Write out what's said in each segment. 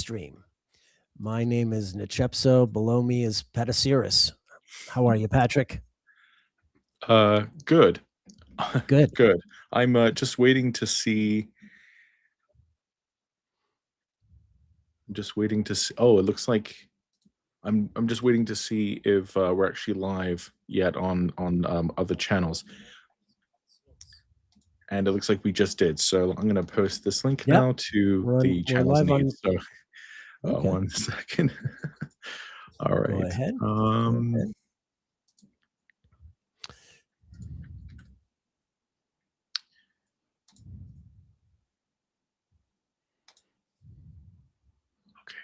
Livestream. My name is Nechepso. Below me is Petasiris. How are you, Patrick? Good. Good. Good. I'm, just waiting to see I'm just waiting to see. Oh, it looks like I'm just waiting to see if, we're actually live yet on other channels, and it looks like we just did, so I'm gonna post this link Yep. now to the We're channels live needs, on. so, Okay. 1 second. Go Alright, ahead. Go ahead. okay.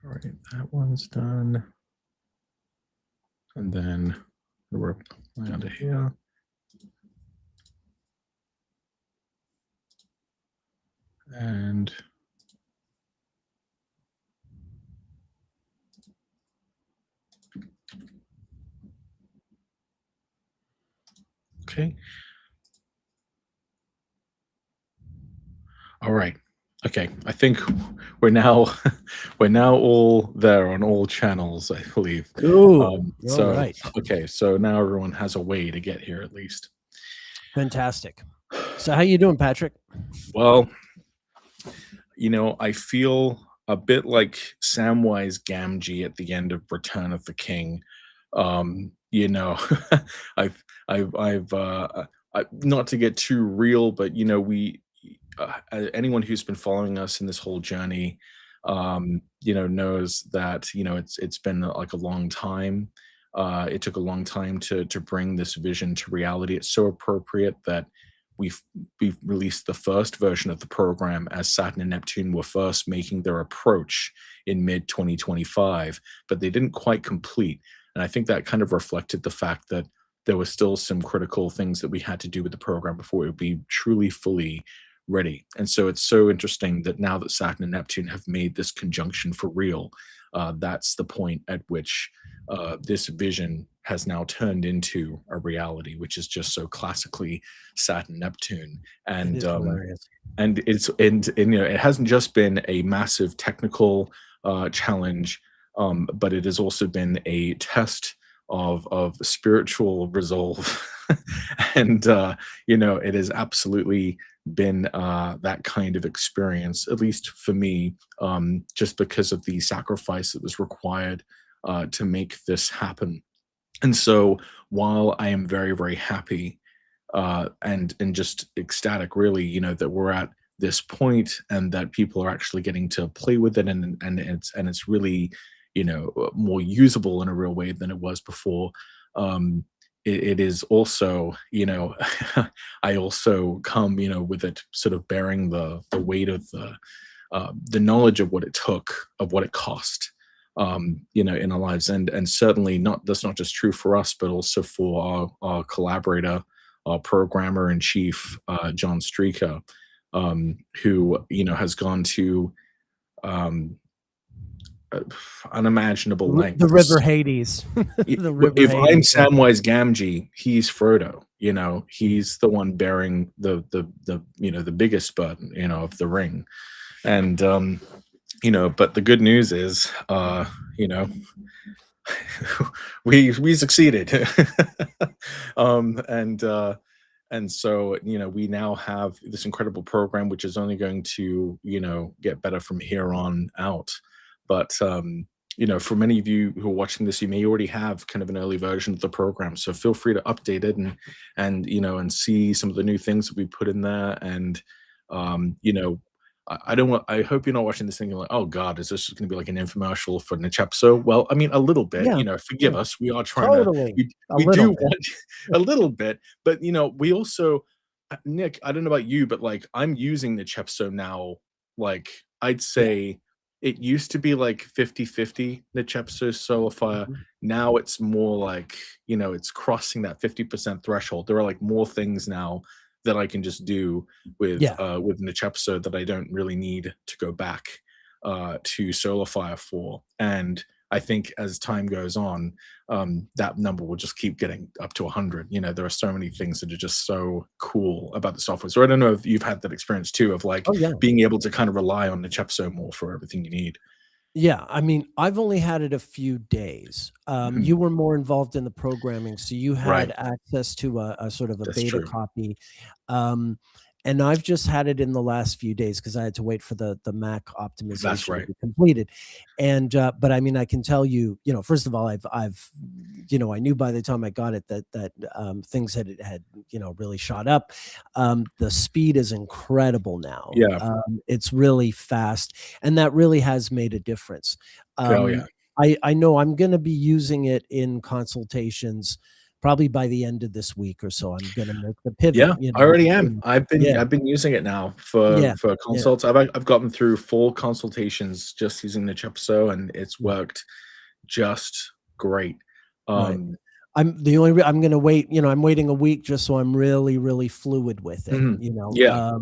Alright, that one's done. And then we're applying onto here. And okay. All right. Okay. I think we're now we're now all there on all channels, I believe. Cool. All So right. okay, so now everyone has a way to get here at least. Fantastic. So how you doing, Patrick? Well, I feel a bit like Samwise Gamgee at the end of Return of the King. You know, not to get too real, but anyone who's been following us in this whole journey, knows that it's been like a long time. It took a long time to bring this vision to reality. It's so appropriate that we've we've released the first version of the program as Saturn and Neptune were first making their approach in mid 2025, but they didn't quite complete. And I think that kind of reflected the fact that there were still some critical things that we had to do with the program before it would be truly fully ready. And so it's so interesting that now that Saturn and Neptune have made this conjunction for real, that's the point at which this vision has now turned into a reality, which is just so classically Saturn Neptune. It And is hilarious. it hasn't just been a massive technical challenge, but it has also been a test of spiritual resolve. And it has absolutely been that kind of experience, at least for me, just because of the sacrifice that was required to make this happen. And so, while I am very, very happy and just ecstatic, really, that we're at this point and that people are actually getting to play with it, and it's really, more usable in a real way than it was before. It is also, I also come, with it sort of bearing the weight of the knowledge of what it took, of what it cost, in our lives, and certainly that's not just true for us, but also for our collaborator, our programmer in chief, John Streaker, who has gone to um, uh, unimaginable lengths. The River Hades. The River If I'm Hades. Samwise Gamgee, he's Frodo. He's the one bearing the biggest burden, of the ring. And but the good news is, we succeeded. um and uh and so we now have this incredible program, which is only going to get better from here on out. But for many of you who are watching this, you may already have kind of an early version of the program, so feel free to update it and see some of the new things that we put in there. And I don't want. I hope you're not watching this thing and like, oh God, is this just going to be like an infomercial for Nechepso? Well, I mean, a little bit. Yeah. Forgive Yeah. us. We are trying to. Totally. A We little do bit. want a little bit, but we also, Nick. I don't know about you, but like I'm using Nechepso now. Like I'd Yeah. say it used to be like 50-50 Nechepso Solar Fire. Mhm. Now it's more like it's crossing that 50% threshold. There are like more things now that I can just do Yeah. with Nechepso that I don't really need to go back to Solar Fire for. And I think as time goes on, that number will just keep getting up to 100. You know, there are so many things that are just so cool about the software. So I don't know if you've had that experience too of like Oh, yeah. being able to kind of rely on Nechepso more for everything you need. Yeah, I mean, I've only had it a few days. Mhm. You were more involved in the programming, so you Right. had access to a sort of a That's beta true. copy, um, and I've just had it in the last few days because I had to wait for the Mac That's optimization to right. be completed, and, but I mean, I can tell you, first of all, I knew by the time I got it that things had really shot up. The speed is incredible now. Yeah. It's really fast, and that really has made a difference. Oh, yeah. I know I'm gonna be using it in consultations probably by the end of this week or so. I'm gonna make the pivot, Yeah, I already am. and yeah, I've been using it now yeah, for yeah, consults. I've gotten through 4 consultations just using the Nechepso, and it's yeah, worked just great. right. Um I'm gonna wait, I'm waiting a week just so I'm really, really fluid with it, mhm. Yeah,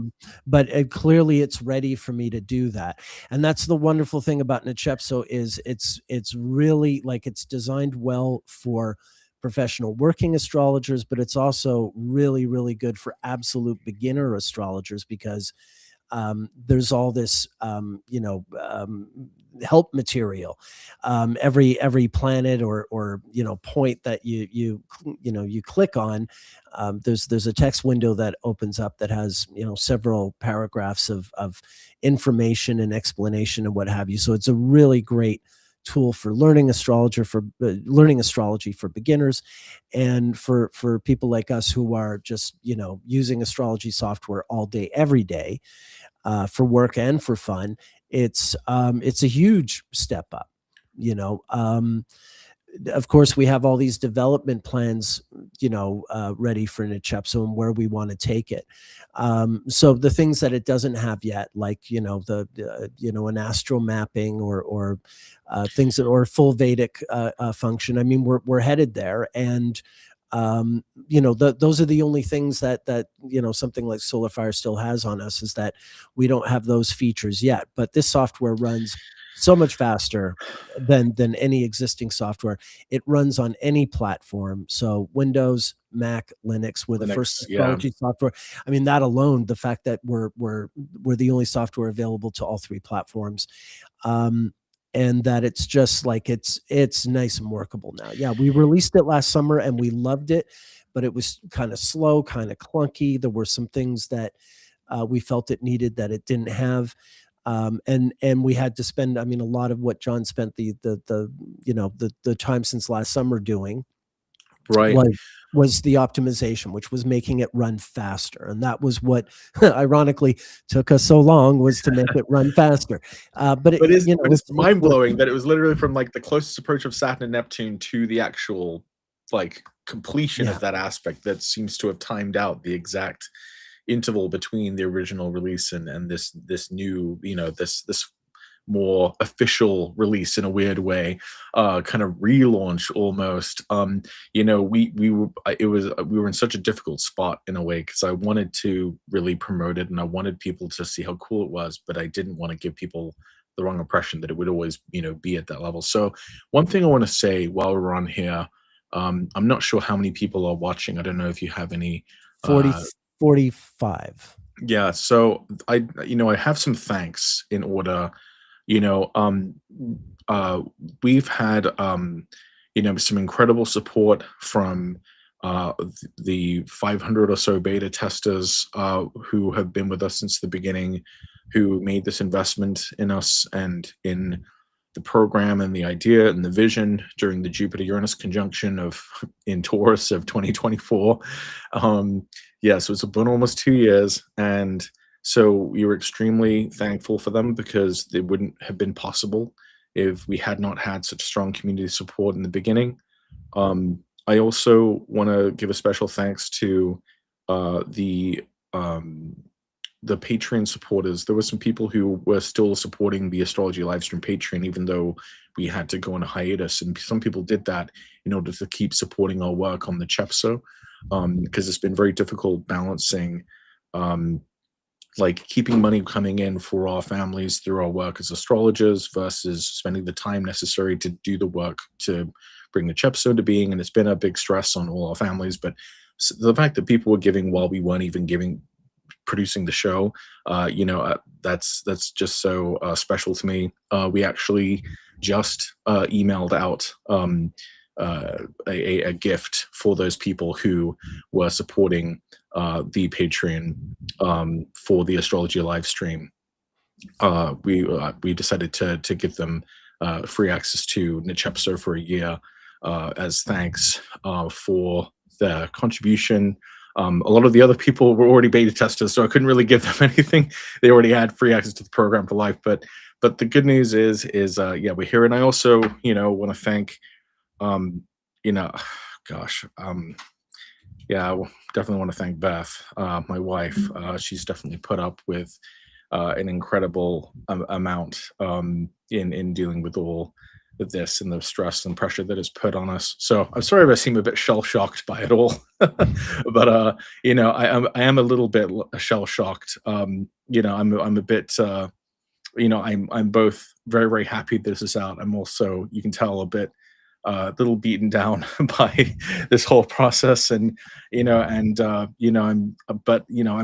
but, clearly it's ready for me to do that, and that's the wonderful thing about Nechepso is it's really like, it's designed well for professional working astrologers, but it's also really, really good for absolute beginner astrologers because there's all this help material. Every planet or point that you click on, there's a text window that opens up that has several paragraphs of information and explanation and what have you. So it's a really great tool for learning astrology for beginners, and for people like us who are just using astrology software all day every day, for work and for fun. It's a huge step up. You know, of course, we have all these development plans, ready for Nechepso and where we want to take it. So the things that it doesn't have yet, like an astral mapping or things that or full Vedic function. I mean, we're headed there, and those are the only things that something like Solar Fire still has on us, is that we don't have those features yet. But this software runs so much faster than any existing software. It runs on any platform. So Windows, Mac, Linux, we're the first Linux, yeah. astrology software. I mean, that alone, the fact that we're the only software available to all three platforms, um, and that it's just like it's nice and workable now. Yeah, we released it last summer and we loved it, but it was kind of slow, kind of clunky. There were some things that we felt it needed that it didn't have, and we had to spend, I mean, a lot of what John spent the time since last summer doing Right. was the optimization, which was making it run faster, and that was what ironically took us so long, was to make it run faster. But But it's it's mind-blowing working. that it was literally from, like, the closest approach of Saturn and Neptune to the actual, like, completion Yeah, of that aspect that seems to have timed out the exact interval between the original release and this new, this more official release in a weird way, kind of relaunch almost. We were it was we were in such a difficult spot in a way because I wanted to really promote it and I wanted people to see how cool it was, but I didn't want to give people the wrong impression that it would always, be at that level. So one thing I want to say while we're on here, I'm not sure how many people are watching. I don't know if you have any 40, uh 45. yeah, so I have some thanks in order. You know, we've had some incredible support from the 500 or so beta testers who have been with us since the beginning, who made this investment in us and in the program and the idea and the vision during the Jupiter Uranus conjunction of in Taurus of 2024. Yeah, so it's been almost 2 years, and so we were extremely thankful for them because it wouldn't have been possible if we had not had such strong community support in the beginning. I also want to give a special thanks to uh, the um, the Patreon supporters. There were some people who were still supporting the Astrology Livestream Patreon, even though we had to go on a hiatus. And some people did that in order to keep supporting our work on the Chepso, because it's been very difficult balancing um, like keeping money coming in for our families through our work as astrologers versus spending the time necessary to do the work to bring the Nechepso into being. And it's been a big stress on all our families. But the fact that people were giving while we weren't even giving, producing the show, that's just so special to me. We actually just emailed out a gift for those people who were supporting the Patreon for the astrology live stream. We decided to give them free access to Nechepso for a year as thanks for their contribution. A lot of the other people were already beta testers, so I couldn't really give them anything. They already had free access to the program for life. But the good news is yeah, we're here, and I also want to thank you know, gosh, yeah, I definitely want to thank Beth, my wife. She's definitely put up with an incredible amount in dealing with all of this and the stress and pressure that is put on us. So I'm sorry if I seem a bit shell shocked by it all, but I am a little bit shell shocked. I'm a bit. I'm both very, very happy this is out. I'm also, you can tell, a bit little beaten down by this whole process, and I'm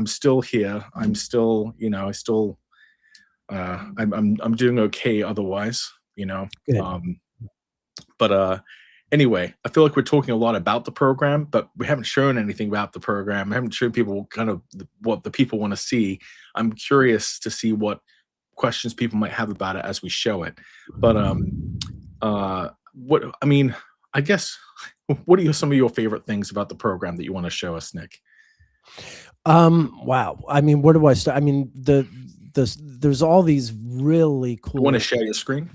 still here. I'm still, I'm doing okay otherwise, Good. um anyway, I feel like we're talking a lot about the program, but we haven't shown anything about the program. I haven't shown people kind of what the people want to see. I'm curious to see what questions people might have about it as we show it. But what I mean, I guess, what are some of your favorite things about the program that you want to show us, Nick? Wow. I mean, where do I start? I mean, there's all these really You want to cool. share your screen?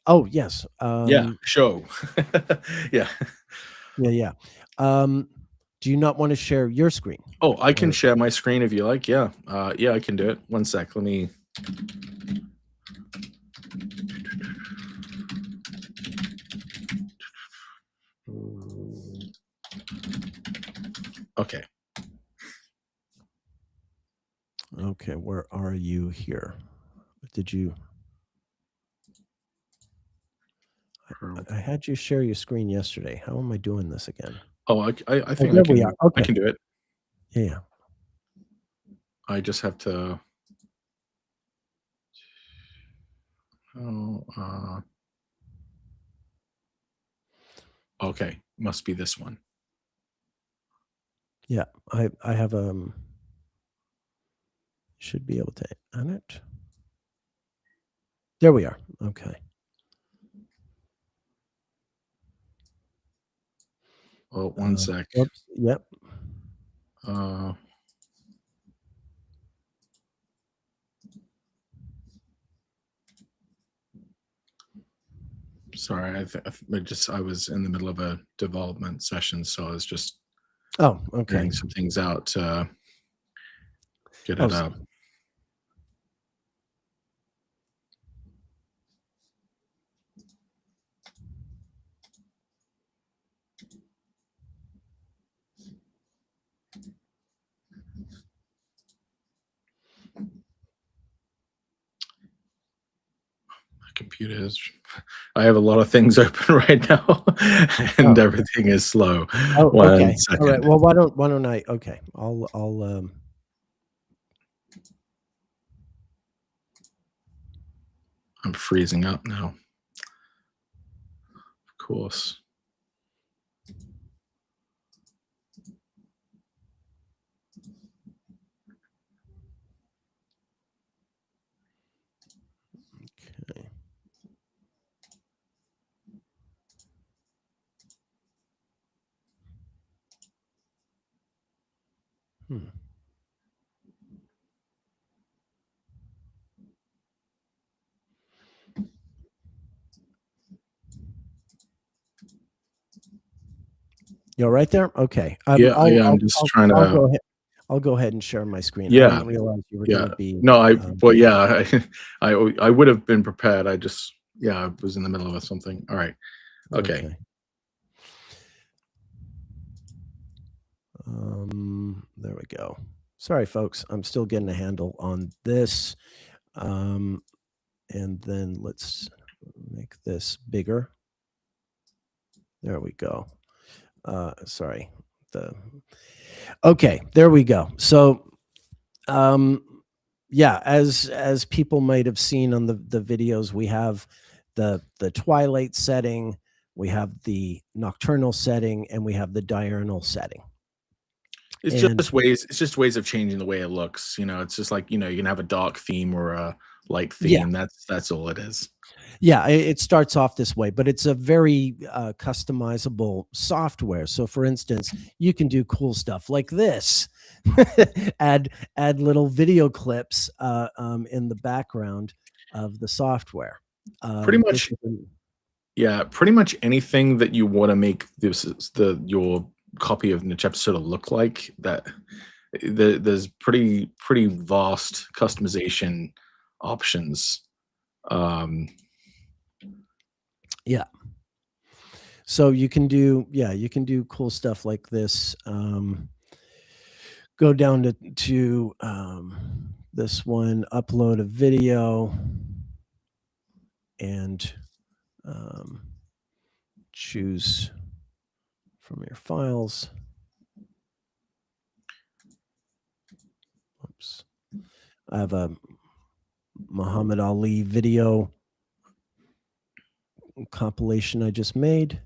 Oh, yes. Yeah, show. Yeah. Yeah, yeah. Do you not want to share your screen? Oh, I can Or share my screen if you like. Yeah. Yeah, I can do it. One sec. Let me. Mm, Okay. okay, where are you here? Did you I had you share your screen yesterday. How am I doing this again? Oh, I Oh, think there we are. I Okay. can do it. Yeah, yeah. I just have to. Oh, okay. Must be this one. Yeah. I have should be able to edit. There we are. Okay. Oh, one sec. Oops. Yep. Uh, sorry. I was in the middle of a development session, so I was just Oh, okay. getting some things out to get Oh, it up. Computers. I have a lot of things open right now, and oh, everything is slow. oh, One okay. All right. second. Well, why don't I? Okay. I'll I'm freezing up now. Of course. Okay. Hmm. You're right there? Okay. Yeah, yeah, I'm just trying I'll to. go ahead. I'll go ahead and share my screen. I Yeah, didn't realize you were yeah. gonna be, No, um well, yeah, I would have been prepared. I just, yeah, I was in the middle of something. All right. Okay. okay. There we go. Sorry, folks. I'm still getting a handle on this. And then let's make this bigger. There we go. Sorry. Okay, there we go. So, yeah, as people might have seen on the videos, we have the twilight setting, we have the nocturnal setting, and we have the diurnal setting. It's And just ways of changing the way it looks, it's just like, you can have a dark theme or a light yeah, theme, that's all it is. yeah, it starts off this way, but it's a very customizable software. So, for instance, you can do cool stuff like this. add little video clips in the background of the software. Pretty This much is Yeah, pretty much anything that you wanna make your copy of Nechepso to look like, there's pretty vast customization options. Um, yeah. So you can do cool stuff like this. Go down to this one, upload a video, and choose from your files. Oops. I have a Muhammad Ali video compilation I just made.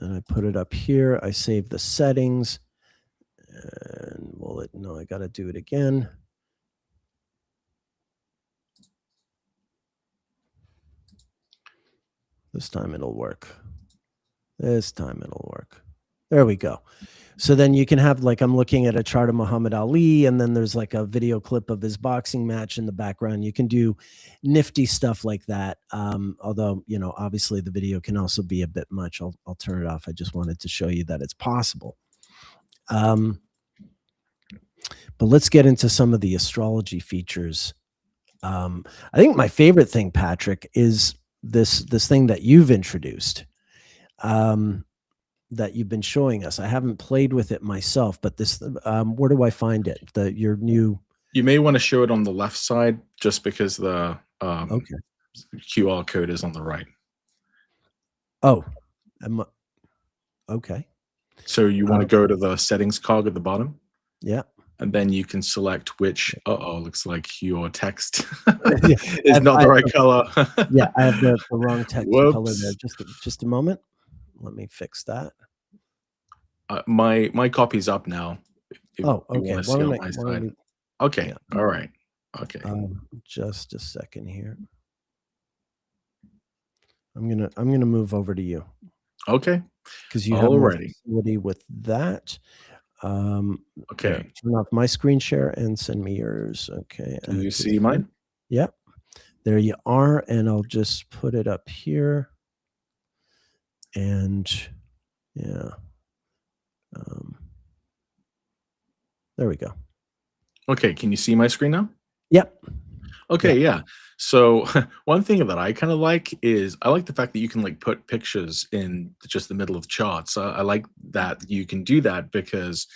And I put it up here. I save the settings. And no, I got to do it again. This time it'll work. This time it'll work. There we go. So then you can have, like, I'm looking at a chart of Muhammad Ali, and then there's like a video clip of his boxing match in the background. You can do nifty stuff like that. Although, obviously the video can also be a bit much. I'll turn it off. I just wanted to show you that it's possible. But let's get into some of the astrology features. I think my favorite thing, Patrick, is this thing that you've introduced. That you've been showing us. I haven't played with it myself, but this, where do I find it? Your new. you may wanna show it on the left side just because the, Okay. QR code is on the right. Oh, okay. So you wanna go to the settings cog at the bottom, Yeah. and then you can select which looks like your text Yeah, is not the right color. yeah, I have the wrong text color there. Whoops. Just a moment. Let me fix that. My copy's up now, if Oh, you okay. wanna Why see don't on I, my why don't side. we, Okay, yeah. alright. Okay. Just a second here. I'm gonna move over to you Okay, because you have more alrighty. facility with that. There, Okay, turn off my screen share and send me yours. Okay. do you Add to see screen. mine? Yep. There you are. And I'll just put it up here. And yeah. There we go. Okay, can you see my screen now? Yep. Okay, Yep. yeah. So one thing that I kind of like is I like the fact that you can like put pictures in just the middle of charts. I like that you can do that because,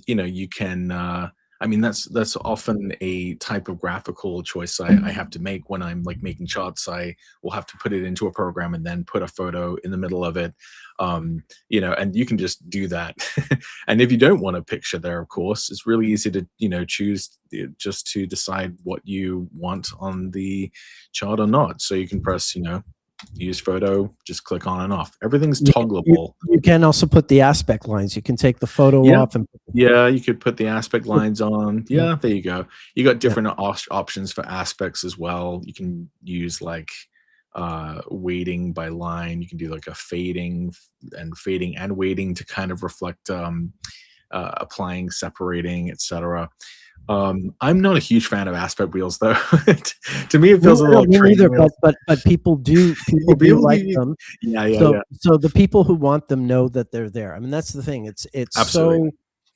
you can. I mean, that's often a type of graphical choice I have to make when I'm like making charts. I will have to put it into a program and then put a photo in the middle of it. And you can just do that. And if you don't want a picture there, of course, it's really easy to choose just to decide what you want on the chart or not. So you can press use photo, just click on and off. Everything's Yeah, toggleable. you can also put the aspect lines. You can take the photo Yeah. off and Yeah, you could put the aspect lines on. yeah, Yeah, there you go. You got yeah, different options for aspects as well. You can use like weighting by line. You can do like a fading and weighting to kind of reflect applying, separating, etc. I'm not a huge fan of aspect wheels though. To me, it No, feels a no, little me training neither. wheels. But people do People like do- them. Yeah, yeah, So yeah. the people who want them know that they're there. I mean, that's the thing. It's Absolutely. so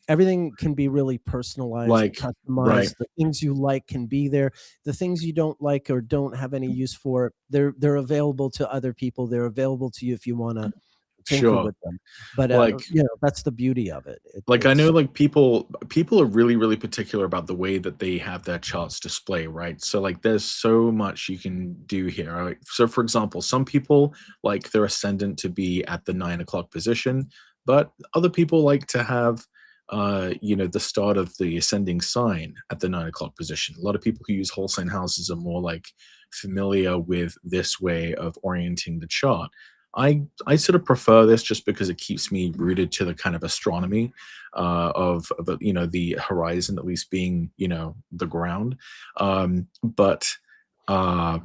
everything can be really personalized, Like, right. customized. The things you like can be there. The things you don't like or don't have any use for, they're available to other people. They're available to you if you want to tinker Sure. with them. But Like that's the beauty of it. I know It's like people are really, really particular about the way that they have their charts display, right? So like there's so much you can do here. Right? So for example, some people like their ascendant to be at the 9 o'clock position, but other people like to have the start of the ascending sign at the 9 o'clock position. A lot of people who use whole sign houses are more like familiar with this way of orienting the chart. I sort of prefer this just because it keeps me rooted to the kind of astronomy the horizon at least being the ground. Um, but uh,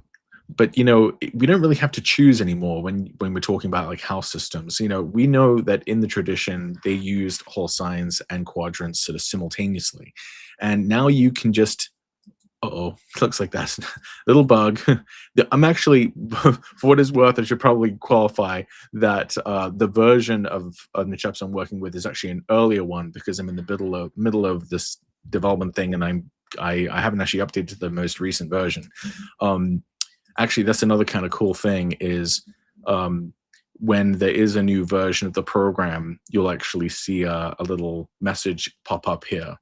we don't really have to choose anymore when we're talking about like house systems. We know that in the tradition they used whole signs and quadrants sort of simultaneously, and now you can just uh-oh, looks like that's little bug. I'm actually, for what is worth, I should probably qualify that the version of Nechepso I'm working with is actually an earlier one because I'm in the middle of this development thing, and I haven't actually updated the most recent version. Um, Actually, that's another kind of cool thing is um, when there is a new version of the program, you'll actually see a little message pop up here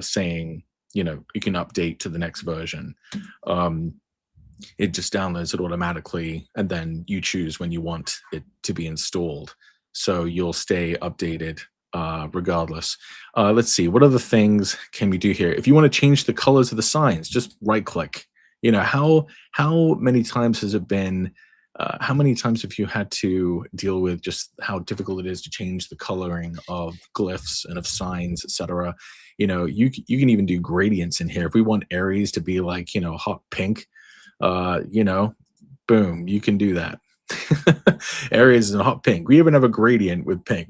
saying, you can update to the next version. Um, it just downloads it automatically, and then you choose when you want it to be installed. So you'll stay updated regardless. Let's see, what other things can we do here? If you want to change the colors of the signs, just right click. How many times has it been? How many times have you had to deal with just how difficult it is to change the coloring of glyphs and of signs, etc.? You can even do gradients in here. If we want Aries to be like hot pink, uh, you know, boom, you can do that. Aries is a hot pink. We even have a gradient with pink.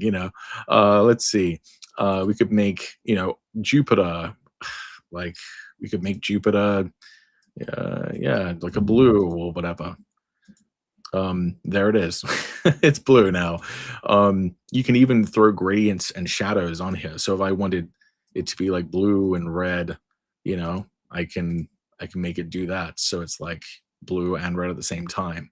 Let's see. We could make Jupiter like we could make Jupiter yeah, like a blue or whatever. There it is. It's blue now. You can even throw gradients and shadows on here. So if I wanted it to be like blue and red, you know, I can make it do that. So it's like blue and red at the same time.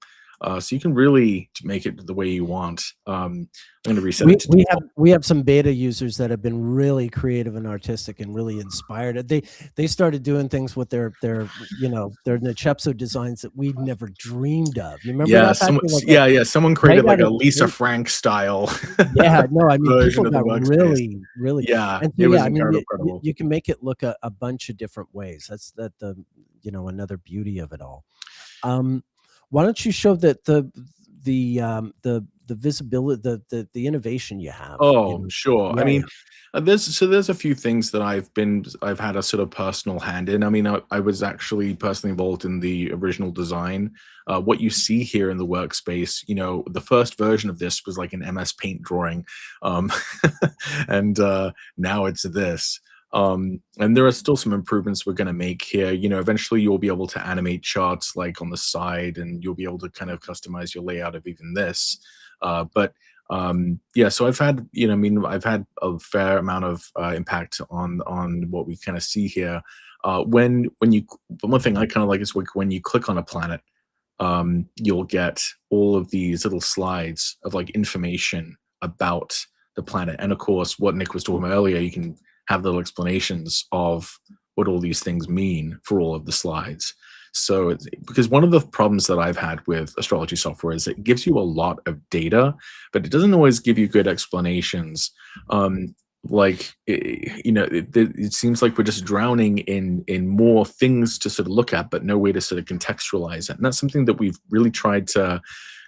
So you can really make it the way you want. I'm going to reset we it to we have default. we have some beta users that have been really creative and artistic and really inspired. They started doing things with their Nechepso designs that we'd never dreamed of. You remember Yeah, that back then? yeah, someone Right created like out a of the Lisa gate. Frank style Yeah, no, I mean, version people of the got workspace. really, really, Yeah, and so, it yeah, was I mean, incredible. you can make it look a bunch of different ways. That's another beauty of it all. Um, why don't you show that the visibility, the innovation you have, Oh, sure. I Yeah, mean, yeah. there's a few things that I've had a sort of personal hand in. I mean, I was actually personally involved in the original design. What you see here in the workspace, the first version of this was like an MS Paint drawing, um, and now it's this. And there are still some improvements we're going to make here. Eventually you'll be able to animate charts like on the side, and you'll be able to kind of customize your layout of even this. But yeah, so I've had a fair amount of impact on what we kind of see here. The one thing I kind of like is like when you click on a planet, you'll get all of these little slides of like information about the planet. And of course, what Nick was talking about earlier, you can have little explanations of what all these things mean for all of the slides. So, because one of the problems that I've had with astrology software is it gives you a lot of data, but it doesn't always give you good explanations. It seems like we're just drowning in more things to sort of look at, but no way to sort of contextualize it. And that's something that we've really tried to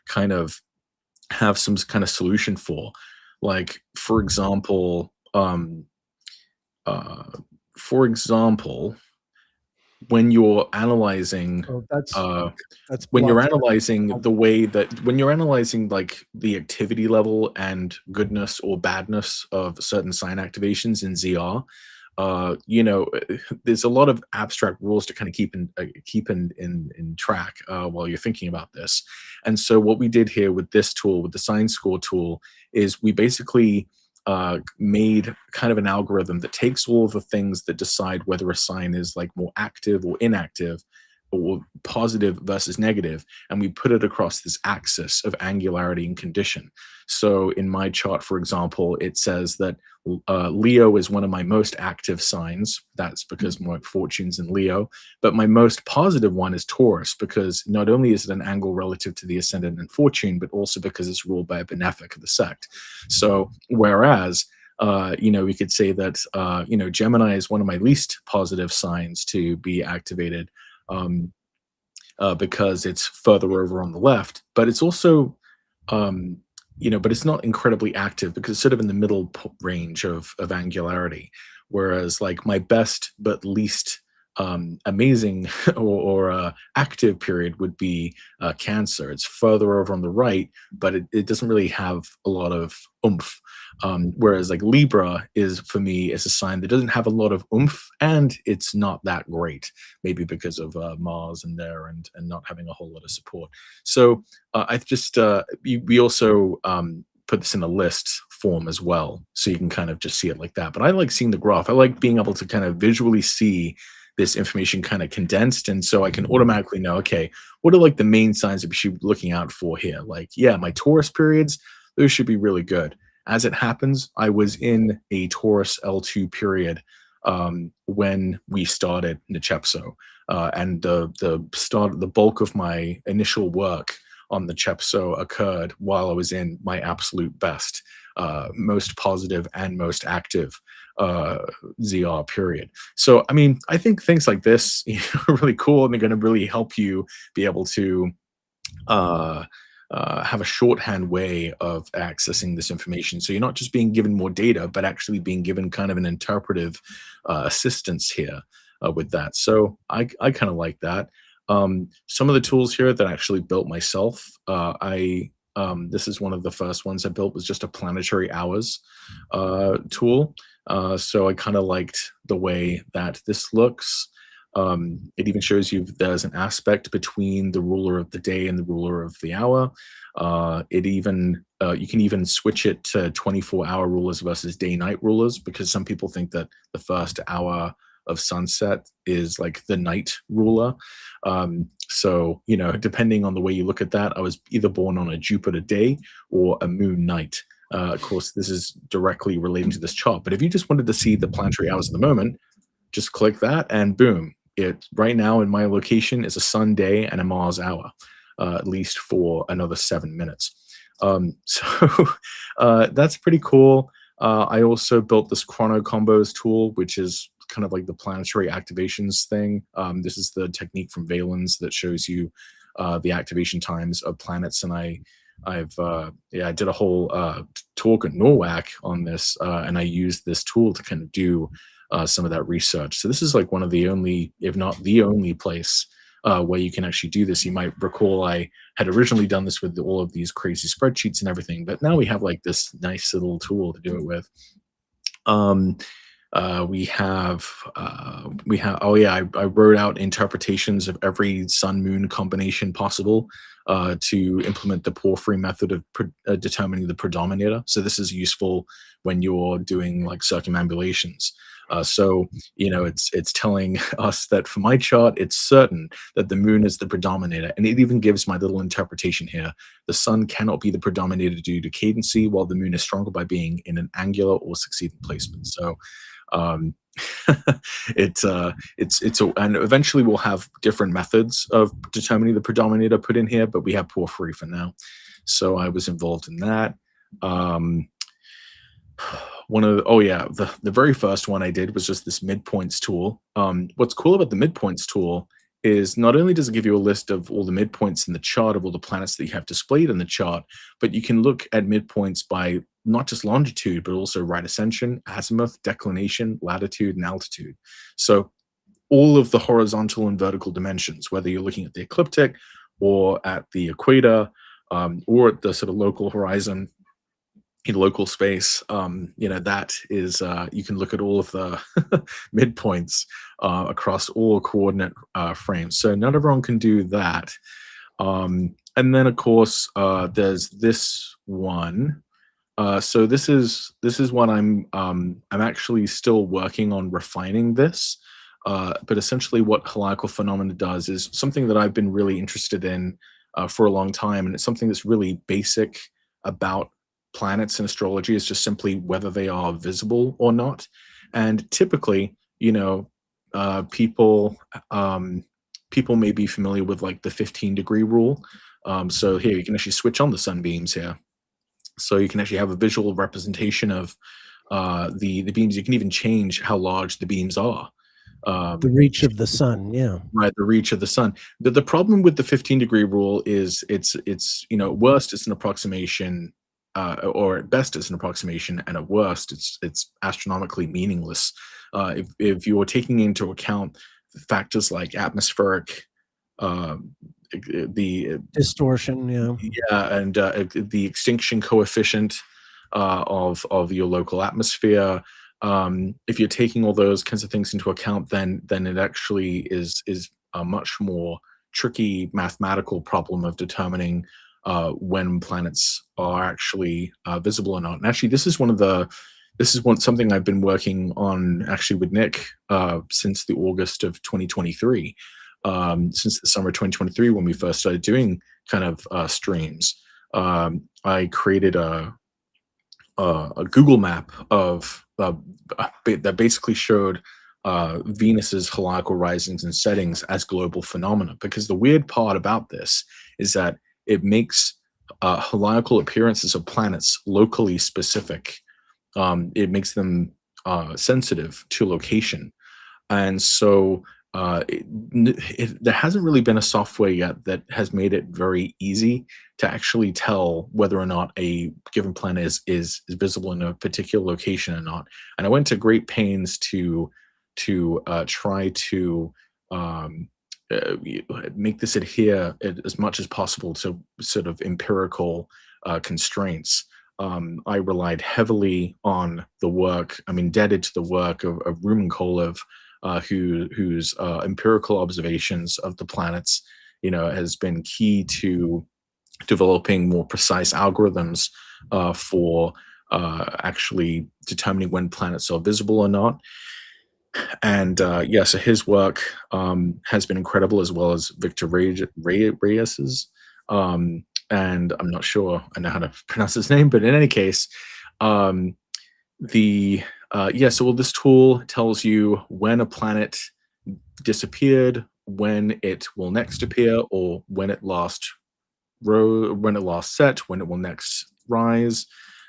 kind of have some kind of solution for. Like, uh, for example, when you're analyzing Oh, uh, that's when you're blocked. analyzing the way that when you're analyzing like the activity level and goodness or badness of certain sign activations in ZR, there's a lot of abstract rules to kind of keep in track while you're thinking about this. And so what we did here with this tool, with the sign score tool, is we basically made kind of an algorithm that takes all of the things that decide whether a sign is like more active or inactive, or positive versus negative, and we put it across this axis of angularity and condition. So in my chart, for example, it says that Leo is one of my most active signs. That's because my fortune's in Leo. But my most positive one is Taurus, because not only is it an angle relative to the ascendant and fortune, but also because it's ruled by a benefic of the sect. So whereas we could say that Gemini is one of my least positive signs to be activated, um, because it's further over on the left, but it's also um, but it's not incredibly active because it's sort of in the middle range of angularity. Whereas, like, my best but least amazing or active period would be Cancer. It's further over on the right, but it doesn't really have a lot of oomph. Whereas, like, Libra is, for me, is a sign that doesn't have a lot of oomph, and it's not that great. Maybe because of Mars in there, and not having a whole lot of support. So I just we also put this in a list form as well, so you can kind of just see it like that. But I like seeing the graph. I like being able to kind of visually see this information kind of condensed, and so I can automatically know, okay, what are like the main signs that we should be looking out for here? Like, yeah, my Taurus periods, those should be really good. As it happens, I was in a Taurus L2 period when we started Nechepso, and the bulk of my initial work on the Nechepso occurred while I was in my absolute best, most positive and most active ZR period. So, I mean, I think things like this are really cool, and they're going to really help you be able to uh, have a shorthand way of accessing this information. So you're not just being given more data, but actually being given kind of an interpretive assistance here with that. So I kind of like that. Some of the tools here that I actually built myself, this is one of the first ones I built, was just a planetary hours tool. So I kind of liked the way that this looks. It even shows you there's an aspect between the ruler of the day and the ruler of the hour. It even You can even switch it to 24-hour rulers versus day-night rulers, because some people think that the first hour of sunset is like the night ruler. So, depending on the way you look at that, I was either born on a Jupiter day or a moon night. Of course, this is directly relating to this chart. But if you just wanted to see the planetary hours of the moment, just click that and boom. It right now in my location is a sun day and a Mars hour, at least for another 7 minutes. So that's pretty cool. I also built this chrono combos tool, which is kind of like the planetary activations thing. This is the technique from Valens that shows you the activation times of planets, and I did a whole talk at NORWAC on this, and I used this tool to kind of do some of that research. So this is like one of the only, if not the only place where you can actually do this. You might recall I had originally done this with all of these crazy spreadsheets and everything, but now we have like this nice little tool to do it with. Oh yeah, I wrote out interpretations of every sun moon combination possible to implement the porphyry method of determining the predominator. So this is useful when you're doing like circumambulations. So it's telling us that for my chart, it's certain that the moon is the predominator, and it even gives my little interpretation here. The sun cannot be the predominator due to cadency, while the moon is stronger by being in an angular or succeeding placement. So and eventually we'll have different methods of determining the predominator put in here, but we have porphyry for now. So I was involved in that. The very first one I did was just this midpoints tool. What's cool about the midpoints tool is not only does it give you a list of all the midpoints in the chart of all the planets that you have displayed in the chart, but you can look at midpoints by not just longitude, but also right ascension, azimuth, declination, latitude, and altitude. So all of the horizontal and vertical dimensions, whether you're looking at the ecliptic or at the equator, or at the sort of local horizon, in local space, that is, you can look at all of the midpoints across all coordinate frames. So not everyone can do that. And then, of course, there's this one. So this is what I'm actually still working on refining this. But essentially, what heliacal phenomena does is something that I've been really interested in for a long time, and it's something that's really basic about planets in astrology. Is just simply whether they are visible or not. And typically, people people may be familiar with like the 15-degree rule. So here you can actually switch on the sunbeams here, so you can actually have a visual representation of the beams. You can even change how large the beams are. The reach of the sun, yeah. Right, the reach of the sun. The problem with the 15-degree rule is it's at worst it's an approximation, or at best it's an approximation, and at worst it's astronomically meaningless. If you're taking into account factors like atmospheric, uh, the Distortion, yeah. yeah, and the extinction coefficient of your local atmosphere. If you're taking all those kinds of things into account, then it actually is a much more tricky mathematical problem of determining when planets are actually visible or not. And actually, this is something I've been working on actually with Nick since the August of 2023, since the summer of 2023 when we first started doing kind of streams. I created a Google map of that basically showed Venus's heliacal risings and settings as global phenomena. Because the weird part about this is that it makes heliacal appearances of planets locally specific. It makes them sensitive to location, and so there hasn't really been a software yet that has made it very easy to actually tell whether or not a given planet is visible in a particular location or not. And I went to great pains to try to um, make this adhere as much as possible to sort of empirical constraints. I relied heavily on the work. I'm indebted to the work of Rumenkolev, whose empirical observations of the planets, has been key to developing more precise algorithms for actually determining when planets are visible or not. And yeah, so his work has been incredible, as well as Victor Reyes's. And I'm not sure I know how to pronounce his name, but in any case, um, the yeah, so well, this tool tells you when a planet disappeared, when it will next appear, or when it last set, when it will next rise.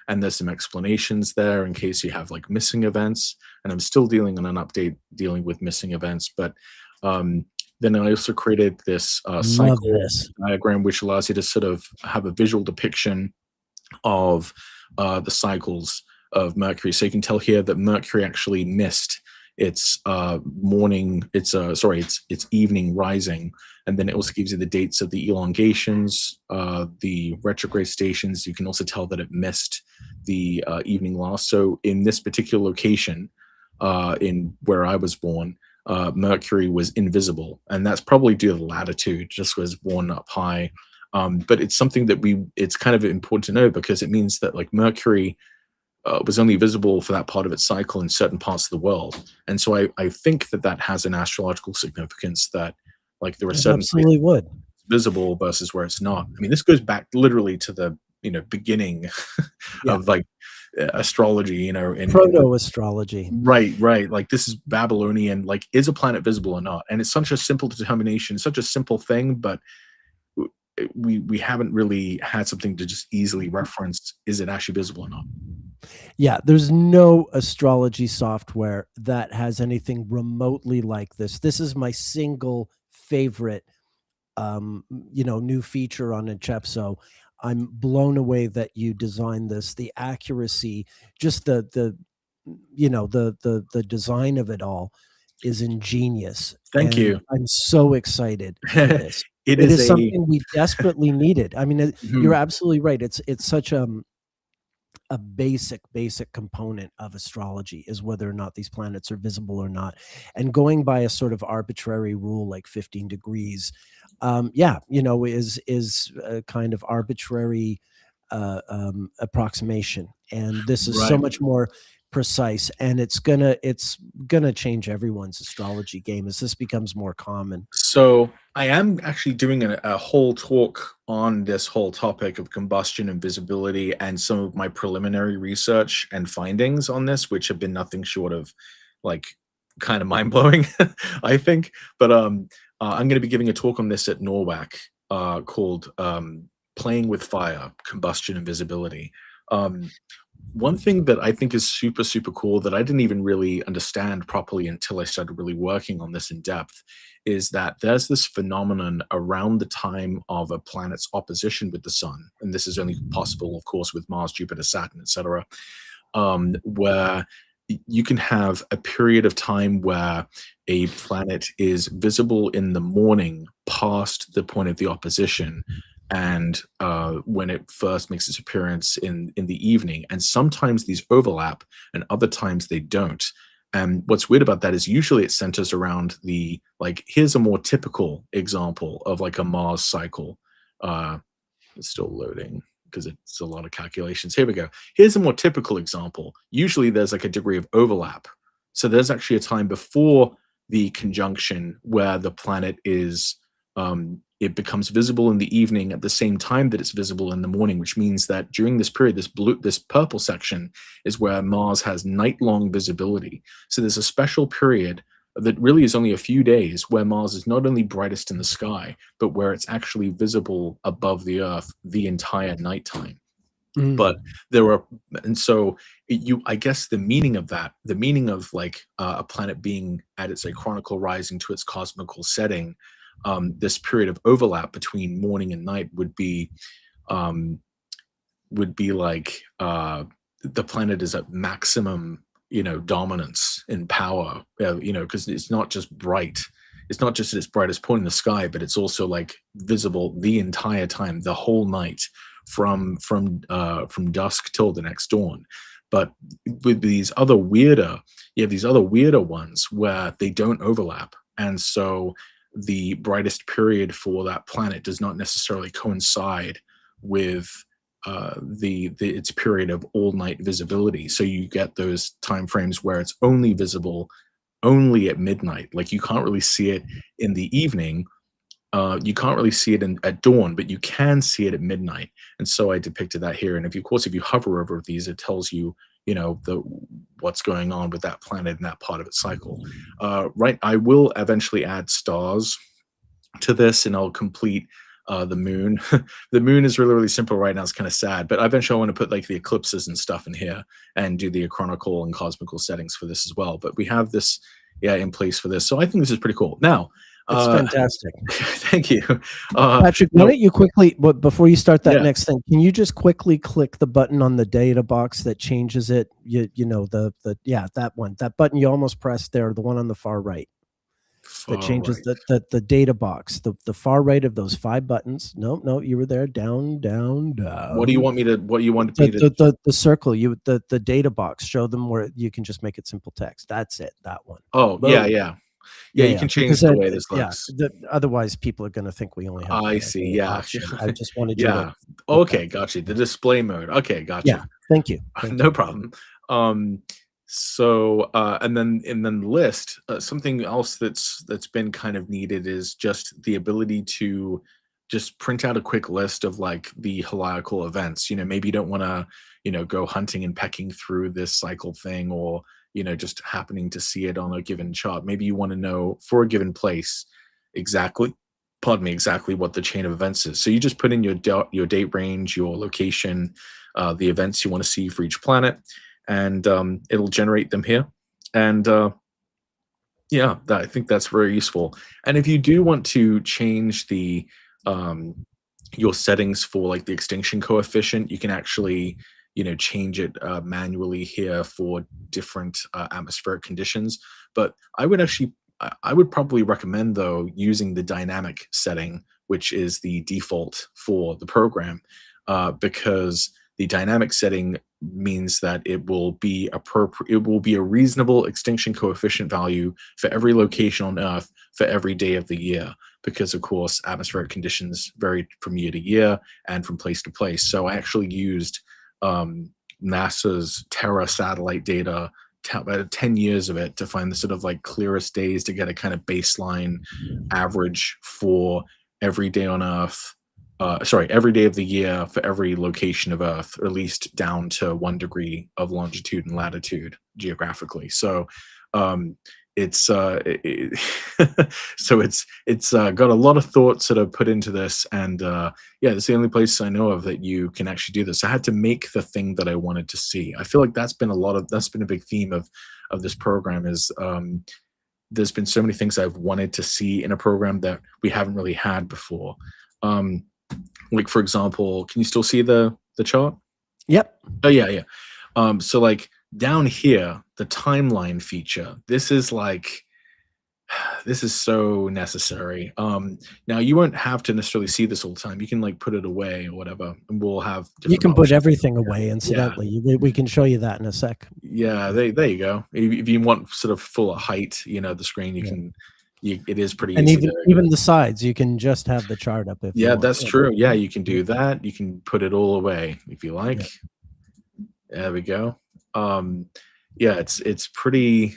And there's some explanations there in case you have like missing events. And I'm still dealing on an update dealing with missing events. But then I also created this Love cycle this. diagram, which allows you to sort of have a visual depiction of the cycles of Mercury. So you can tell here that Mercury actually missed its its evening rising, and then it also gives you the dates of the elongations, the retrograde stations. You can also tell that it missed the evening loss. So in this particular location, in where I was born, Mercury was invisible, and that's probably due to the latitude, just was born up high. But it's something that it's kind of important to know, because it means that like Mercury was only visible for that part of its cycle in certain parts of the world. And so I think that has an astrological significance, that like there are It certain places absolutely would. visible versus where it's not. I mean, this goes back literally to the beginning Yeah. of like astrology, in the Proto-astrology. right. Like this is Babylonian. Like, is a planet visible or not? And it's such a simple determination, such a simple thing, but we haven't really had something to just easily reference. Is it actually visible or not? Yeah, there's no astrology software that has anything remotely like this. This is my single favorite new feature on Nechepso. I'm blown away that you designed this. The accuracy, just the design of it all is ingenious, Thank and you. I'm so excited for this. It It is is a something we desperately needed. I mean, you're mhm, absolutely right. It's such a basic component of astrology is whether or not these planets are visible or not, and going by a sort of arbitrary rule like 15 degrees, is a kind of arbitrary approximation, and this is so right. much more precise, and it's gonna change everyone's astrology game as this becomes more common. So I am actually doing a whole talk on this whole topic of combustion and visibility and some of my preliminary research and findings on this, which have been nothing short of like kind of mind blowing, I think. But I'm going to be giving a talk on this at Norwalk called "Playing with Fire: Combustion and Visibility." Um, One thing that I think is super, super cool that I didn't even really understand properly until I started really working on this in depth is that there's this phenomenon around the time of a planet's opposition with the sun. And this is only possible, of course, with Mars, Jupiter, Saturn, etc., where you can have a period of time where a planet is visible in the morning past the point of the opposition and when it first makes its appearance in the evening. And sometimes these overlap and other times they don't. And what's weird about that is usually it centers around the, like, here's a more typical example of like a Mars cycle. It's still loading because it's a lot of calculations. Here we go. Here's a more typical example. Usually there's like a degree of overlap. So there's actually a time before the conjunction where the planet is, it becomes visible in the evening at the same time that it's visible in the morning, which means that during this period, this purple section is where Mars has night-long visibility. So there's a special period that really is only a few days where Mars is not only brightest in the sky, but where it's actually visible above the Earth the entire nighttime. But there are, and so I guess the meaning of that, the meaning of like a planet being at its chronicle rising to its cosmical setting, this period of overlap between morning and night um, would be like the planet is at maximum, dominance in power, because it's not just bright. It's not just at its brightest point in the sky, but it's also like visible the entire time, the whole night, from dusk till the next dawn. But with these other weirder, you have these other weirder ones where they don't overlap, and so the brightest period for that planet does not necessarily coincide with its period of all night visibility. So you get those time frames where it's only visible only at midnight. Like you can't really see it in the evening. You can't really see it at dawn, but you can see it at midnight. And so I depicted that here. And of course, if you hover over these, it tells you, what's going on with that planet and that part of its cycle. Right. I will eventually add stars to this, and I'll complete the moon. The moon is really, really simple right now. It's kind of sad, but eventually I want to put like the eclipses and stuff in here and do the chronicle and cosmical settings for this as well. But we have this, in place for this. So I think this is pretty cool. Now, It's fantastic. thank you. Patrick, why don't you quickly, but before you start that Yeah. next thing, can you just quickly click the button on the data box that changes it? That one, that button you almost pressed there, the one on the far right. That changes right. the data box, the far right of those 5 buttons. No, you were there. Down, down, down. What do you want me to? What you want me to? The circle, the data box. Show them where you can just make it simple text. That's it. That one. Oh, Boom. yeah. Yeah, You can change because the way this looks. otherwise people are going to think we only have I see. Yeah. option. I just wanted you to. Yeah. Okay, got you. The display mode. Okay, got you. Yeah. Thank you. No problem. So and then the list, something else that's been kind of needed is just the ability to just print out a quick list of like the heliacal events. Maybe you don't want to, go hunting and pecking through this cycle thing, or just happening to see it on a given chart. Maybe you want to know for a given place exactly what the chain of events is. So you just put in your date range, your location, the events you want to see for each planet, and it'll generate them here. And I think that's very useful. And if you do want to change the your settings for like the extinction coefficient, you can actually change it manually here for different atmospheric conditions. But I would probably recommend though using the dynamic setting, which is the default for the program, because the dynamic setting means that it will be appropriate. It will be a reasonable extinction coefficient value for every location on Earth for every day of the year, because of course atmospheric conditions vary from year to year and from place to place. So I actually used NASA's Terra satellite data, 10 years of it, to find the sort of like clearest days to get a kind of baseline average for every day on Earth. Every day of the year for every location of Earth, or at least down to 1 degree of longitude and latitude geographically. So it's so it's got a lot of thought sort of put into this, and it's the only place I know of that you can actually do this. I had to make the thing that I wanted to see. I feel like that's been a big theme of this program is there's been so many things I've wanted to see in a program that we haven't really had before. Like, for example, can you still see the chart? Yep. Oh yeah. So like down here, the timeline feature, this is so necessary. Now you won't have to necessarily see this all the time. You can like put it away or whatever, and we'll have You can put options. everything away, incidentally. We can show you that in a sec. Yeah, there you go. If you want sort of full height, the screen, you can. It is pretty and easy. Even the sides, you can just have the chart up if you want. That's true. Yeah, you can do that. You can put it all away if you like. There we go. It's pretty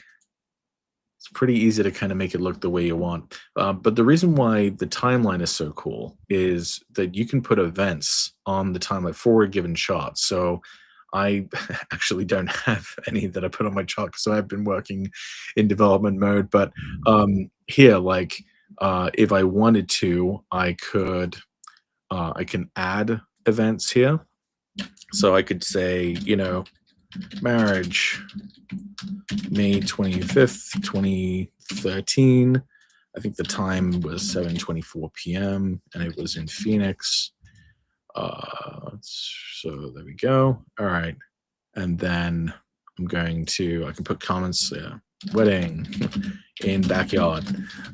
easy to kind of make it look the way you want. But the reason why the timeline is so cool is that you can put events on the timeline for a given chart. So I actually don't have any that I put on my chart, so I've been working in development mode. But here, like, if I wanted to, I can add events here. So I could say, marriage, May 25th, 2013. I think the time was 7:24 p.m. and it was in Phoenix. So there we go. All right. And then I can put comments there. Wedding in backyard.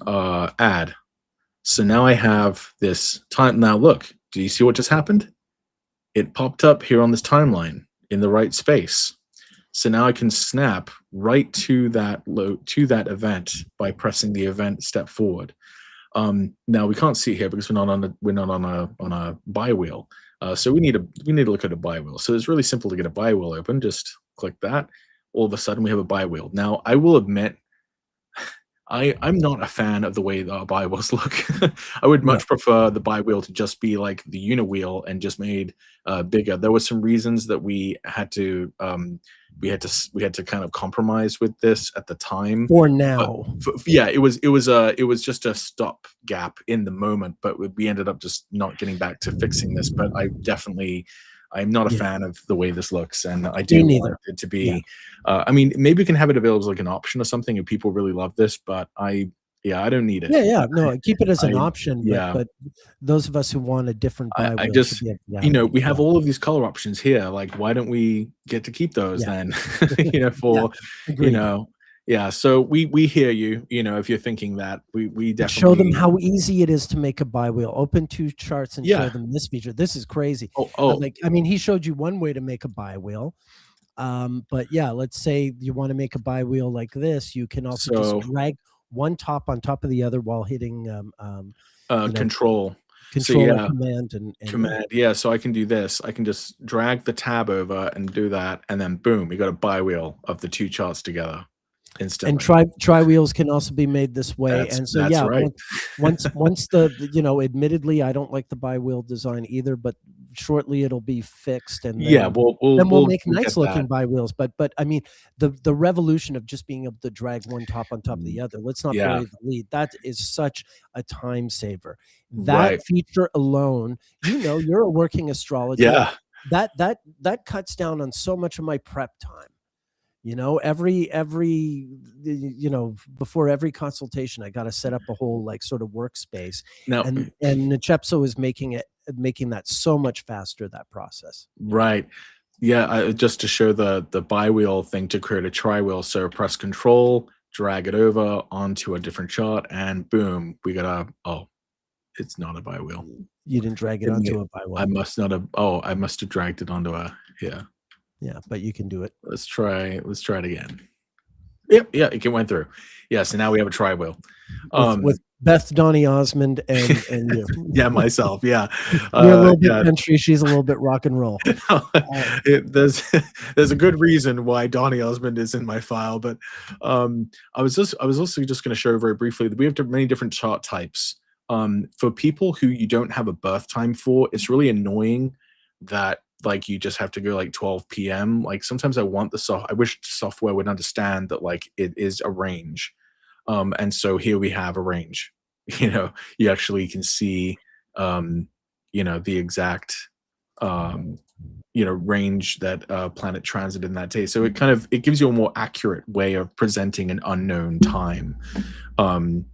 Add. So now I have this time. Now look, do you see what just happened? It popped up here on this timeline in the right space. So now I can snap right to that event by pressing the event step forward. Now we can't see it here because we're not on a buy wheel. So we need to look at a buy wheel. So it's really simple to get a buy wheel open. Just click that. All of a sudden we have a buy wheel. Now I will admit, I'm not a fan of the way the buy wheels look. I would much prefer the buy wheel to just be like the uni wheel and just made bigger. There were some reasons that we had to kind of compromise with this at the time. For now, it was just a stop gap in the moment, but we ended up just not getting back to fixing this. But I'm not a fan of the way this looks, and I do want it to be. I mean, maybe you can have it available as like an option or something if people really love this, but I don't need it. No, keep it as an option. But those of us who want a different buy wheel, we have all of these color options here. Like, why don't we get to keep those then? So we hear you. If you're thinking that, we definitely show them how easy it is to make a buy wheel. Open 2 charts and show them this feature. This is crazy. He showed you one way to make a buy wheel. But let's say you want to make a buy wheel like this. You can also just drag one top on top of the other while hitting control command and command. So I can do this. I can just drag the tab over and do that, and then boom, we got a buy wheel of the 2 charts together instantly. And tri wheels can also be made this way. That's right. once the admittedly I don't like the buy wheel design either, but shortly it'll be fixed, and then, we'll make nice looking buy wheels. But I mean, the revolution of just being able to drag one top on top of the other, let's not bury the lead. That is such a time saver. That feature alone, you're a working astrologer. That cuts down on so much of my prep time. Before every consultation, I got to set up a whole like sort of workspace. Now, and Nechepso is making that so much faster, that process. Right. Yeah. Just to show the buy wheel thing to create a tri wheel. So press Control, drag it over onto a different chart, and boom, we got it's not a buy wheel. You didn't drag it onto a buy wheel. I must have dragged it onto a. Yeah, but you can do it. Let's try it again. Yep, yeah, it went through. Yeah, so now we have a tri-wheel. with Beth, Donny Osmond, and you. Yeah, myself, yeah. You're a little bit Yeah. country, she's a little bit rock and roll. There's there's a good reason why Donny Osmond is in my file, but I was also just going to show very briefly that we have many different chart types. For people who you don't have a birth time for, it's really annoying that like you just have to go like 12 p.m. Like sometimes I wish the software would understand that like it is a range. And so here we have a range. You know, you actually can see the exact um, range that planet transit in that day. So it gives you a more accurate way of presenting an unknown time. Um,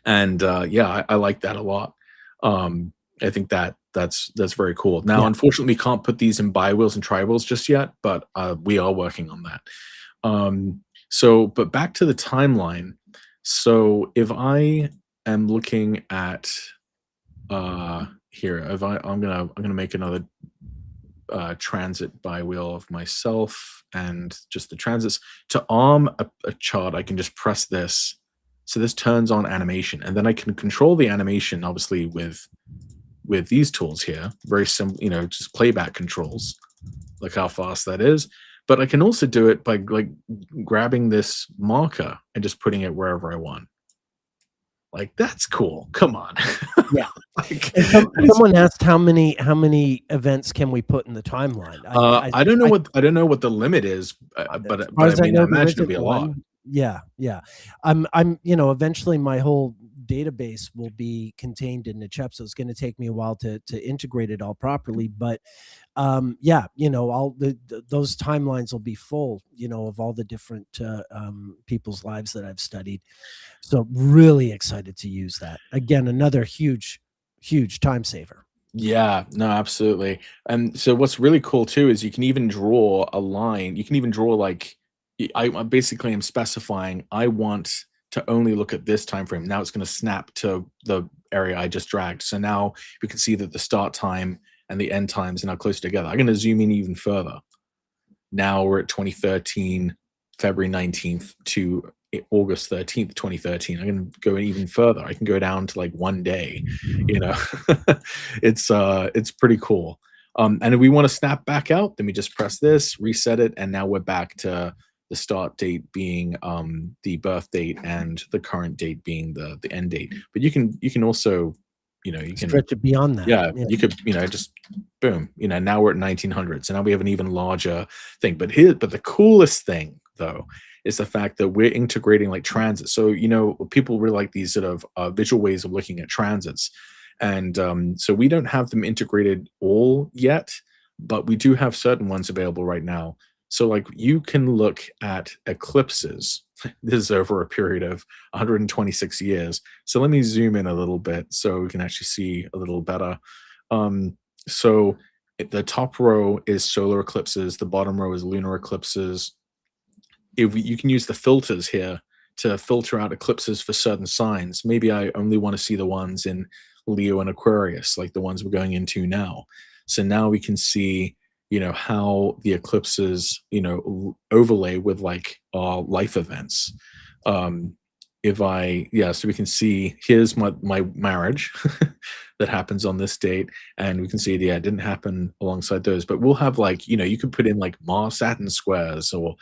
and yeah, I like that a lot. I think that's very cool. Now, Yeah. unfortunately, we can't put these in biwheels and triwheels just yet, but we are working on that. But back to the timeline. So if I am looking at here, if I'm gonna make another transit by wheel of myself and just the transits. To arm a chart, I can just press this. So this turns on animation, and then I can control the animation, obviously, with these tools here. Very simple, just playback controls. Look how fast that is. But I can also do it by like grabbing this marker and just putting it wherever I want. Like that's cool. Come on. Yeah. Like, And someone asked how many events can we put in the timeline? I don't know what the limit is, but As far as I I mean, I know, there imagine it'll isn't be a lot. one. Yeah, yeah. Eventually my whole database will be contained in Nechepso. It's going to take me a while to integrate it all properly, but yeah, all those timelines will be full, of all the different people's lives that I've studied. So really excited to use that. Again, another huge time saver. Yeah, no, absolutely. And so what's really cool too is you can even draw a line. You can even draw like I basically am specifying I want to only look at this time frame. Now it's going to snap to the area I just dragged. So now we can see that the start time and the end times are now close together. I'm going to zoom in even further. Now we're at 2013, February 19th to August 13th, 2013. I'm going to go even further. I can go down to like one day, you know. It's pretty cool. And if we want to snap back out, then we just press this, reset it, and now we're back to the start date being the birth date and the current date being the end date. But you can also, you can stretch it beyond that. yeah, you could, just boom, now we're at 1900. So now we have an even larger thing. But the coolest thing though is the fact that we're integrating like transit. So, people really like these sort of visual ways of looking at transits. And so we don't have them integrated all yet, but we do have certain ones available right now. So like you can look at eclipses. This is over a period of 126 years. So let me zoom in a little bit so we can actually see a little better. So the top row is solar eclipses. The bottom row is lunar eclipses. You can use the filters here to filter out eclipses for certain signs. Maybe I only want to see the ones in Leo and Aquarius, like the ones we're going into now. So now we can see, how the eclipses, overlay with like our life events. So we can see here's my marriage that happens on this date, and we can see it didn't happen alongside those, but we'll have like you could put in like Mars Saturn squares or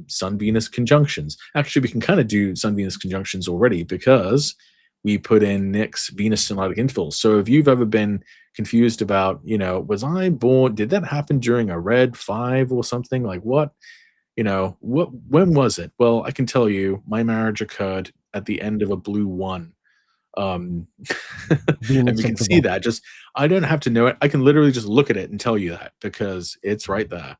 Sun Venus conjunctions. Actually, we can kind of do Sun Venus conjunctions already because we put in Nick's Venus synodic infills. So if you've ever been confused about was I born, did that happen during a red 5 or something, like what when was it? Well, I can tell you my marriage occurred at the end of a blue 1. And Venus we can see interval. that. Just I don't have to know it. I can literally just look at it and tell you that because it's right there.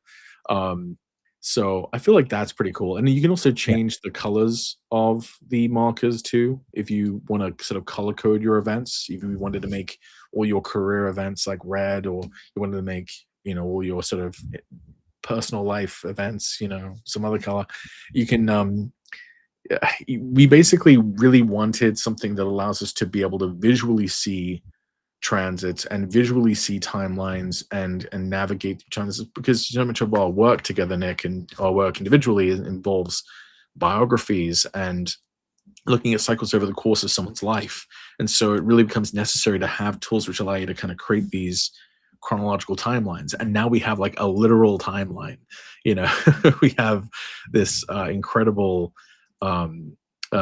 So I feel like that's pretty cool. And you can also Yeah. change the colors of the markers too if you want to sort of color code your events. If you wanted to make all your career events like red, or you wanted to make all your sort of personal life events some other color, you can we basically really wanted something that allows us to be able to visually see transits and visually see timelines and navigate through transits, because so much of our work together, Nick, and our work individually involves biographies and looking at cycles over the course of someone's life. And so it really becomes necessary to have tools which allow you to kind of create these chronological timelines. And now we have like a literal timeline. You know, we have this incredible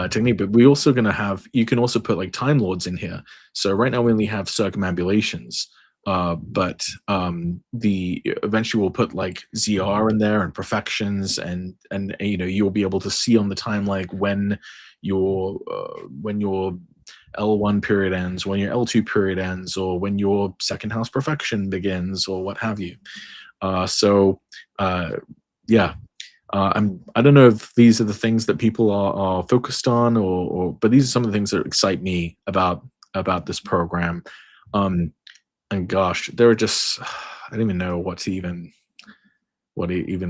technique, but we also going to have, you can also put like time lords in here. So right now we only have circumambulations. But the eventually we'll put like ZR in there and perfections, and you know, you'll be able to see on the timeline like when your L1 period ends, when your L2 period ends, or when your second house perfection begins, or what have you. Yeah. I don't know if these are the things that people are focused on, but these are some of the things that excite me about this program. And gosh, there are just, I don't even know what to even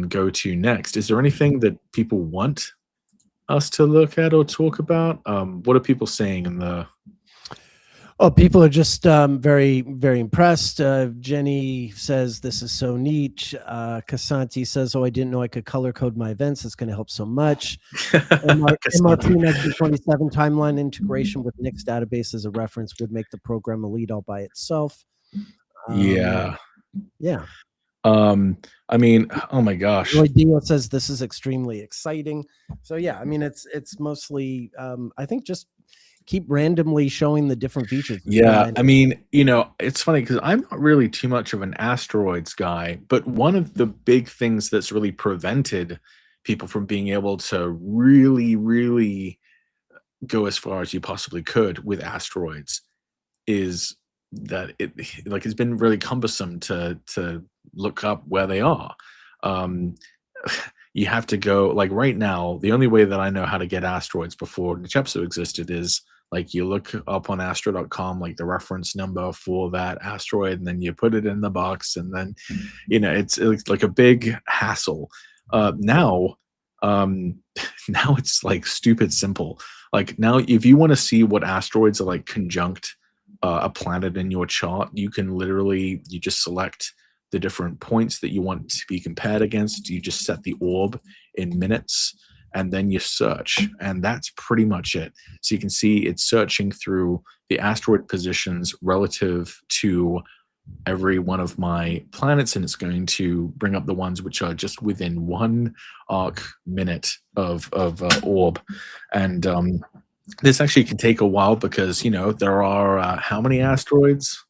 go to next. Is there anything that people want us to look at or talk about? What are people saying in the? Oh, people are just very, very impressed. Jenny says, this is so neat. Casanti says, oh, I didn't know I could color code my events. It's going to help so much. MR3 1927 timeline integration with Nick's database as a reference would make the program a lead all by itself. Yeah. Yeah. I mean, oh my gosh. Roy Dio says this is extremely exciting. So yeah, I mean, it's mostly, I think, just keep randomly showing the different features. Yeah, I mean, you know, it's funny because I'm not really too much of an asteroids guy, but one of the big things that's really prevented people from being able to really, really go as far as you possibly could with asteroids is that it's been really cumbersome to look up where they are. You have to go, like, right now, the only way that I know how to get asteroids before Nechepso existed is like you look up on astro.com like the reference number for that asteroid, and then you put it in the box, and then you know it's like a big hassle. Now now it's like stupid simple. Like now, if you want to see what asteroids are like conjunct a planet in your chart, you can literally, you just select the different points that you want to be compared against. You just set the orb in minutes, and then you search, and that's pretty much it. So you can see it's searching through the asteroid positions relative to every one of my planets, and it's going to bring up the ones which are just within 1 arc minute of orb. And this actually can take a while because, you know, there are how many asteroids?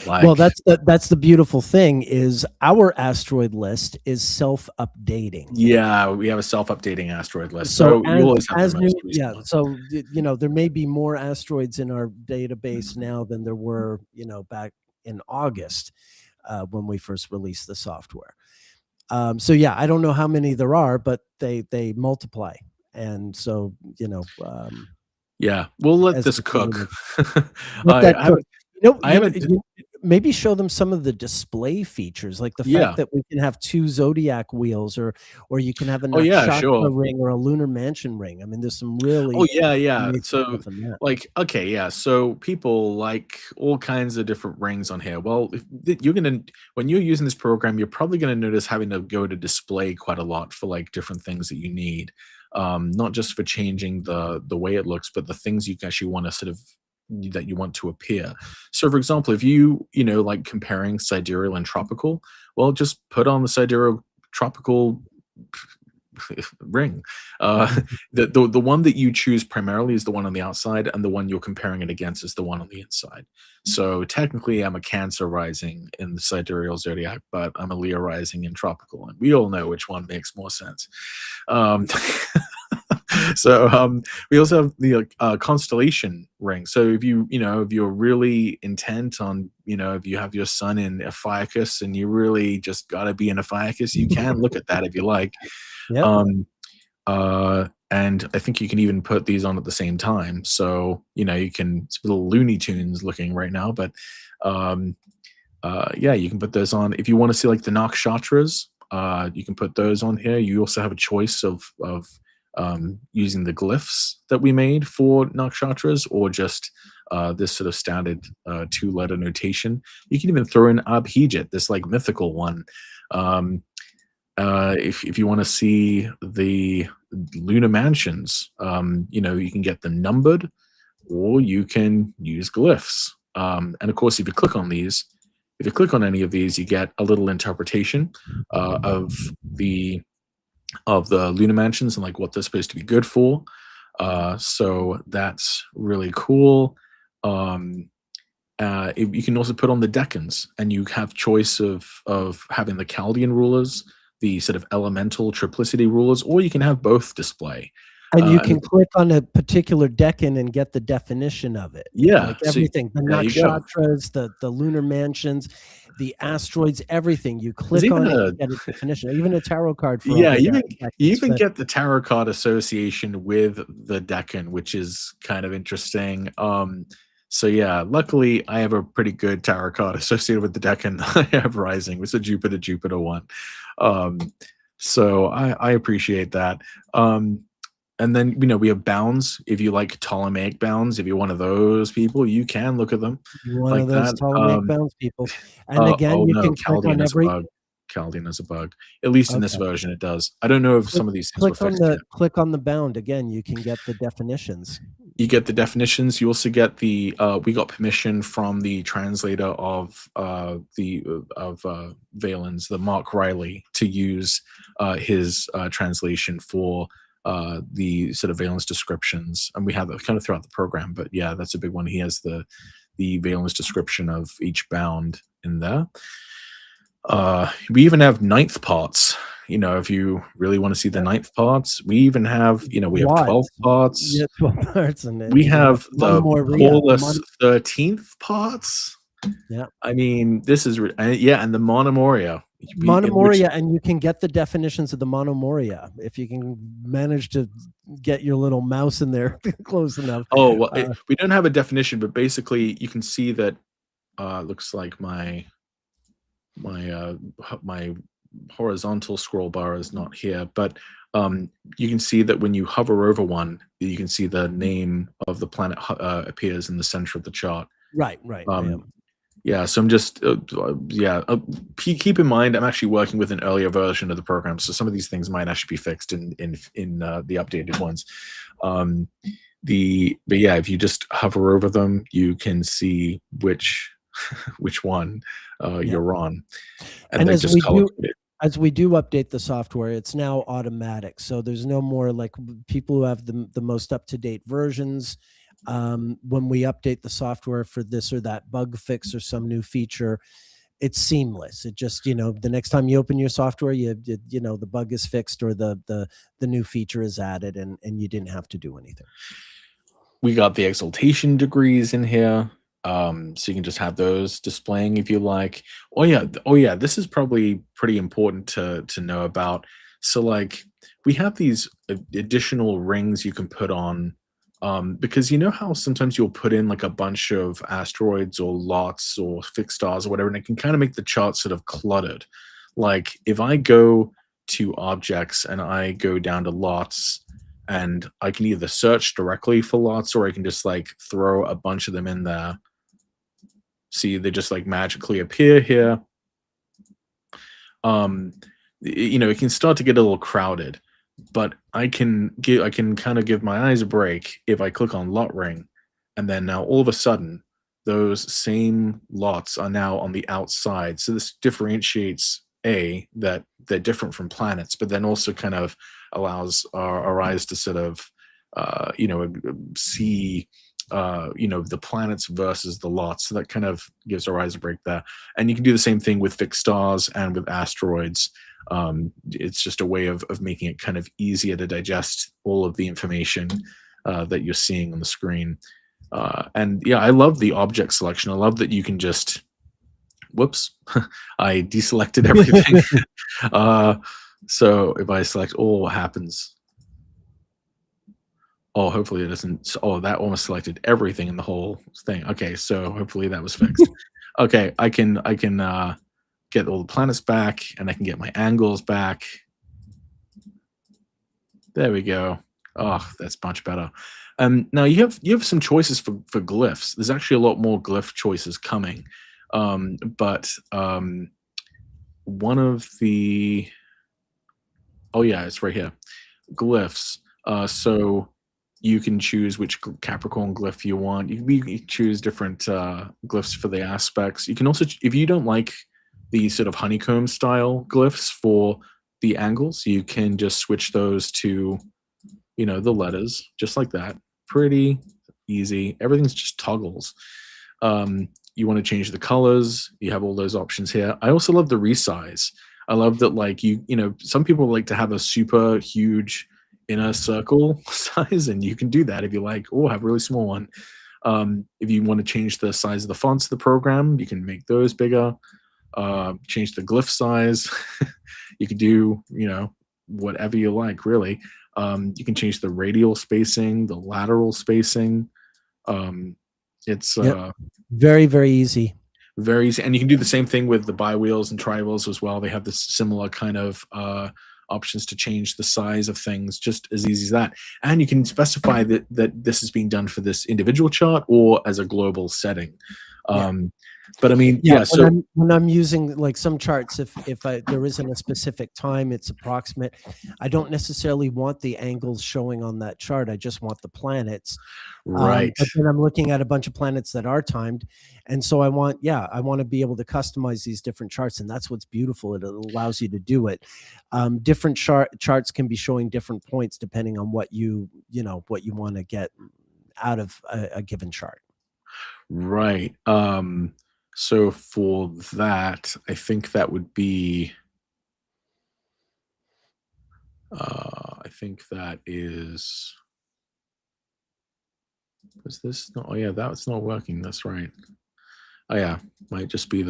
Like, well, that's the beautiful thing is our asteroid list is self-updating. Yeah, we have a self-updating asteroid list. So you always have the most recent one. So you know, there may be more asteroids in our database now than there were, you know, back in August when we first released the software. So yeah, I don't know how many there are, but they multiply, and so you know. Yeah, we'll let this cook. Maybe show them some of the display features, like the fact that we can have 2 zodiac wheels, or you can have a nakshatra ring or a lunar mansion ring. I mean, there's some really So like, okay, yeah, so people like all kinds of different rings on here. Well, you're gonna, when you're using this program, you're probably gonna notice having to go to display quite a lot for like different things that you need, not just for changing the way it looks, but the things you actually want to sort of that you want to appear. So for example, if you know, like comparing sidereal and tropical, well, just put on the sidereal tropical ring. The one that you choose primarily is the one on the outside, and the one you're comparing it against is the one on the inside. So technically I'm a Cancer rising in the sidereal zodiac, but I'm a Leo rising in tropical, and we all know which one makes more sense. So we also have the constellation ring. So if you're really intent on, you know, if you have your sun in Ophiuchus and you really just got to be in Ophiuchus, you can look at that if you like. Yep. And I think you can even put these on at the same time. So, you know, you can, it's a little Looney Tunes looking right now, but yeah, you can put those on. If you want to see like the nakshatras, you can put those on here. You also have a choice of using the glyphs that we made for nakshatras, or just this sort of standard 2-letter notation. You can even throw in Abhijit, this like mythical one. If you want to see the lunar mansions, you can get them numbered, or you can use glyphs. And of course, if you click on these, if you click on any of these, you get a little interpretation of the lunar mansions and like what they're supposed to be good for. So that's really cool. You can also put on the decans, and you have choice of having the Chaldean rulers, the sort of elemental triplicity rulers, or you can have both display. And you can click on a particular decan and get the definition of it. Yeah, Like so everything, the there you go. nakshatras, the lunar mansions, the asteroids, everything. You click on it, you get a definition. Even a tarot card for Yeah, all the you decans, even but get the tarot card association with the decan, which is kind of interesting. So yeah, luckily I have a pretty good tarot card associated with the decan. I have Rising. It's a Jupiter one. So I appreciate that. And then we have bounds. If you like Ptolemaic bounds, if you're one of those people, you can look at them you're one like of those that. Ptolemaic bounds people. And again, Oh you no, can click on every Chaldean is a bug. At least in this okay. version, it does. I don't know if some of these things were fixed yet. Click on the bound again. You can get the definitions. You get the definitions. You also get the. We got permission from the translator of Valen's, the Mark Riley, to use his translation for the sort of Valen's descriptions, and we have that kind of throughout the program. But yeah, that's a big one. He has the Valen's description of each bound in there. We even have ninth parts. If you really want to see the ninth parts, we even have, we have 12 parts. Yeah, 12 parts. And we have the Paulus 13th parts. Yeah. I mean, this is, and the Monomoria. Monomoria, and you can get the definitions of the Monomoria if you can manage to get your little mouse in there close enough. Oh, well, we don't have a definition, but basically you can see that looks like my horizontal scroll bar is not here, but you can see that when you hover over one, you can see the name of the planet appears in the center of the chart. Right. Yeah, so I'm just keep in mind I'm actually working with an earlier version of the program, so some of these things might actually be fixed in the updated ones. But yeah, if you just hover over them, you can see which one you're on, and as we do update the software, it's now automatic, so there's no more like people who have the most up-to-date versions. When we update the software for this or that bug fix or some new feature, it's seamless. It just, the next time you open your software, the bug is fixed or the new feature is added, and you didn't have to do anything. We got the exaltation degrees in here. So you can just have those displaying if you like. Oh yeah, this is probably pretty important to know about. So like we have these additional rings you can put on, because how sometimes you'll put in like a bunch of asteroids or lots or fixed stars or whatever, and it can kind of make the chart sort of cluttered. Like if I go to objects and I go down to lots, and I can either search directly for lots, or I can just like throw a bunch of them in there. See, they just like magically appear here. It can start to get a little crowded, but I can kind of give my eyes a break if I click on lot ring, and then now all of a sudden those same lots are now on the outside. So this differentiates that they're different from planets, but then also kind of allows our eyes to sort of see the planets versus the lots. So that kind of gives our eyes a break there. And you can do the same thing with fixed stars and with asteroids. It's just a way of making it kind of easier to digest all of the information that you're seeing on the screen. And yeah, I love the object selection. I love that you can just, whoops, I deselected everything. So if I select all, what happens? Oh, hopefully it doesn't. Oh, that almost selected everything in the whole thing. Okay, so hopefully that was fixed. Okay, I can get all the planets back, and I can get my angles back. There we go. Oh, that's much better. Now you have some choices for glyphs. There's actually a lot more glyph choices coming. But one of the oh yeah, it's right here. Glyphs. So you can choose which Capricorn glyph you want. You can choose different glyphs for the aspects. You can also, if you don't like the sort of honeycomb style glyphs for the angles, you can just switch those to, the letters, just like that. Pretty easy. Everything's just toggles. You want to change the colors, you have all those options here. I also love the resize. I love that, like, some people like to have a super huge inner circle size, and you can do that if you like, or have a really small one. If you want to change the size of the fonts of the program, you can make those bigger. Change the glyph size. You can do, whatever you like, really. You can change the radial spacing, the lateral spacing. It's Yep. Very, very easy. very easy. And you can do the same thing with the bi-wheels and tri-wheels as well. They have this similar kind of options to change the size of things, just as easy as that. And you can specify that this is being done for this individual chart or as a global setting. Yeah. But I mean, Yeah, yeah. So when I'm using like some charts, if there isn't a specific time, it's approximate. I don't necessarily want the angles showing on that chart. I just want the planets. right. But then I'm looking at a bunch of planets that are timed, and so I want to be able to customize these different charts, and that's what's beautiful. It allows you to do it. Different charts can be showing different points depending on what what you want to get out of a given chart. Right. So for that, I think that would be I think that is this not, oh yeah, that's not working. That's right. Oh yeah, might just be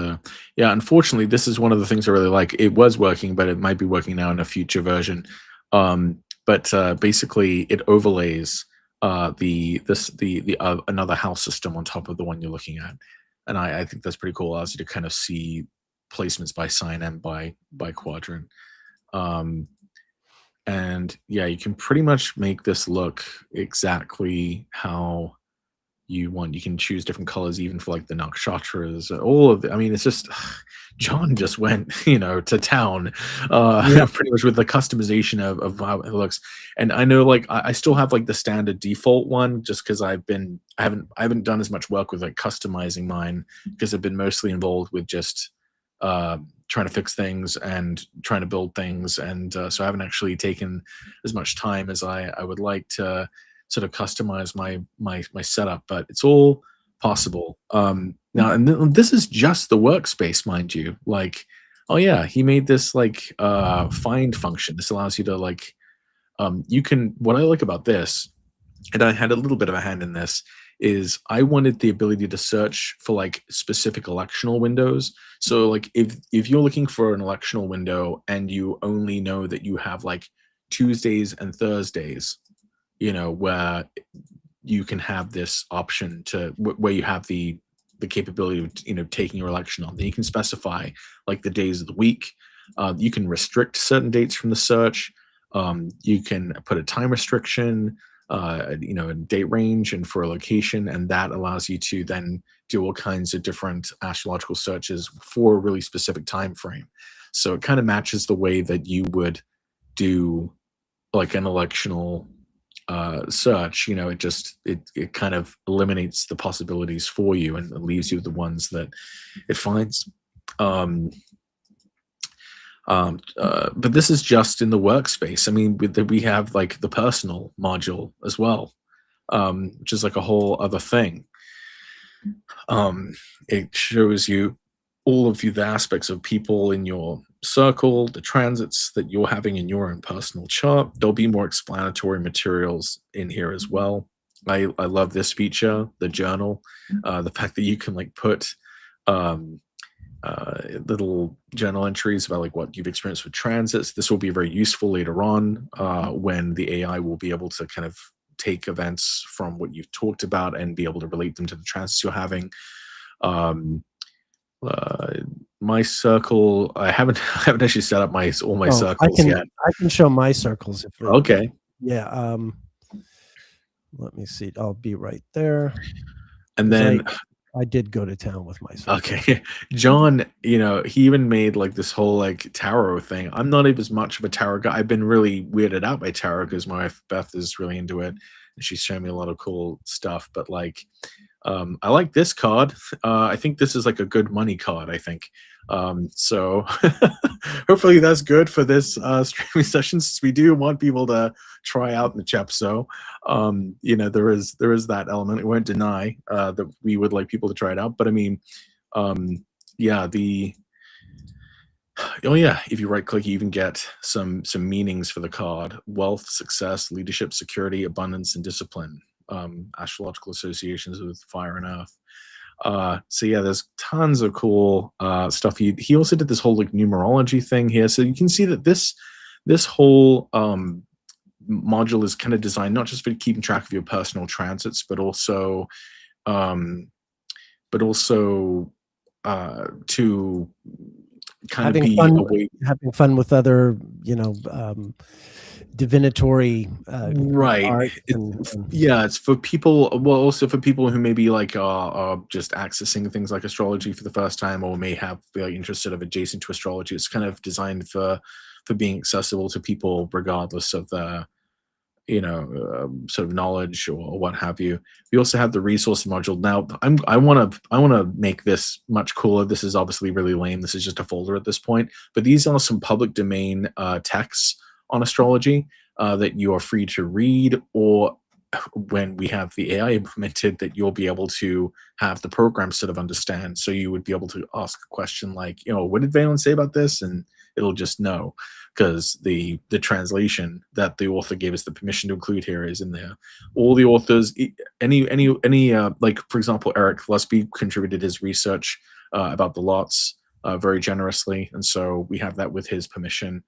yeah, unfortunately this is one of the things I really like. It was working, but it might be working now in a future version. But basically it overlays the another house system on top of the one you're looking at. And I think that's pretty cool. It allows you to kind of see placements by sign and by quadrant. And yeah, you can pretty much make this look exactly how you want. You can choose different colors even for like the nakshatras, all of it. I mean, it's just John just went, to town, Yeah. pretty much with the customization of how it looks. And I know, like, I still have like the standard default one, just because I haven't done as much work with like customizing mine, because I've been mostly involved with just trying to fix things and trying to build things, and so I haven't actually taken as much time as I would like to sort of customize my setup, but it's all possible. Now, and this is just the workspace, mind you. Like, oh yeah, he made this like find function. This allows you to like, you can. What I like about this, and I had a little bit of a hand in this, is I wanted the ability to search for like specific electional windows. So like if you're looking for an electional window and you only know that you have like Tuesdays and Thursdays, where you can have this option to where you have the capability of taking your election on. Then you can specify like the days of the week. You can restrict certain dates from the search. You can put a time restriction, a date range, and for a location, and that allows you to then do all kinds of different astrological searches for a really specific time frame. So it kind of matches the way that you would do like an electional search. It kind of eliminates the possibilities for you and leaves you with the ones that it finds. But this is just in the workspace. I mean, we have like the personal module as well, which is like a whole other thing. It shows you all of the aspects of people in your circle, the transits that you're having in your own personal chart. There'll be more explanatory materials in here as well. I love this feature, the journal, the fact that you can like put little journal entries about like what you've experienced with transits. This will be very useful later on when the AI will be able to kind of take events from what you've talked about and be able to relate them to the transits you're having. My circle, I haven't actually set up all my circles yet. I can show my circles if Okay. yeah. Let me see. I'll be right there And because then I did go to town with my circle. okay, John, he even made like this whole like tarot thing. I'm not even as much of a tarot guy. I've been really weirded out by tarot because my wife Beth is really into it, and she's showing me a lot of cool stuff. But like, I like this card. I think this is like a good money card. I think. So hopefully that's good for this streaming session. Since we do want people to try out Nechepso. There is that element. I won't deny that we would like people to try it out. But I mean, yeah, oh yeah, if you right click, you even get some meanings for the card: wealth, success, leadership, security, abundance, and discipline. Astrological associations with fire and earth. So yeah, there's tons of cool stuff. He also did this whole like numerology thing here, so you can see that this whole module is kind of designed not just for keeping track of your personal transits, but also um, to kind of Having be fun, a way. having fun with other, divinatory Right. art Yeah, it's for people, well, also for people who maybe like are just accessing things like astrology for the first time, or may have very interested of adjacent to astrology. It's kind of designed for being accessible to people regardless of the sort of knowledge or what have you. We also have the resource module. Now, I want to make this much cooler. This is obviously really lame. This is just a folder at this point, but these are some public domain texts on astrology that you are free to read, or when we have the AI implemented, that you'll be able to have the program sort of understand. So you would be able to ask a question like, what did Valen say about this? And it'll just know, because the translation that the author gave us the permission to include here is in there. All the authors, any like for example, Eric Lusby contributed his research about the lots very generously, and so we have that with his permission.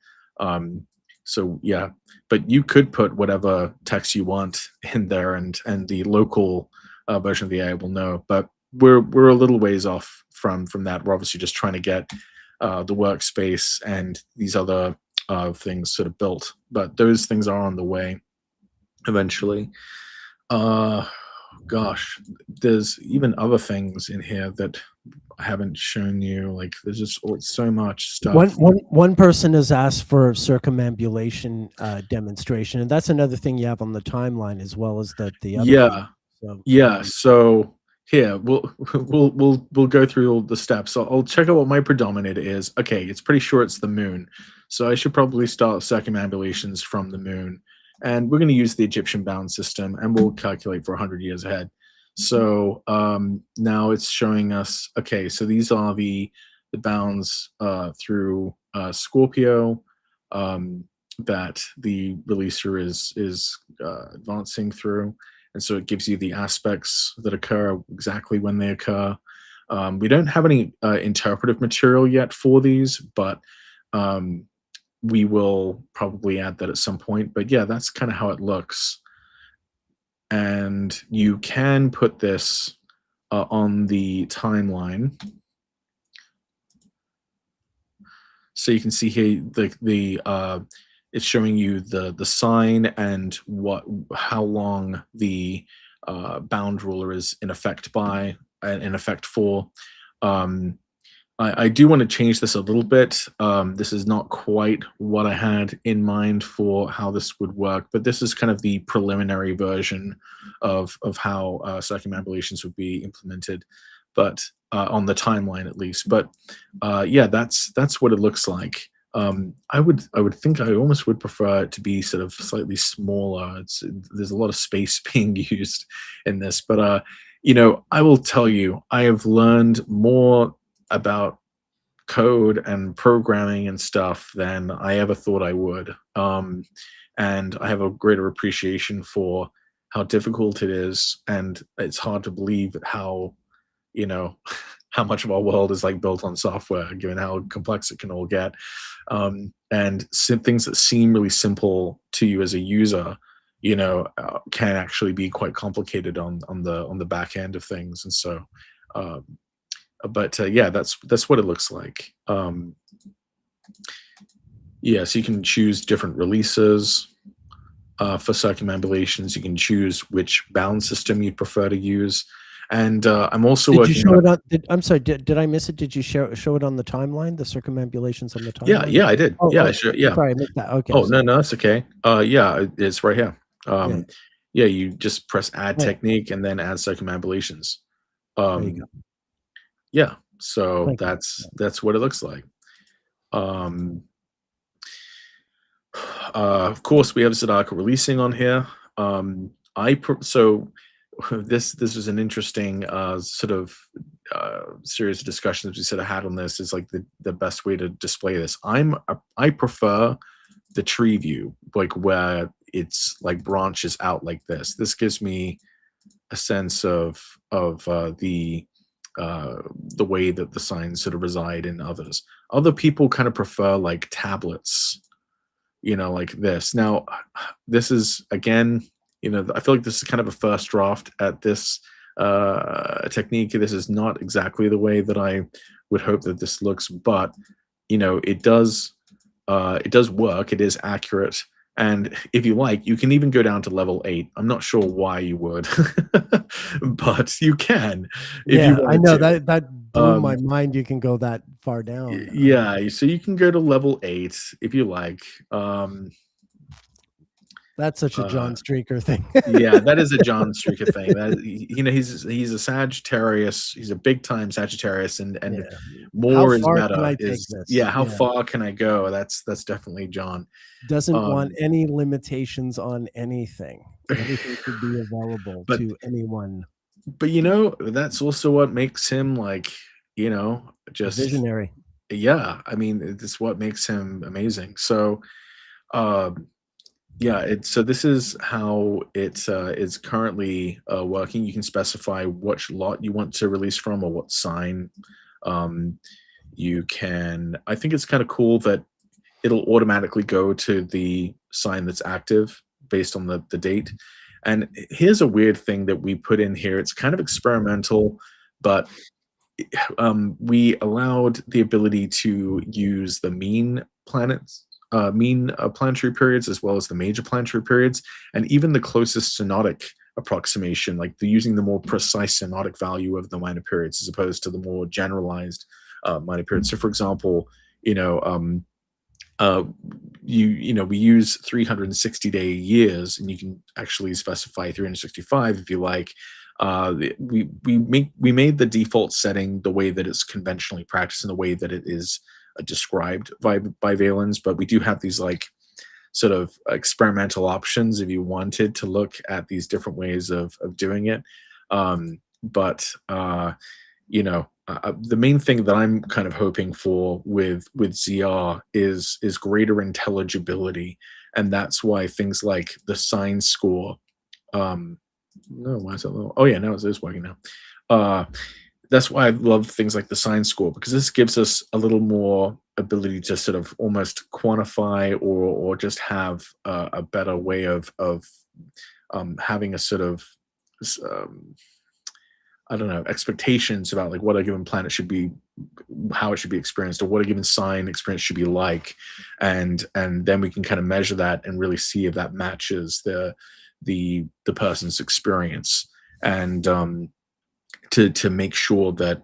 So yeah, but you could put whatever text you want in there, and the local version of the AI will know. But we're a little ways off from that. We're obviously just trying to get the workspace and these other things sort of built, but those things are on the way eventually. Gosh, there's even other things in here that I haven't shown you. Like there's just so much stuff. one person has asked for circumambulation demonstration, and that's another thing you have on the timeline as well as the other feed. Yeah, So yeah. So here we'll go through all the steps. So I'll check out what my predominator is. Okay, it's pretty sure it's the moon, so I should probably start circumambulations from the moon, and we're going to use the Egyptian bound system, and we'll calculate for 100 years ahead. So now it's showing us. Okay, so these are the bounds through Scorpio that the releaser is advancing through, and so it gives you the aspects that occur exactly when they occur. We don't have any interpretive material yet for these, but we will probably add that at some point. But yeah, that's kind of how it looks. And you can put this on the timeline. So you can see here it's showing you the sign and how long the bound ruler is in effect for. I do want to change this a little bit. This is not quite what I had in mind for how this would work, but this is kind of the preliminary version of how circumambulations would be implemented, but on the timeline at least. But yeah, that's what it looks like. I would think I almost would prefer it to be sort of slightly smaller. There's a lot of space being used in this, but I will tell you, I have learned more about code and programming and stuff than I ever thought I would. And I have a greater appreciation for how difficult it is, and it's hard to believe how how much of our world is like built on software, given how complex it can all get. And things that seem really simple to you as a user, can actually be quite complicated on the back end of things. And so, but yeah, that's what it looks like. Yeah, so you can choose different releases. for circumambulations. You can choose which bound system you prefer to use. And I'm also Did you working show on it on? I'm sorry. Did I miss it? Did you show it on the timeline? The circumambulations on the yeah, timeline? yeah, I did. Oh, Yeah, I oh, sure, yeah. sorry, I missed that. Okay, Oh, no, sorry. no, that's okay. Yeah, it's right here. Yeah, Yeah, you just press add right. technique and then add circumambulations. There you go. Um, yeah, so Thank you. that's what it looks like. Um, of course, we have Zadaka releasing on here. So this was an interesting sort of series of discussions we sort of had on this. Is like the best way to display this. I prefer the tree view, like where it's like branches out like this. This gives me a sense of the way that the signs sort of reside in others. Other people kind of prefer like tablets, like this. Now, this is again, I feel like this is kind of a first draft at this technique. This is not exactly the way that I would hope that this looks, but it does work. It is accurate. And if you like, you can even go down to level 8. I'm not sure why you would, but you can if you Yeah, I wanted know to. that blew my Um, mind. You can go that far down. yeah, so you can go to level 8 if you like. That's such a Uh, John Streaker thing. yeah, that is a John Streaker thing. He's a Sagittarius. He's a big time Sagittarius, and Yeah. How more is far can better. I take Is this? Yeah, how Yeah. far can I go? That's definitely John. Doesn't want Um, any limitations on anything. Everything should be available but to anyone. that's also what makes him like, just Visionary. yeah. I mean, it's what makes him amazing. So, um, yeah, so this is how it is currently working. You can specify which lot you want to release from or what sign. Um, you can. I think it's kind of cool that it'll automatically go to the sign that's active based on the date. And here's a weird thing that we put in here. It's kind of experimental, but we allowed the ability to use the mean planetary periods as well as the major planetary periods, and even the closest synodic approximation, like using the more precise synodic value of the minor periods as opposed to the more generalized minor periods. So, for example, you know, um, uh, we use 360-day years, and you can actually specify 365 if you like. We made the default setting the way that it's conventionally practiced and the way that it is described by Valens, but we do have these like sort of experimental options if you wanted to look at these different ways of doing it. But the main thing that I'm kind of hoping for with ZR is greater intelligibility, and that's why things like the sign score. No, why is that low? Oh yeah, now it is working now. Uh, that's why I love things like the sign score, because this gives us a little more ability to sort of almost quantify or just have a better way of having a sort of um, I don't know, expectations about like what a given planet should be, how it should be experienced, or what a given sign experience should be like, and then we can kind of measure that and really see if that matches the person's experience, and to make sure that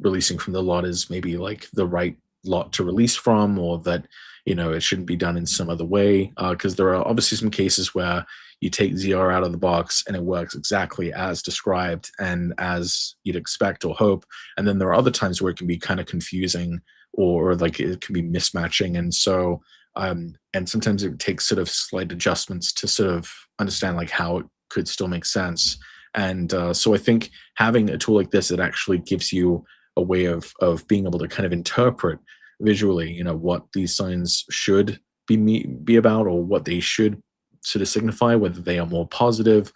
releasing from the lot is maybe like the right lot to release from, or that it shouldn't be done in some other way, because there are obviously some cases where you take ZR out of the box and it works exactly as described and as you'd expect or hope, and then there are other times where it can be kind of confusing, or like it can be mismatching, and so and sometimes it takes sort of slight adjustments to sort of understand like how it could still make sense. And so I think having a tool like this that actually gives you a way of being able to kind of interpret visually, what these signs should be about, or what they should sort of signify, whether they are more positive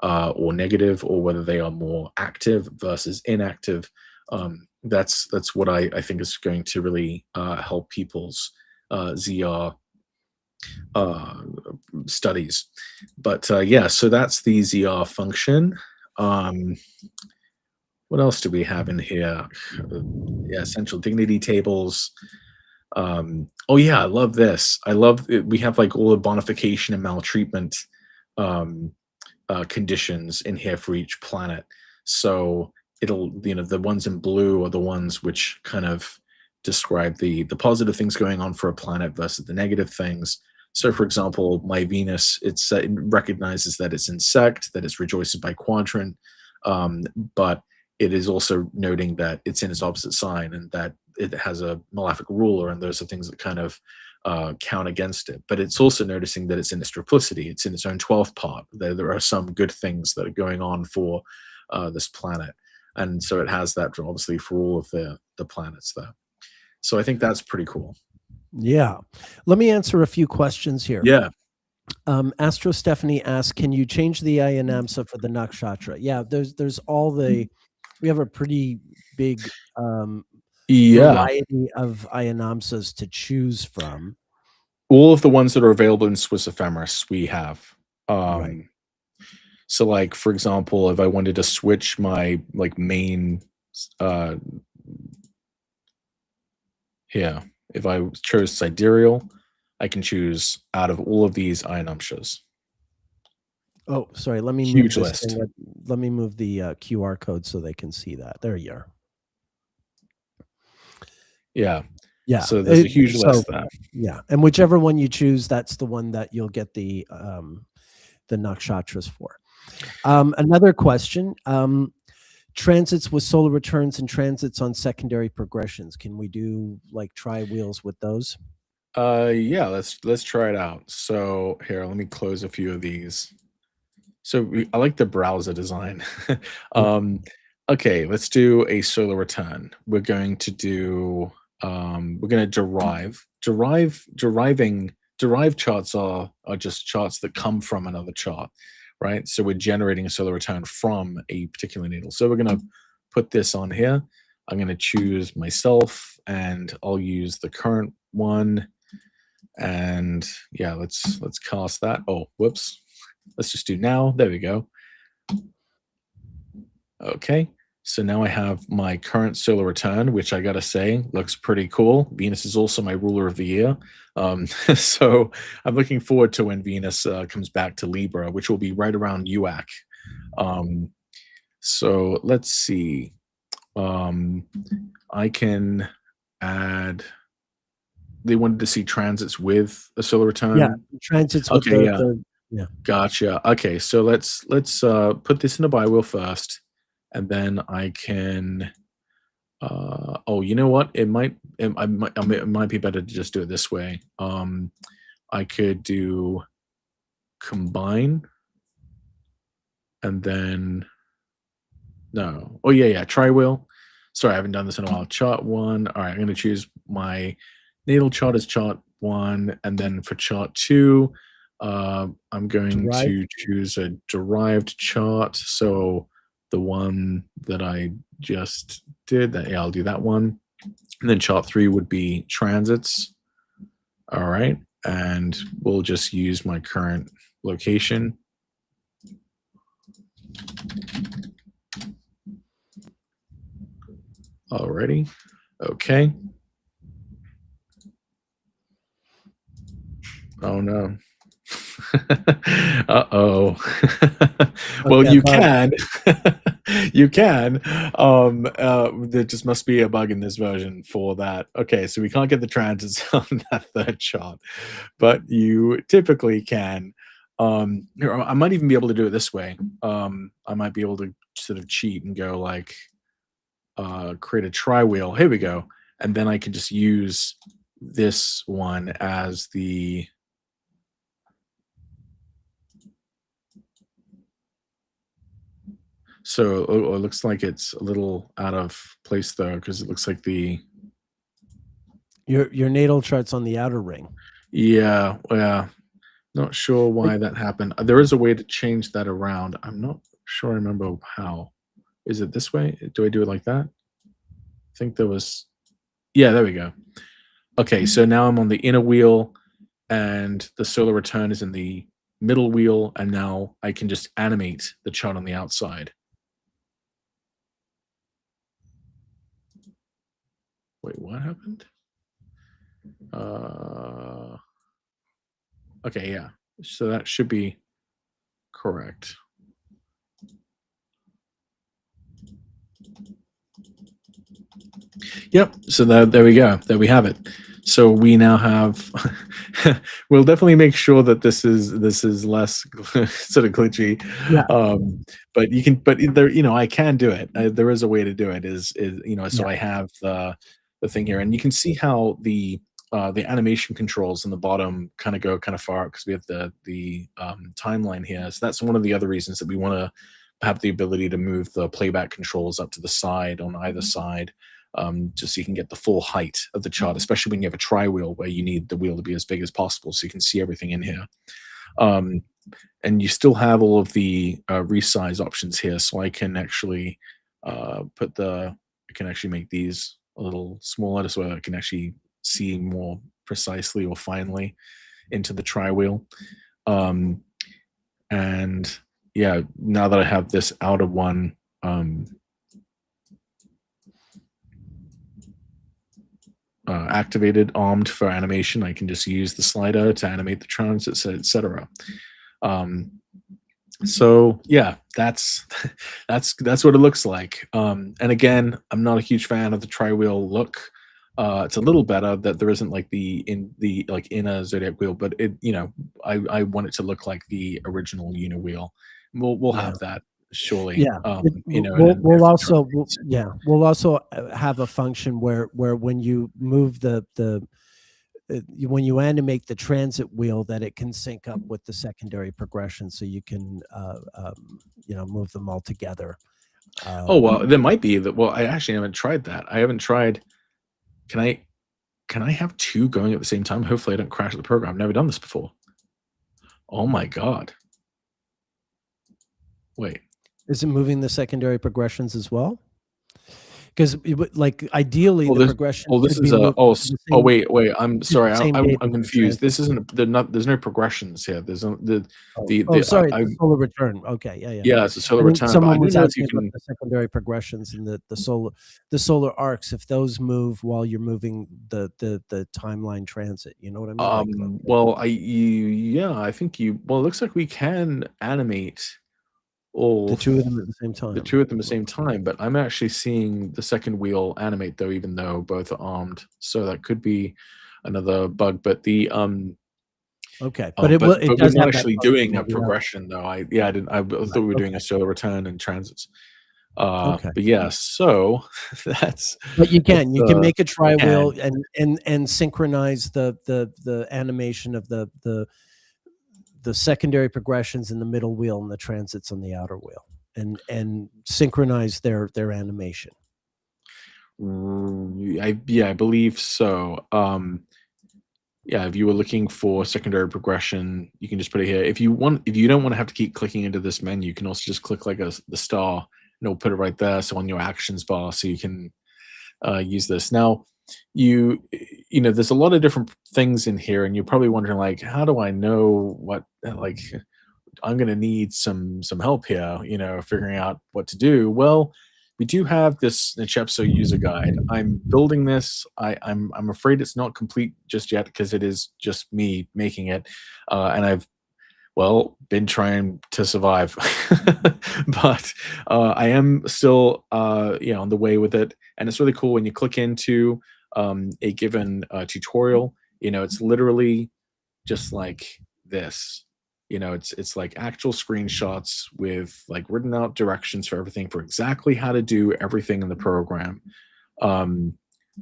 or negative, or whether they are more active versus inactive. That's what I think is going to really help people's ZR uh, studies. But yeah, so that's the ZR function. Um, what else do we have in here? Yeah, essential dignity tables. Oh yeah, I love this. I love it. We have like all the bonification and maltreatment um, conditions in here for each planet. So it'll, the ones in blue are the ones which kind of describe the positive things going on for a planet versus the negative things. So, for example, my Venus, it recognizes that it's insect, that it's rejoices by quadrant, but it is also noting that it's in its opposite sign and that it has a malefic ruler, and those are things that kind of count against it. But it's also noticing that it's in its triplicity, it's in its own 12th part. There are some good things that are going on for this planet. And so it has that obviously for all of the planets there. So I think that's pretty cool. Yeah. Let me answer a few questions here. Yeah. Astro Stephanie asks, can you change the Ayanamsa for the nakshatra? Yeah, there's all we have a pretty big Yeah. variety of Ayanamsas to choose from. All of the ones that are available in Swiss Ephemeris, we have. Right. So, like, for example, if I wanted to switch my like main uh here, if I chose sidereal, I can choose out of all of these Ayanamshas. Oh, sorry. Let me move Huge this list. thing. Let me move the QR code so they can see that. There you are. Yeah. Yeah. So there's a huge So list there. yeah, and whichever one you choose, that's the one that you'll get the nakshatras for. Another question. Transits with solar returns and transits on secondary progressions. Can we do like tri-wheels with those? Yeah, let's try it out. So here, let me close a few of these. So I like the browser design. Yeah. um, okay, let's do a solar return. We're going to do we're going to derived charts are just charts that come from another chart, right? So we're generating a solar return from a particular natal. So we're going to put this on here. I'm going to choose myself, and I'll use the current one. And yeah, let's cast that. Oh, whoops. Let's just do now. There we go. Okay. So now I have my current solar return, which I gotta say looks pretty cool. Venus is also my ruler of the year. So I'm looking forward to when Venus comes back to Libra, which will be right around UAC. Um, so let's see. I can add. They wanted to see transits with a solar Yeah. return. Transits with Okay, yeah. the yeah. Gotcha. Okay, so let's put this in a bi-wheel first, and then I can. Oh, you know what? It might be better to just do it this way. I could do combine, and then no. Oh yeah, tri-wheel. Sorry, I haven't done this in a while. Chart one. All right, I'm gonna choose my natal chart as chart one, and then for chart two, I'm going Derived. to choose a derived chart. So the one that I just did, that yeah, I'll do that one. And then chart three would be transits. All right, and we'll just use my current location. Alrighty. Okay. Oh no. Uh-oh. Well, Okay, you bug. can. You can. There just must be a bug in this version for that. Okay, so we can't get the transits on that third chart, but you typically can. Here, I might even be able to do it this way. I might be able to sort of cheat and go like create a tri-wheel. Here we go. And then I can just use this one as the so it looks like it's a little out of place though, because it looks like the Your natal chart's on the outer ring. yeah, not sure why that happened. There is a way to change that around. I'm not sure I remember how. Is it this way? Do I do it like that? I think there was yeah, there we go. Okay, so now I'm on the inner wheel and the solar return is in the middle wheel, and now I can just animate the chart on the outside. Wait, what happened? Okay, yeah. So that should be correct. Yep. So there we go. There we have it. So we now have. We'll definitely make sure that this is less sort of glitchy. Yeah, But you can. But there, I can do it. There is a way to do it. So yeah, I have the thing here, and you can see how the animation controls in the bottom kind of go kind of far because we have the timeline here. So that's one of the other reasons that we want to have the ability to move the playback controls up to the side on either side, just so you can get the full height of the chart, especially when you have a tri-wheel where you need the wheel to be as big as possible so you can see everything in here. Um, and you still have all of the resize options here, so I can actually I can actually make these a little smaller so I can actually see more precisely or finely into the tri-wheel. Um, and yeah, now that I have this outer one, activated, armed for animation, I can just use the slider to animate the transits, etc. Um, so yeah, that's that's what it looks like. And again, I'm not a huge fan of the tri-wheel look. It's a little better that there isn't like the like inner zodiac wheel, but I want it to look like the original uni wheel. We'll yeah. have that surely. Yeah, it, And we'll if the also we'll also have a function where when you move when you animate the transit wheel, that it can sync up with the secondary progression, so you can move them all together. Oh, Um, well, there might be that. Well, I actually haven't tried that. I haven't tried. Can I can I have two going at the same time? Hopefully, I don't crash the program. I've never done this before. Oh my god. Wait. is it moving the secondary progressions as well? Because like ideally Oh, the this. progression Oh, this should is be a. moved Oh, to the oh, same wait. I'm to the sorry. same I'm date I'm as the confused. transit. This isn't. They're not. There's no progressions here. There's no Oh, the. sorry, it's a solar return. Okay, yeah, yeah. Yeah, it's a solar I think return, but I someone don't was know if you asking about can. the secondary progressions and the solar arcs, if those move while you're moving the timeline transit. You know what I mean? Like Well, yeah, I think you. Well, it looks like we can animate all the two of them at the same the time. two at the same time, but I'm actually seeing the second wheel animate though, even though both are armed. So that could be another bug. But Okay, but it will it but we're does not have that actually function doing where a we have progression though. I didn't. I thought right, we were doing a okay, solar return and transits. okay. But yeah, so that's But you that's can make a I tri-wheel can. and synchronize the animation of the secondary progressions in the middle wheel and the transits on the outer wheel, and synchronize their animation. I believe so. Yeah, if you were looking for secondary progression, you can just put it here. If you don't want to have to keep clicking into this menu, you can also just click like the star, and it'll put it right there. So on your actions bar, so you can use this. Now, there's a lot of different things in here, and you're probably wondering like, how do I know what like I'm going to need some help here, figuring out what to do. Well, we do have this Nechepso user guide. I'm building this. I'm afraid it's not complete just yet because it is just me making it, and I've been trying to survive, but I am still on the way with it, and it's really cool when you click into a given tutorial. It's literally just like this. It's like actual screenshots with like written out directions for everything for exactly how to do everything in the program. Um,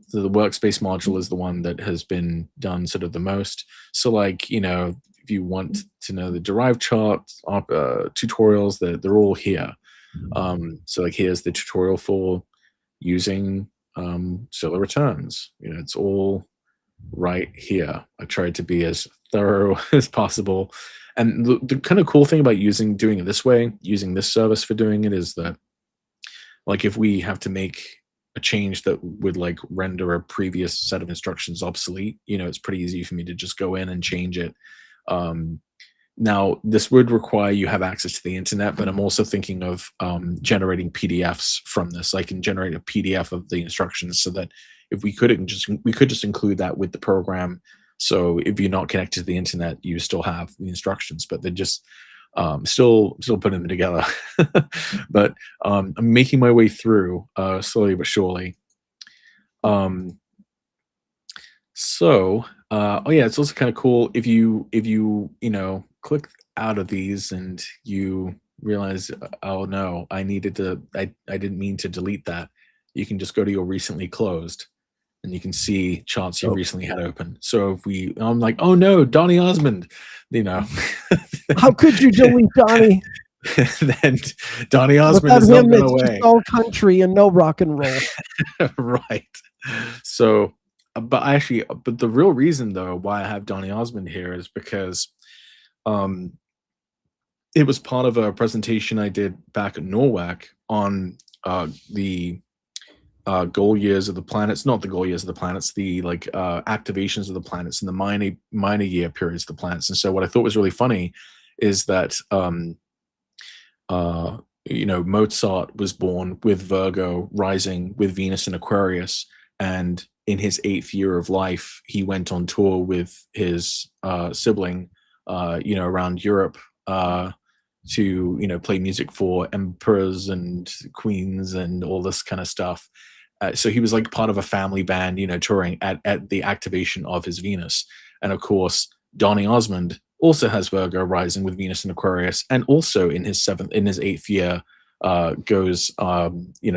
so the workspace module is the one that has been done sort of the most. So like, if you want to know the derived chart tutorials, they're all here. So like here's the tutorial for using solar returns. It's all right here. I tried to be as thorough as possible. And the kind of cool thing about doing it this way, using this service for doing it, is that like if we have to make a change that would like render a previous set of instructions obsolete, it's pretty easy for me to just go in and change it. Um, Now, this would require you have access to the internet, but I'm also thinking of generating PDFs from this. I can generate a PDF of the instructions so that if we could just include that with the program. So if you're not connected to the internet, you still have the instructions, but they're just still putting them together. But I'm making my way through slowly but surely. Um, oh yeah, it's also kind of cool if you click out of these and you realize, oh no, I didn't mean to delete that. You can just go to your recently closed, and you can see charts you Oh, recently had open. So I'm like, oh no, Donny Osmond, you know, how could you delete Donnie? then Donny Osmond Without has not him, gone it's just away. all country and no rock and roll. Right. So, but the real reason though why I have Donny Osmond here is because um, it was part of a presentation I did back at Norwalk on the goal years of the planets, not the goal years of the planets, the activations of the planets and the minor year periods of the planets. And so, what I thought was really funny is that Mozart was born with Virgo rising with Venus in Aquarius, and in his 8th year of life, he went on tour with his sibling, around Europe to play music for emperors and queens and all this kind of stuff. So he was like part of a family band, touring at the activation of his Venus. And of course, Donny Osmond also has Virgo rising with Venus in Aquarius, and also in his 8th year, goes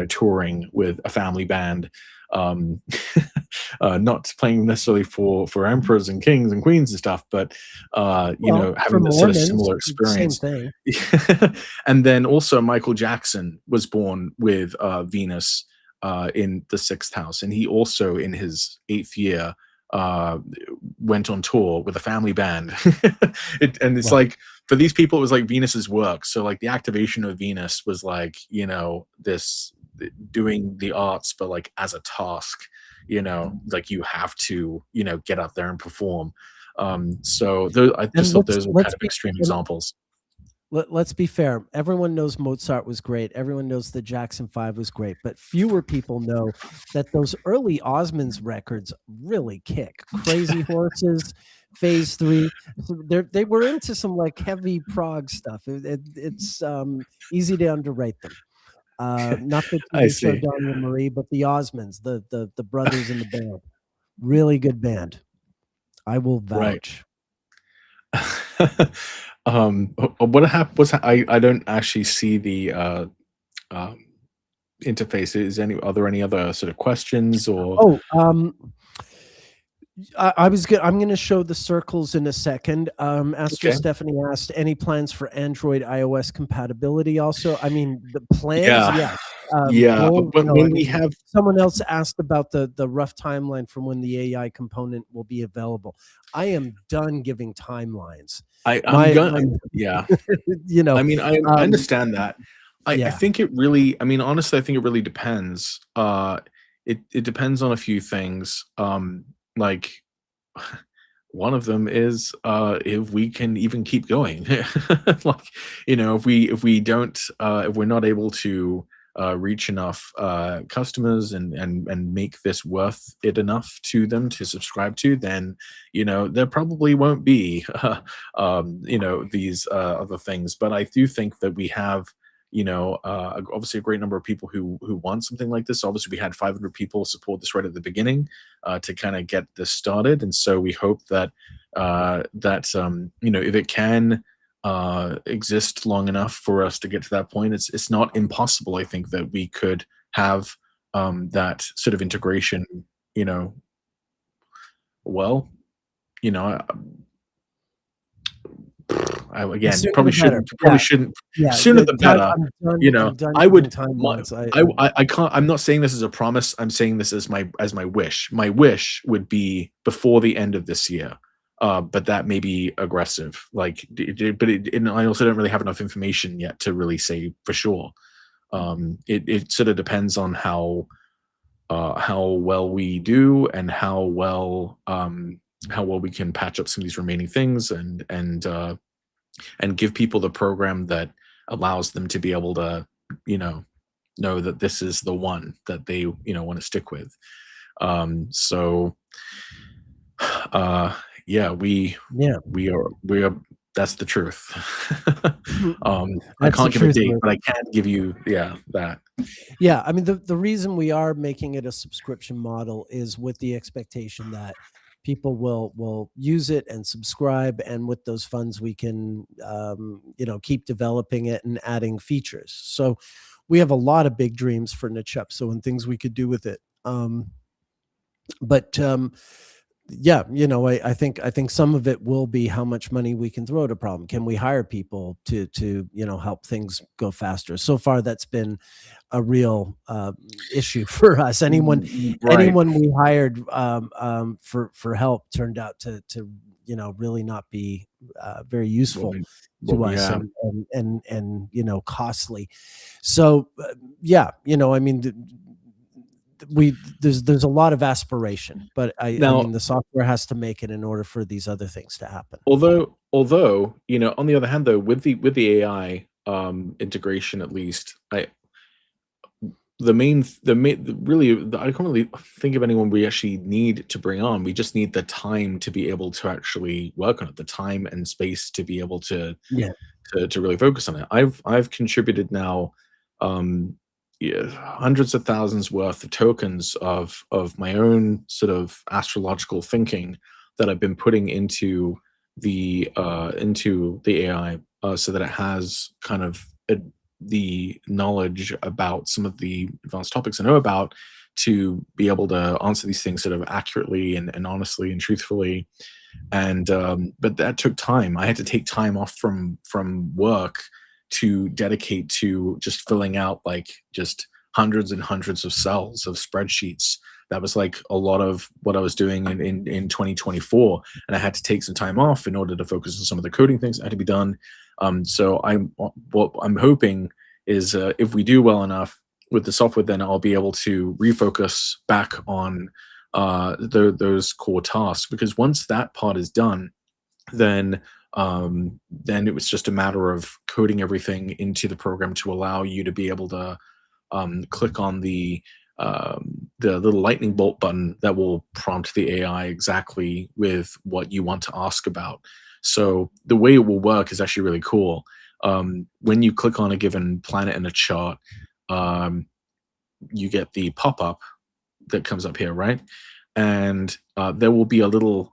touring with a family band, um, not playing necessarily for emperors and kings and queens and stuff, but Well, for having that sort of Mormons, similar same experience. thing. And then also Michael Jackson was born with Venus in the 6th house, and he also in his 8th year uh, went on tour with a family band. And it's Wow. like for these people, it was like Venus's work. So like the activation of Venus was like this doing the arts, but like as a task. Like you have to get out there and perform. So I And just thought those were kind of extreme and examples. let's be fair. Everyone knows Mozart was great. Everyone knows the Jackson 5 was great, but fewer people know that those early Osmonds records really kick. Crazy Horses, Phase 3. So they were into some like heavy prog stuff. It's easy to underrate them. Not the I TV show see. Donnie and Marie, but the Osmonds, the brothers in the band. Really good band. I will Right. vouch. What happened was I don't actually see the um, interface. Are there any other sort of questions or? Oh, I'm going to show the circles in a second. Astro Okay. Stephanie asked, any plans for Android iOS compatibility? Also, I mean, the plans, Yeah. yeah. Yeah. Goal, But I when we mean, have, someone else asked about the rough timeline from when the AI component will be available. I am done giving timelines. I'm gonna, My yeah. you know, I mean, I um, understand that. I yeah. think it really, I mean, honestly, I think it really depends. It depends on a few things. Like one of them is if we can even keep going. Like, if we don't, if we're not able to reach enough customers and make this worth it enough to them to subscribe to, then there probably won't be these other things. But I do think that we have obviously a great number of people who want something like this. Obviously, we had 500 people support this right at the beginning to kind of get this started, and so we hope that if it can exist long enough for us to get to that point, it's not impossible. I think that we could have that sort of integration. You know, well, you know, The again, sooner the better. probably Yeah. shouldn't. Yeah. Sooner The the time better. I'm done I giving would. timelines. I can't. I'm not saying this as a promise. I'm saying this as my wish. My wish would be before the end of this year. But that may be aggressive. Like, and I also don't really have enough information yet to really say for sure. It sort of depends on how well we do and how well we can patch up some of these remaining things and give people the program that allows them to be able to, know that this is the one that they, want to stick with. So uh yeah, Yeah. we are that's the truth. I That's the can't give a truth of date, it. but I can give you, yeah, that. Yeah, I mean, the reason we are making it a subscription model is with the expectation that people will use it and subscribe, and with those funds, we can, keep developing it and adding features. So we have a lot of big dreams for Nechepso and things we could do with it. But yeah, I think some of it will be how much money we can throw at a problem. Can we hire people to help things go faster? So far, that's been a real issue for us. Anyone Right. anyone we hired for help turned out to really not be very Well, useful to us, yeah. and costly. So yeah, I mean, there's a lot of aspiration, but I Now, mean, the software has to make it in order for these other things to happen. although, on the other hand, though, with the AI, integration, at least, I can't really think of anyone we actually need to bring on. We just need the time to be able to actually work on it, the time and space to be able Yeah. to really focus on it. I've contributed now, um, yeah, hundreds of thousands worth of tokens of my own sort of astrological thinking that I've been putting into the AI, so that it has kind of the knowledge about some of the advanced topics I know about, to be able to answer these things sort of accurately and honestly and truthfully. And but that took time. I had to take time off from work to dedicate to just filling out, like, just hundreds and hundreds of cells of spreadsheets. That was like a lot of what I was doing in 2024, and I had to take some time off in order to focus on some of the coding things that had to be done. So what I'm hoping is, if we do well enough with the software, then I'll be able to refocus back on those core tasks, because once that part is done, then then it was just a matter of coding everything into the program to allow you to be able to click on the little lightning bolt button that will prompt the AI exactly with what you want to ask about. So the way it will work is actually really cool. When you click on a given planet in a chart, um, you get the pop up that comes up here, right? And there will be a little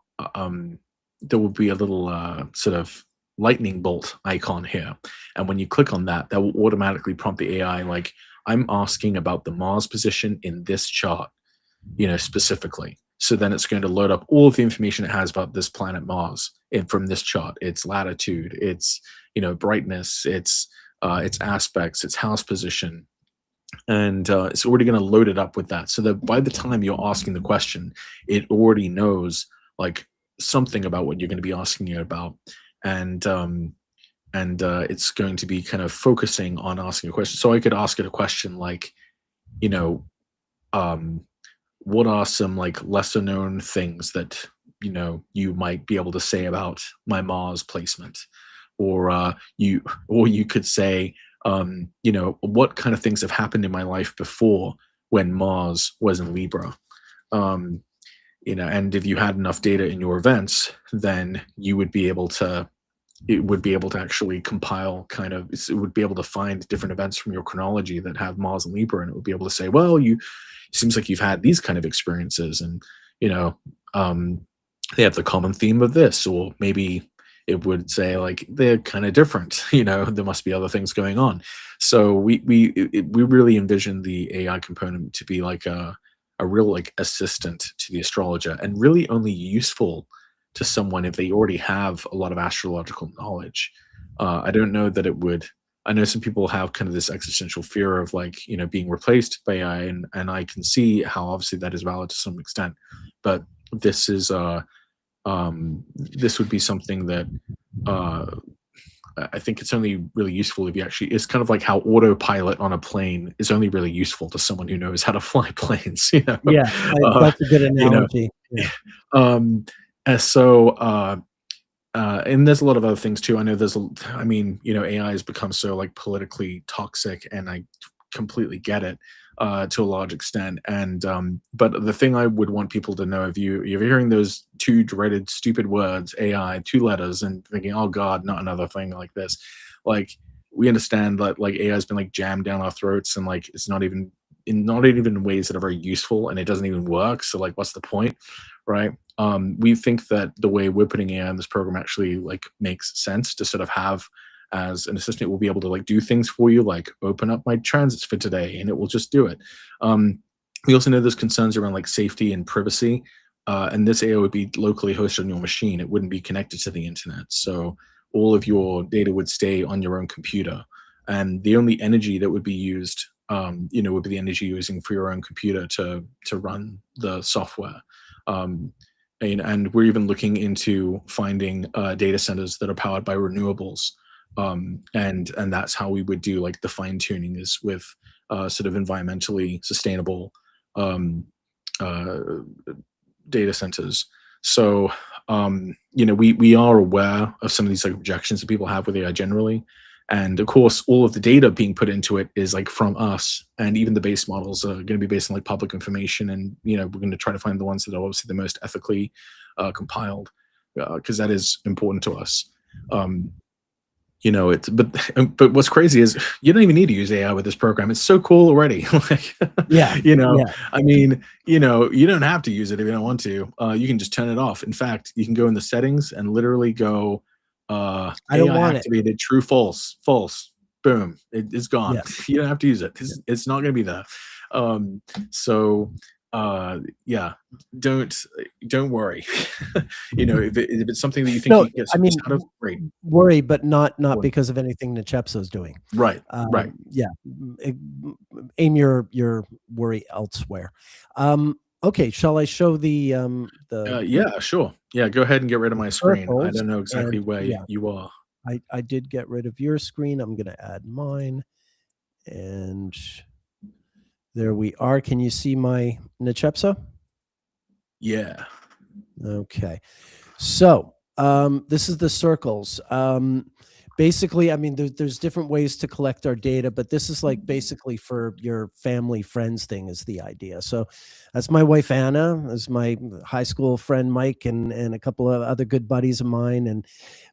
sort of lightning bolt icon here, and when you click on that, that will automatically prompt the AI, like, I'm asking about the Mars position in this chart, specifically. So then it's going to load up all of the information it has about this planet Mars, from this chart, its latitude, its brightness, its aspects, its house position, and it's already going to load it up with that, so that by the time you're asking the question, it already knows, like, something about what you're going to be asking it about. And it's going to be kind of focusing on asking a question. So I could ask it a question like, you know um what are some, like, lesser known things that you might be able to say about my Mars placement, or you could say, what kind of things have happened in my life before when Mars was in Libra. um, and if you had enough data in your events, then it would be able to actually compile, it would be able to find different events from your chronology that have Mars and Libra, and it would be able to say, well, you seems like you've had these kind of experiences, and you know um, they have the common theme of this, or maybe it would say, like, they're kind of different. There must be other things going on. So we really envision the AI component to be like a real, like, assistant to the astrologer, and really only useful to someone if they already have a lot of astrological knowledge. I don't know that it would. I know some people have kind of this existential fear of, like, being replaced by AI, and I can see how obviously that is valid to some extent. But this is this would be something that uh, I think it's only really useful if you actually. It's kind of like how autopilot on a plane is only really useful to someone who knows how to fly planes. Yeah, Uh, that's a good you know. analogy. Yeah. Um, and so, and there's a lot of other things too. I know I mean, AI has become so, like, politically toxic, and I completely get it. to a large extent. And but the thing I would want people to know, if you're hearing those two dreaded stupid words, AI, two letters, and thinking, oh God, not another thing like this. Like, we understand that like AI has been like jammed down our throats, and like it's not even in ways that are very useful, and it doesn't even work. So like, what's the point, right? We think that the way we're putting AI in this program actually like makes sense to sort of have as an assistant. Will be able to like do things for you, like open up my transits for today, and it will just do it. Um, we also know there's concerns around like safety and privacy, and this AI would be locally hosted on your machine. It wouldn't be connected to the internet, so all of your data would stay on your own computer, and the only energy that would be used, would be the energy you're using for your own computer to run the software. Um, and we're even looking into finding data centers that are powered by renewables, and that's how we would do like the fine tuning, is with sort of environmentally sustainable um, uh, data centers. So we are aware of some of these like objections that people have with AI generally, and of course all of the data being put into it is like from us, and even the base models are going to be based on like public information, and we're going to try to find the ones that are obviously the most ethically compiled, because that is important to us. um, it's but what's crazy is you don't even need to use AI with this program. It's so cool already. Like, Yeah, yeah. I mean, you don't have to use it if you don't want to. You can just turn it off. In fact, you can go in the settings and literally go I don't AI want it. activated, true, false, false. Boom, it's gone. Yeah. You don't have to use it because it's not going to be there. Um, so yeah, don't don't worry. If it's something that you think No, you can get I some use mean, out of, great. worry, but not because of anything Nechepso's doing. Right, right. Yeah, aim your worry elsewhere. Okay, shall I show the Yeah, sure. Yeah, go ahead and get rid of my screen. I circles? don't know exactly And where yeah, you are. I did get rid of your screen. I'm gonna add mine, and there we are. Can you see my Nechepso? Yeah. Okay. So this is the circles. Basically, I mean, there's different ways to collect our data, but this is like basically for your family friends thing is the idea. So that's my wife Anna, that's my high school friend Mike, and a couple of other good buddies of mine, and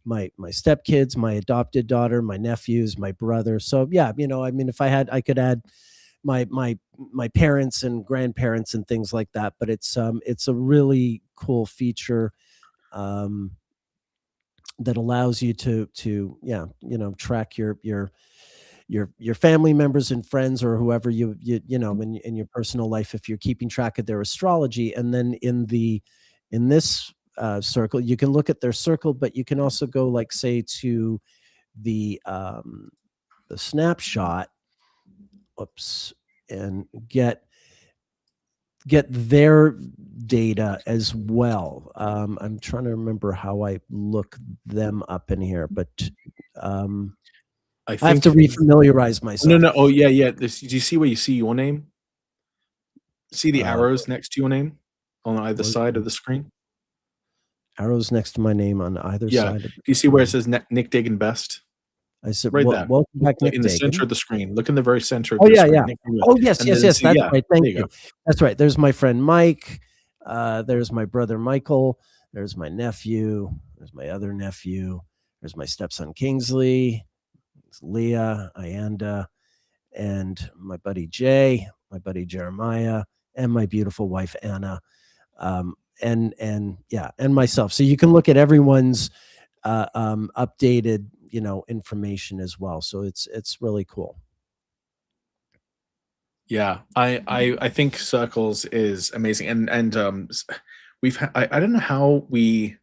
my stepkids, my adopted daughter, my nephews, my brother. So yeah, I mean, if I could add my parents and grandparents and things like that, but it's a really cool feature um, that allows you to yeah, track your family members and friends, or whoever in your personal life, if you're keeping track of their astrology. And then in this circle, you can look at their circle, but you can also go, like, say, to the snapshot, oops, and get their data as well. I'm trying to remember how I look them up in here, but um, I I have to think refamiliarize no, myself. no. Oh, yeah, yeah. This, do you see where you see your name? See the Uh, arrows next to your name on either what, side of the screen? arrows next to my name on either Yeah. side Do of the you see where it screen. says Nick Dagan Best? I said, Right there. welcome back, Like Nick in the center Dagan. of the screen. Look in the very center of Oh your yeah, screen. yeah. Nick Dagan Best. Oh yes, And yes, then yes. see, That's yeah, right. Thank there you you. go. That's right. There's my friend Mike. There's my brother Michael. There's my nephew. There's my other nephew. There's my stepson Kingsley. There's Leah, Ayanda, and my buddy Jay, my buddy Jeremiah, and my beautiful wife Anna, and yeah, and myself. So you can look at everyone's updated, information as well. So it's really cool. Yeah, I think circles is amazing, and I don't know how we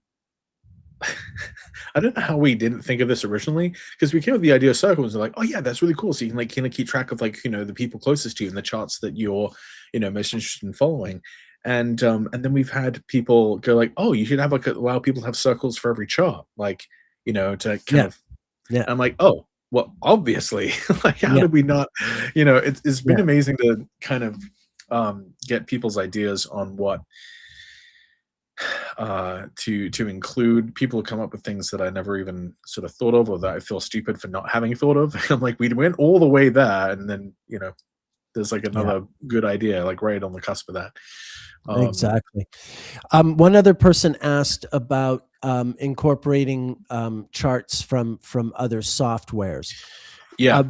I don't know how we didn't think of this originally, because we came up with the idea of circles and like, oh yeah, that's really cool. So you can like kind of keep track of like the people closest to you in the charts that you're most interested in following, and then we've had people go like, oh, you should have like allow people to have circles for every chart, like to kind Yeah, of. yeah, I'm like, oh, well, obviously, like, how yeah, did we not? It's been yeah, amazing to kind of get people's ideas on what to include. People come up with things that I never even sort of thought of, or that I feel stupid for not having thought of. I'm like, we went all the way there, and then there's like Yeah, another good idea, like right on the cusp of that. exactly. One other person asked about incorporating charts from other softwares. Yeah,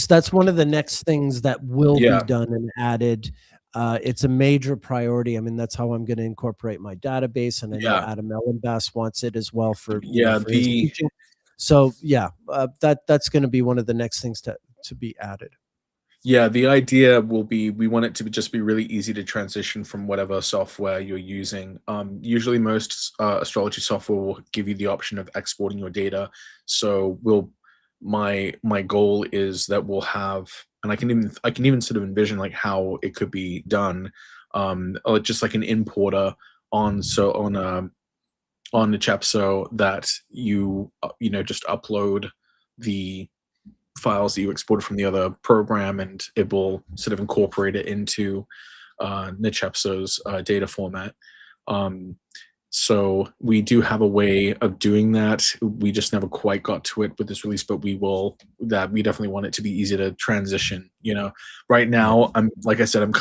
That's one of the next things that will be yeah, done and added. It's a major priority. I mean, that's how I'm going to incorporate my database, and I know yeah, Adam Ellenbass wants it as well for yeah. for his teaching. So yeah, that's going to be one of the next things to be added. Yeah, the idea will be we want it to just be really easy to transition from whatever software you're using. Usually, most astrology software will give you the option of exporting your data. So my goal is that we'll have, and I can even sort of envision like how it could be done, or just like an importer on so on Nechepso that you know just upload the files that you exported from the other program, and it will sort of incorporate it into Nechepso's data format. Um, so we do have a way of doing that. We just never quite got to it with this release, but we will. That we definitely want it to be easy to transition. You know, right Yeah, now I'm like I said, I'm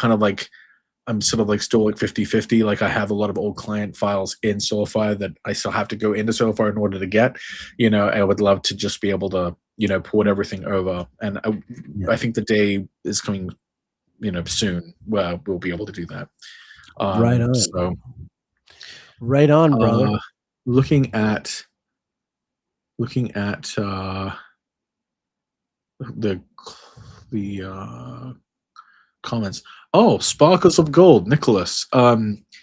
sort of like still like 50-50. Like I have a lot of old client files in Solify that I still have to go into Solify in order to get. You know, I would love to just be able to, you know, port everything over. And yeah. I think the day is coming, you know, soon where we'll be able to do that. Right on, So right on, brother. uh, looking at looking at the the comments. Oh, Sparkles of Gold, Nicholas.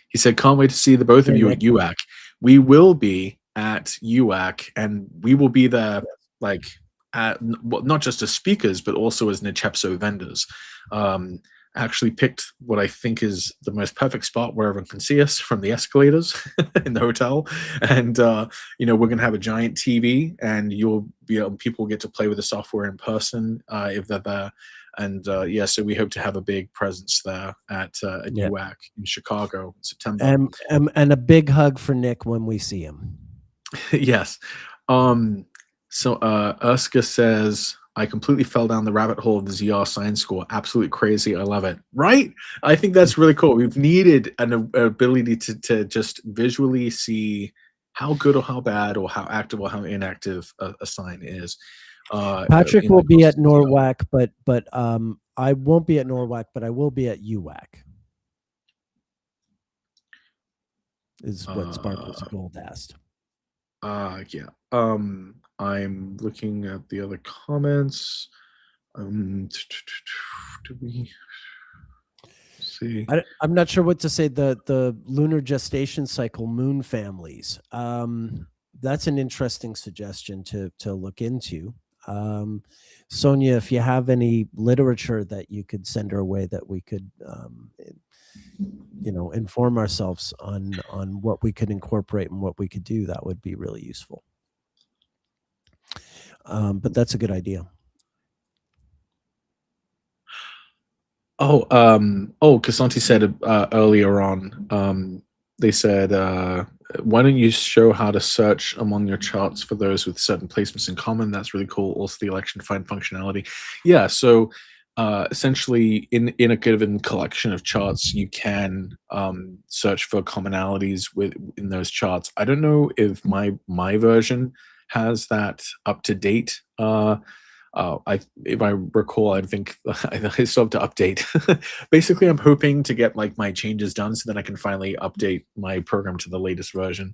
He said, "Can't wait to see the both of Hey, you Nick. at UAC. We will be at UAC, and we will be there, like, well, not just as speakers, but also as Nechepso vendors. Um, actually picked what I think is the most perfect spot where everyone can see us from the escalators in the hotel, and you know we're gonna have a giant TV, and you'll be able, people will get to play with the software in person if they're there." And yeah, so we hope to have a big presence there at Yeah, UAC in Chicago in September. and a big hug for Nick when we see him. Yes. Um, so Erska says, I completely fell down the rabbit hole of the ZR science score. Absolutely crazy. I love it. Right? I think that's really cool. We've needed an ability to just visually see how good or how bad or how active or how inactive a sign is. Patrick In will the be at process of ZR. Norwalk, but I won't be at Norwalk, but I will be at UWAC. Is what Sparkles Uh, of Gold asked. Yeah. I'm looking at the other comments. Do we see? I'm not sure what to say. The lunar gestation cycle moon families. That's an interesting suggestion to look into. Sonia, if you have any literature that you could send our way that we could, inform ourselves on what we could incorporate and what we could do, that would be really useful. But that's a good idea. Casanti said earlier on, they said, why don't you show how to search among your charts for those with certain placements in common? That's really cool. Also, the election find functionality. Yeah, so essentially, in a given collection of charts, you can search for commonalities in those charts. I don't know if my version has that up to date. If I recall, I think I still have to update. Basically, I'm hoping to get like my changes done so that I can finally update my program to the latest version.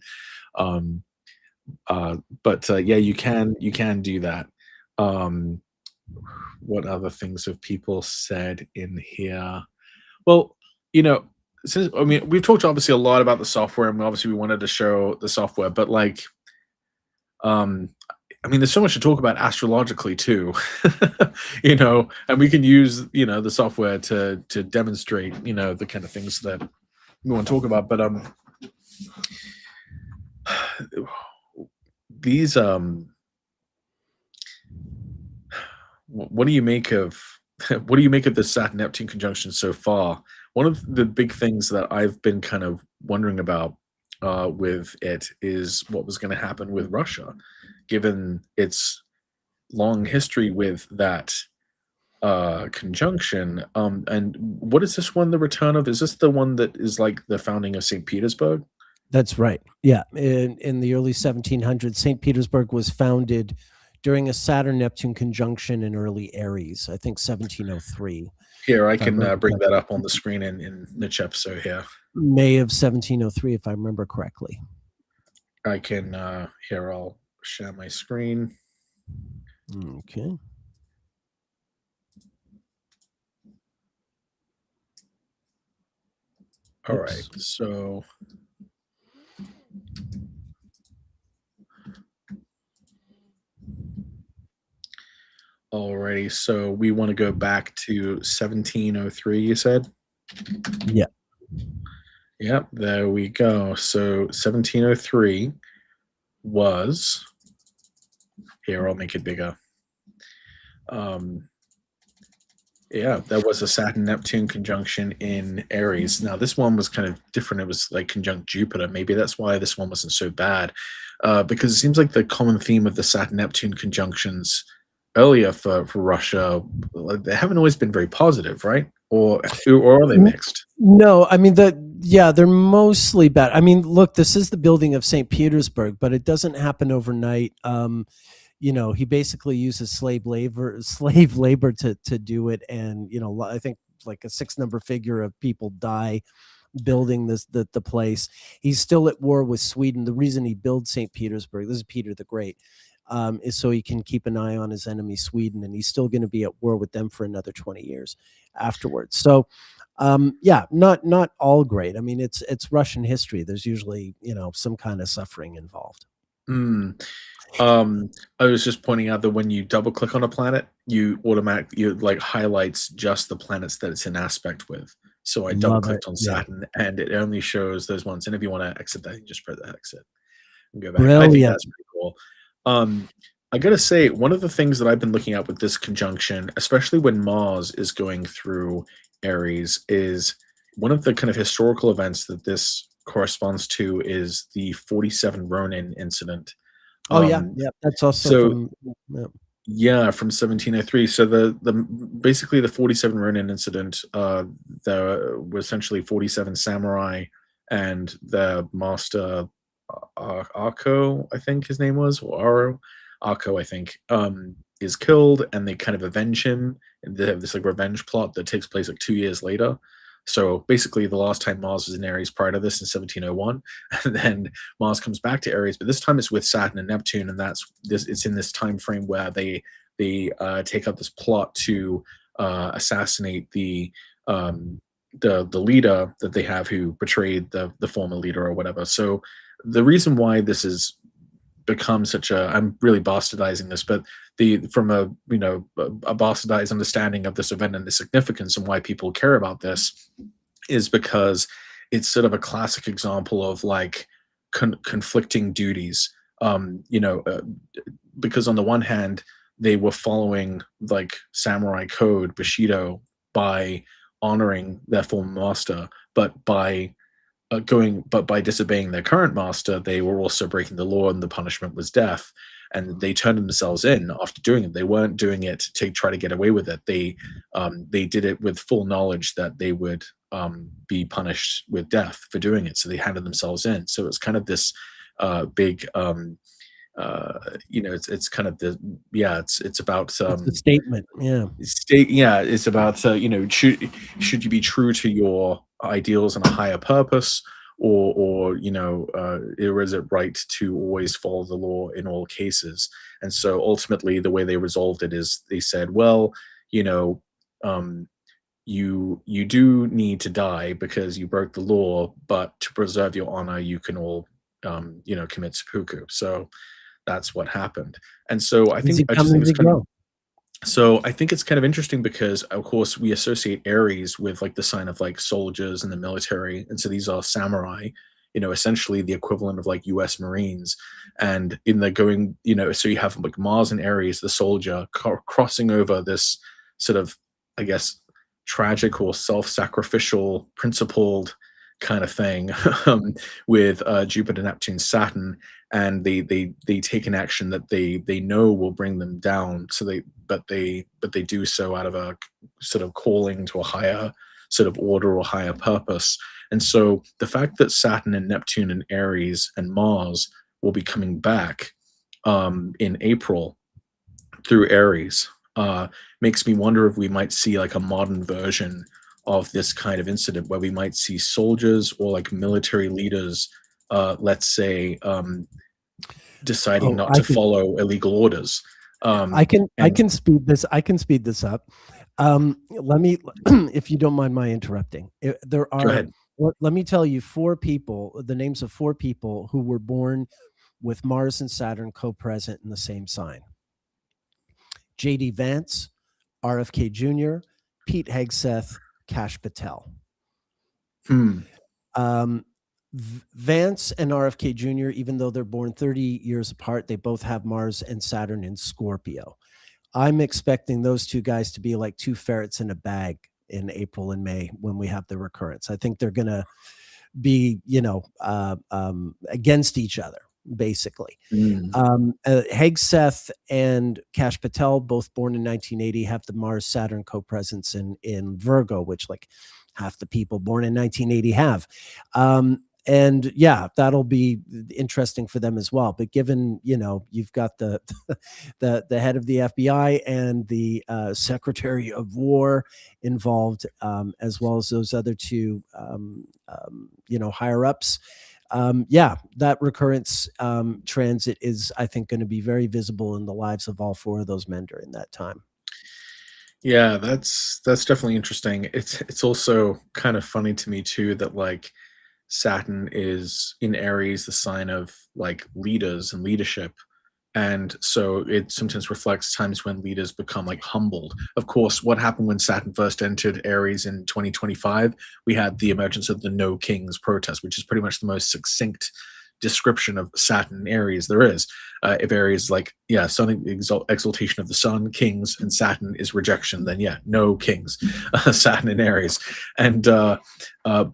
Um, but yeah, you can do that. Um, what other things have people said in here? Well, you know, since I mean, we've talked obviously a lot about the software, and obviously we wanted to show the software, but like, um, I mean, there's so much to talk about astrologically too, you know, and we can use, you know, the software to demonstrate, you know, the kind of things that we want to talk about. But these what do you make of what do you make of the Saturn Neptune conjunction so far? One of the big things that I've been kind of wondering about with it is what was going to happen with Russia, given its long history with that conjunction. And what is this one? The return of? Is this the one that is like the founding of St. Petersburg? That's right. Yeah, in the early 1700s, St. Petersburg was founded during a Saturn Neptune conjunction in early Aries. I think 1703, Here, I if I can remember bring that correctly. up on the screen in Nechepso here. May of 1703, if I remember correctly. I can, here, I'll share my screen. Okay. All right, Oops. so alrighty, so we want to go back to 1703, you said? Yeah. Yep, there we go. So 1703 was, here, I'll make it bigger. Um, yeah, that was a Saturn Neptune conjunction in Aries. Now, this one was kind of different. It was like conjunct Jupiter. Maybe that's why this one wasn't so bad, because it seems like the common theme of the Saturn Neptune conjunctions earlier for Russia, like, they haven't always been very positive, right? Or are they mixed? No, I mean yeah, they're mostly bad. I mean, look, this is the building of St. Petersburg, but it doesn't happen overnight. He basically uses slave labor to do it, and I think like a six number figure of people die building the place. He's still at war with Sweden. The reason he builds St. Petersburg, this is Peter the Great, is so he can keep an eye on his enemy Sweden, and he's still going to be at war with them for another 20 years afterwards. So yeah, not all great. I mean, it's Russian history. There's usually some kind of suffering involved. Mm. I was just pointing out that when you double click on a planet, you like highlights just the planets that it's in aspect with. So I double Love it. clicked on Yeah. Saturn and it only shows those ones. And if you want to exit that, you just press the exit and go back. I think Brilliant. that's pretty cool. Um, I gotta say, one of the things that I've been looking at with this conjunction, especially when Mars is going through Aries, is one of the kind of historical events that this corresponds to is the 47 Ronin incident. Oh yeah, Um, yeah. That's also so from yeah. yeah, from 1703. So the basically the 47 Ronin incident, there were essentially 47 samurai and the master Arko, I think his name was, or Aro, Arko, I think, is killed, and they kind of avenge him. And they have this like revenge plot that takes place like 2 years later. So basically, the last time Mars was in Aries prior to this in 1701, and then Mars comes back to Aries, but this time it's with Saturn and Neptune, and that's this. It's in this time frame where they take up this plot to assassinate the leader that they have who betrayed the former leader or whatever. So the reason why this is become such a, I'm really bastardizing this, but the from a bastardized understanding of this event and the significance and why people care about this is because it's sort of a classic example of like conflicting duties. Because on the one hand they were following like samurai code bushido by honoring their former master, but by disobeying their current master, they were also breaking the law, and the punishment was death. And they turned themselves in after doing it. They weren't doing it to try to get away with it. They did it with full knowledge that they would be punished with death for doing it. So they handed themselves in. So it's kind of this big, it's kind of the it's about It's a statement. Yeah. it's about should you be true to your ideals and a higher purpose, or is it right to always follow the law in all cases? And so ultimately the way they resolved it is they said, well, you know um, you do need to die because you broke the law, but to preserve your honor you can all commit seppuku. So that's what happened. And so Easy I come, just think it's easy kind of go. so I think it's kind of interesting because, of course, we associate Aries with like the sign of like soldiers in the military, and so these are samurai, essentially the equivalent of like U.S. Marines. And in the going, so you have like Mars and Aries, the soldier, crossing over this sort of, I guess, tragic or self-sacrificial, principled kind of thing with Jupiter, Neptune, Saturn, and they take an action that they know will bring them down. So they do so out of a sort of calling to a higher sort of order or higher purpose. And so the fact that Saturn and Neptune and Aries and Mars will be coming back in April through Aries makes me wonder if we might see like a modern version of this kind of incident where we might see soldiers or like military leaders, let's say, deciding Oh, not to follow illegal orders. I And can speed this. I can speed this up. Let me, if you don't mind my interrupting. There go are. ahead. Let me tell you four people. The names of four people who were born with Mars and Saturn co-present in the same sign: J.D. Vance, RFK Jr., Pete Hegseth, Kash Patel. Hmm. Um, Vance and RFK Jr., even though they're born 30 years apart, they both have Mars and Saturn in Scorpio. I'm expecting those two guys to be like two ferrets in a bag in April and May when we have the recurrence. I think they're going to be, against each other, basically. Mm. Hegseth and Kash Patel, both born in 1980, have the Mars Saturn co-presence in Virgo, which like half the people born in 1980 have. And yeah, that'll be interesting for them as well. But given you've got the the head of the FBI and the Secretary of War involved, as well as those other two higher ups. Yeah, that recurrence transit is, I think, going to be very visible in the lives of all four of those men during that time. Yeah, that's definitely interesting. It's also kind of funny to me too that like Saturn is in Aries, the sign of like leaders and leadership. And so it sometimes reflects times when leaders become like humbled. Of course, what happened when Saturn first entered Aries in 2025? We had the emergence of the No Kings protest, which is pretty much the most succinct description of Saturn and Aries there is. If Aries like, yeah, sun exaltation of the sun, kings, and Saturn is rejection, then yeah, no kings, Saturn and Aries. And but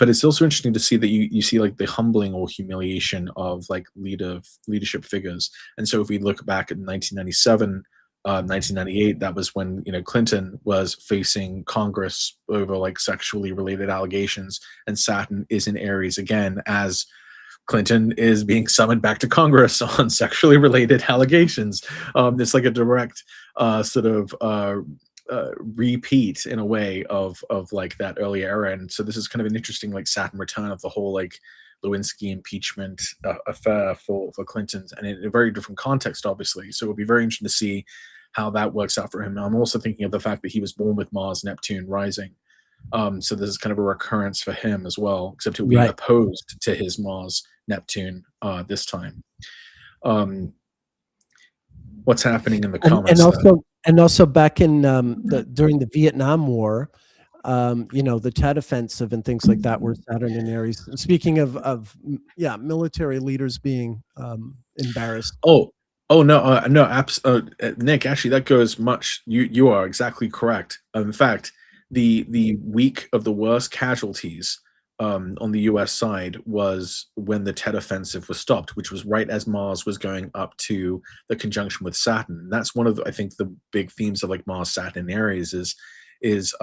it's also interesting to see that you see like the humbling or humiliation of like leadership figures. And so if we look back at 1997, 1998, that was when Clinton was facing Congress over like sexually related allegations, and Saturn is in Aries again as Clinton is being summoned back to Congress on sexually related allegations. It's like a direct sort of repeat in a way of like that early era, and so this is kind of an interesting like Saturn return of the whole like Lewinsky impeachment affair for Clinton's, and in a very different context, obviously. So it'll be very interesting to see how that works out for him. I'm also thinking of the fact that he was born with Mars Neptune rising. So this is kind of a recurrence for him as well, except he'll be Right. opposed to his Mars Neptune this time. Um, what's happening in the And comments there? also back in during the Vietnam War, the Tet Offensive and things like that were Saturn and Aries. Speaking of military leaders being embarrassed. Oh, oh no, no, Nick. Actually, that goes much. You are exactly correct. In fact, the week of the worst casualties on the U.S. side was when the Tet Offensive was stopped, which was right as Mars was going up to the conjunction with Saturn. And that's one of I think the big themes of like Mars, Saturn, and Aries is it's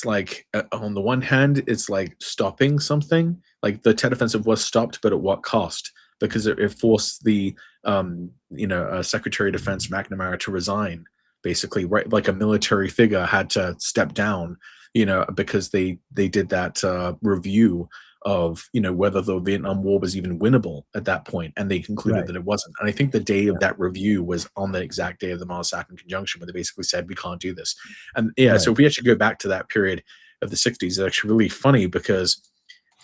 like on the one hand, it's like stopping something. Like the Tet Offensive was stopped, but at what cost? Because it forced the Secretary of Defense McNamara to resign, basically, right? Like a military figure had to step down, because they did that review of whether the Vietnam War was even winnable at that point, and they concluded Right. that it wasn't. And I think the day of Yeah. that review was on the exact day of the Mars Saturn conjunction, where they basically said we can't do this. And yeah, so Right. if we actually go back to that period of the 60s, it's actually really funny because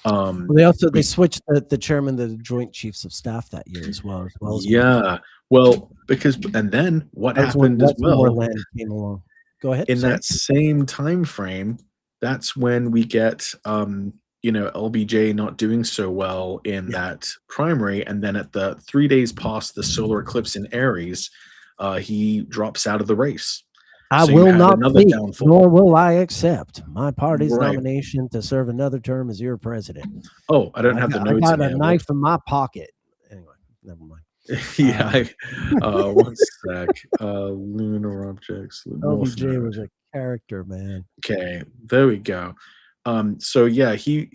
Well, they we switched the chairman of the Joint Chiefs of Staff that year as well as McNamara. yeah, well, because and then what That was when happened as well Westmoreland came along. Go ahead. in Sorry. that same time frame, that's when we get LBJ not doing so well in Yeah. that primary, and then at the 3 days past the solar eclipse in Aries, he drops out of the race. I So you will had not another speak, downfall. nor will I accept my party's Right. nomination to serve another term as your president. Oh, I don't have the I notes got in a here. What? knife in my pocket. Anyway, never mind. Yeah. Um, 1 sec. Lunar objects, North LBJ Node. was a character, man. Okay, there we go. So yeah, he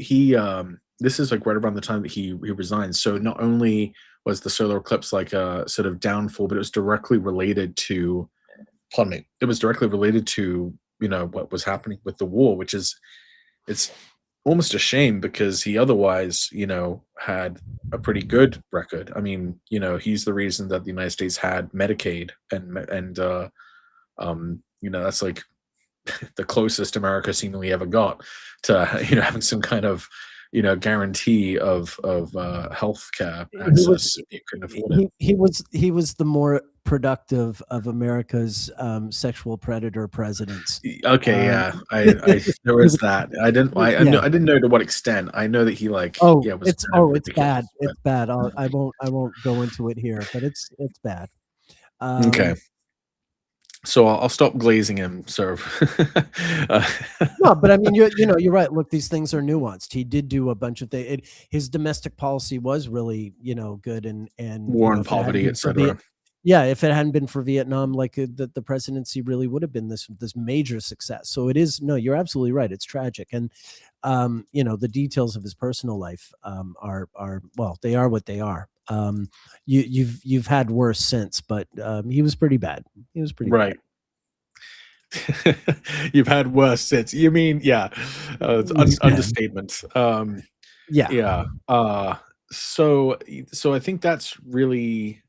this is like right around the time that he resigned. So not only was the solar eclipse like a sort of downfall, but it was directly related to, pardon me, it was directly related to, what was happening with the war, which is, it's almost a shame because he otherwise, had a pretty good record. I mean, he's the reason that the United States had Medicaid, and that's like the closest America seemingly ever got to having some kind of guarantee of health care He was access if you couldn't afford it. he was the more productive of America's sexual predator presidents. Okay, Um, yeah, I there he was was, that. I didn't know to what extent. I know that he oh, was it's kind of it's bad. ridiculous. But It's bad. I won't go into it here, but it's bad. okay, Um, so I'll stop glazing him. So, uh, No, but I mean, you're right. Look, these things are nuanced. He did do a bunch of things. His domestic policy was really, good, and war and if it hadn't poverty, been for etc. yeah, if it hadn't been for Vietnam, like the presidency really would have been this major success. So it is. No, you're absolutely right. It's tragic, and the details of his personal life are well, they are what they are. You've had worse since, but he was pretty bad. He was pretty bad. Right. You've had worse since. You mean, yeah, it's Yeah. understatement. Yeah. Yeah. So I think that's really,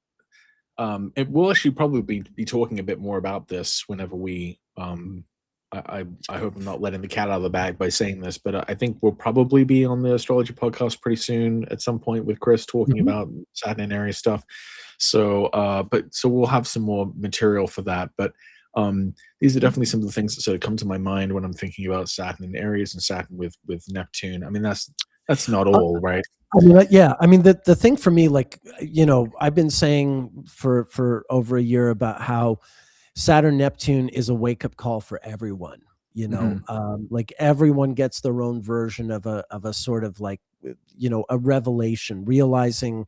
and we'll actually probably be talking a bit more about this whenever we, I hope I'm not letting the cat out of the bag by saying this, but I think we'll probably be on the astrology podcast pretty soon at some point with Chris talking Mhm. about Saturn and Aries stuff. So, so we'll have some more material for that. But these are definitely some of the things that sort of come to my mind when I'm thinking about Saturn and Aries and Saturn with Neptune. I mean, that's not all, right? I mean, yeah. I mean, the thing for me, like, I've been saying for over a year about how Saturn Neptune is a wake up call for everyone. Hmm. Like everyone gets their own version of a sort of like, a revelation, realizing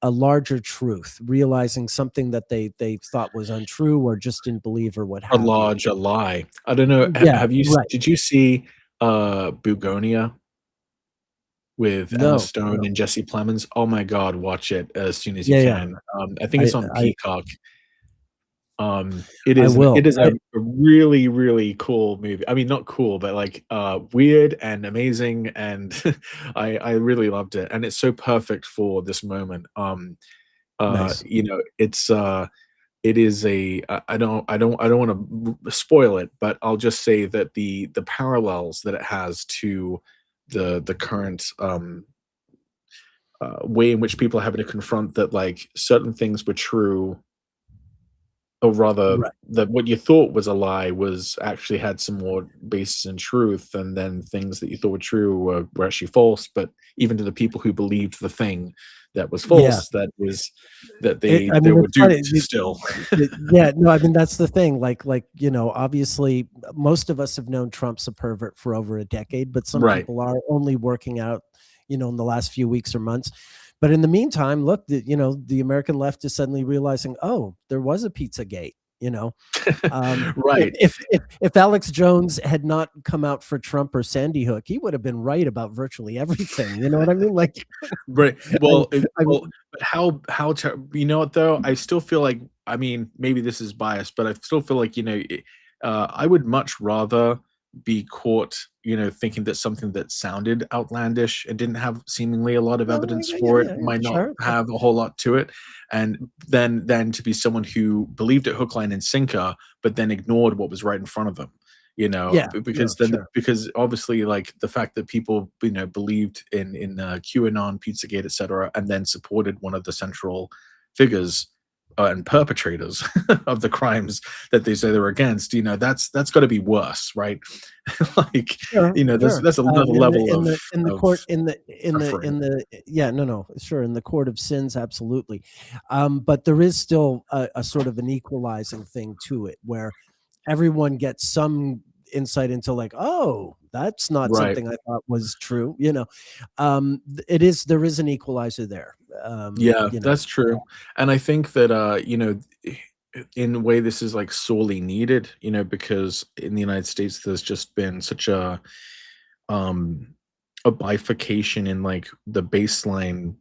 a larger truth, realizing something that they thought was untrue or just didn't believe or what A have you. larger lie. I don't know. Yeah, Have you? right. Did you see Bugonia with Emma No, Stone no. and Jesse Plemons? Oh my God, watch it as soon as you Yeah, yeah. can. I think I it's on I Peacock. I It will. is a really, really cool movie. I mean, not cool, but like weird and amazing, and I really loved it. And it's so perfect for this moment. Nice. It is a I don't want to spoil it, but I'll just say that the parallels that it has to the current way in which people are having to confront that, like, certain things were true, or rather Right. that what you thought was a lie was actually had some more basis in truth, and then things that you thought were true were actually false. But even to the people who believed the thing that was Yeah. false, that I they mean, were it's funny. duped still. Yeah, no, I mean that's the thing. Like obviously, most of us have known Trump's a pervert for over a decade, but some Right. people are only working out, in the last few weeks or months. But in the meantime, look, the American left is suddenly realizing, oh, there was a Pizza Gate. If, Right. if Alex Jones had not come out for Trump or Sandy Hook, he would have been right about virtually everything. You know what I mean? Like, Right. I, I, But you know what though? I still feel like, I mean, maybe this is biased, but I still feel like, I would much rather be caught, thinking that something that sounded outlandish and didn't have seemingly a lot of well, evidence yeah, for it, yeah, yeah, might not sure. have a whole lot to it. And then to be someone who believed it hook, line, and sinker, but then ignored what was right in front of them. Yeah, no, Because sure. because obviously, like, the fact that people believed in QAnon, Pizzagate, etc., and then supported one of the central figures and perpetrators of the crimes that they say they're against, that's got to be worse, right? Like, Sure, sure. that's another In the level in the in the of court in suffering. the yeah, no, no, sure, in the court of sins, absolutely. But there is still a sort of an equalizing thing to it, where everyone gets some insight into like, oh, that's not Right. something I thought was true. It is, there is an equalizer there. Yeah, You know, that's true. And I think that in a way this is like sorely needed, because in the United States there's just been such um a bifurcation in like the baseline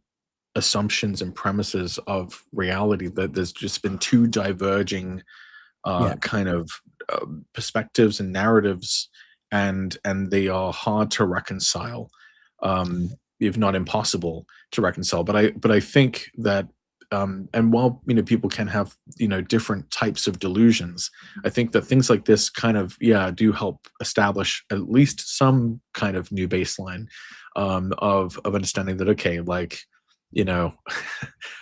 assumptions and premises of reality, that there's just been two diverging yeah, kind of perspectives and narratives, and they are hard to reconcile, if not impossible to reconcile. But I think that, and while people can have different types of delusions, I think that things like this kind of, yeah, do help establish at least some kind of new baseline, of understanding that, okay, like, you know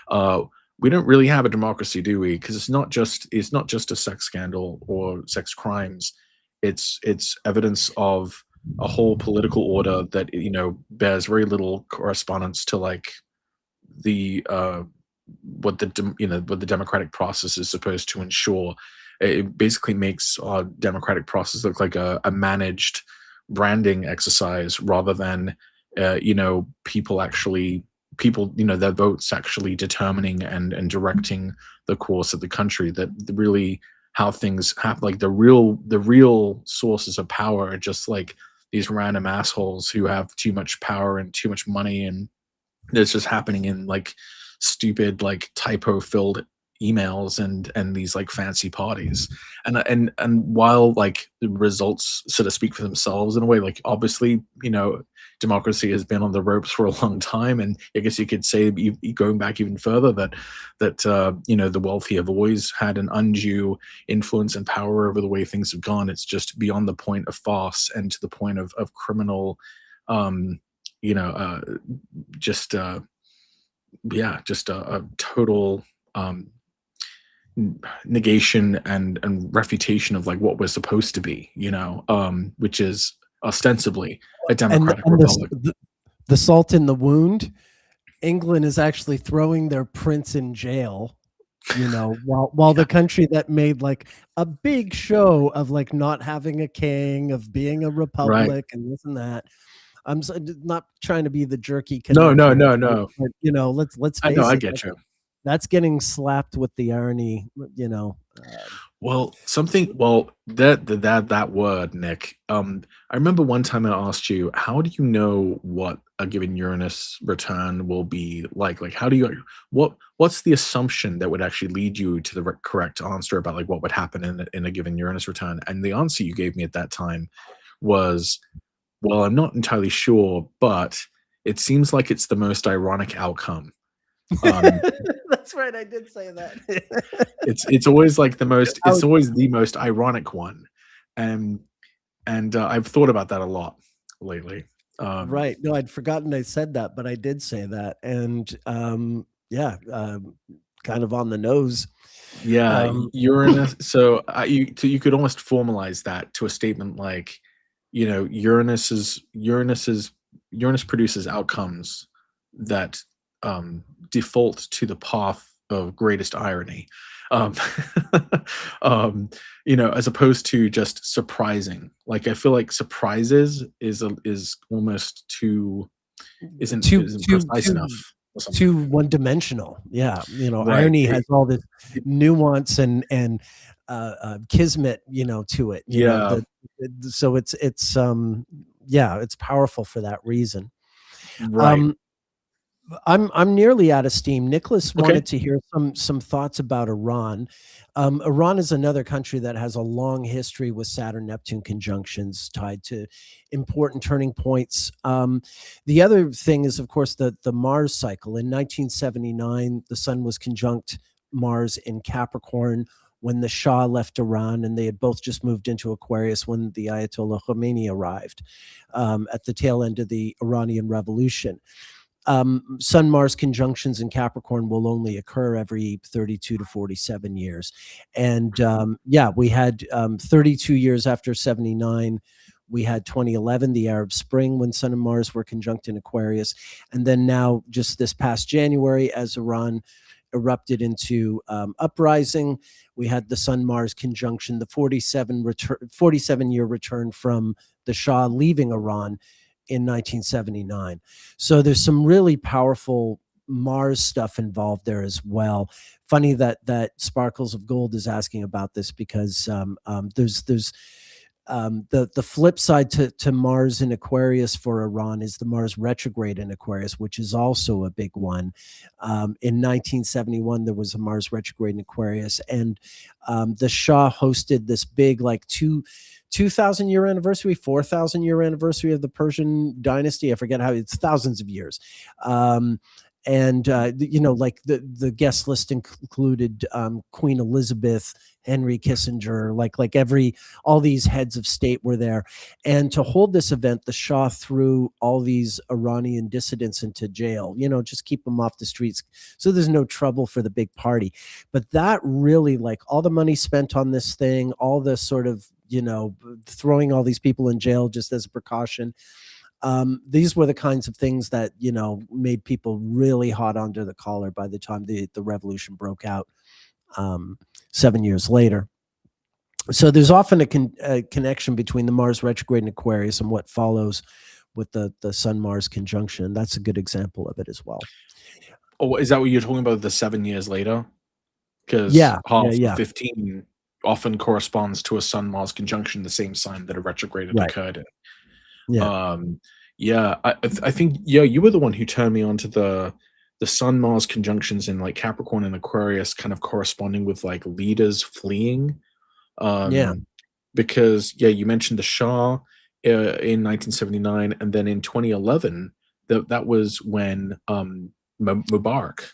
uh we don't really have a democracy, do we? Because it's not just a sex scandal or sex crimes. It's evidence of a whole political order that bears very little correspondence to like the what the democratic process is supposed to ensure. It basically makes our democratic process look like a managed branding exercise, rather than people, their votes actually determining and directing the course of the country. That really how things happen, like the real sources of power are just like these random assholes who have too much power and too much money, and it's just happening in like stupid, like typo filled emails and these like fancy parties. And while like the results sort of speak for themselves in a way, like obviously democracy has been on the ropes for a long time, and I guess you could say, going back even further, that the wealthy have always had an undue influence and power over the way things have gone. It's just beyond the point of farce and to the point of criminal, um you know uh just yeah, just a total um negation and refutation of like what we're supposed to be, which is ostensibly a and democratic and republic. the salt in the wound. England is actually throwing their prince in jail, while Yeah, the country that made like a big show of like not having a king, of being a right. republic, and this and that. Not trying to be the jerky No, Canuck no, here, no, but, no. let's I know, face I it, get you. that's getting slapped with the irony. Well, that word, Nick. I remember one time I asked you, how do you know what a given Uranus return will be like? Like, how do you what's the assumption that would actually lead you to the correct answer about like what would happen in a given Uranus return? And the answer you gave me at that time was, well, I'm not entirely sure, but it seems like it's the most ironic outcome. Um, That's right. I did say that. it's always like it's Out. always the most ironic one, and I've thought about that a lot lately. Um, Right. No, I'd forgotten I said that, but I did say that. And yeah, kind of on the nose. yeah, Um, Uranus. So you could almost formalize that to a statement like, Uranus produces outcomes that default to the path of greatest irony, um, as opposed to just surprising. Like I feel like surprises is almost too too isn't too precise enough too or something. too one dimensional. Yeah, Right. irony has all this nuance and kismet, to it. Yeah. So yeah, it's powerful for that reason. Right. Um, I'm nearly out of steam. Nicholas Okay. wanted to hear some thoughts about Iran. Iran is another country that has a long history with Saturn Neptune conjunctions tied to important turning points. The other thing is, of course, the Mars cycle. In 1979, the Sun was conjunct Mars in Capricorn when the Shah left Iran, and they had both just moved into Aquarius when the Ayatollah Khomeini arrived at the tail end of the Iranian Revolution. Sun Mars conjunctions in Capricorn will only occur every 32 to 47 years. And yeah, we had 32 years after 79. We had 2011, the Arab Spring, when Sun and Mars were conjunct in Aquarius. And then now, just this past January, as erupted into uprising. We had the Sun-Mars conjunction, the 47-year return from the Shah leaving Iran in 1979. So there's some really powerful Mars stuff involved there as well. Funny that Sparkles of Gold is asking about this, because there's the flip side to Mars in Aquarius for Iran is the Mars retrograde in Aquarius, which is also a big one. In 1971, there was a Mars retrograde in Aquarius, and the Shah hosted this big, like 2,000-year anniversary, 4,000-year anniversary of the Persian dynasty. I forget how, it's thousands of years. And like the guest list included Queen Elizabeth, Henry Kissinger, like all these heads of state were there. And to hold this event, the Shah threw all these Iranian dissidents into jail, just keep them off the streets, so there's no trouble for the big party. But that really, like, all the money spent on this thing, all the sort of, throwing all these people in jail just as a precaution. These were the kinds of things that, made people really hot under the collar by the time the revolution broke out 7 years later. So there's often a connection between the Mars retrograde in Aquarius and what follows with the Sun-Mars conjunction. That's a good example of it as well. Oh, is that what you're talking about, the 7 years later? Because Yeah, half yeah. of 15 often corresponds to a Sun-Mars conjunction, the same sign that a retrograde had occurred in. Yeah. I think you were the one who turned me on to the Sun-Mars conjunctions in, like, Capricorn and Aquarius kind of corresponding with, like, leaders fleeing. Because you mentioned the Shah in 1979, and then in 2011 that was when Mubarak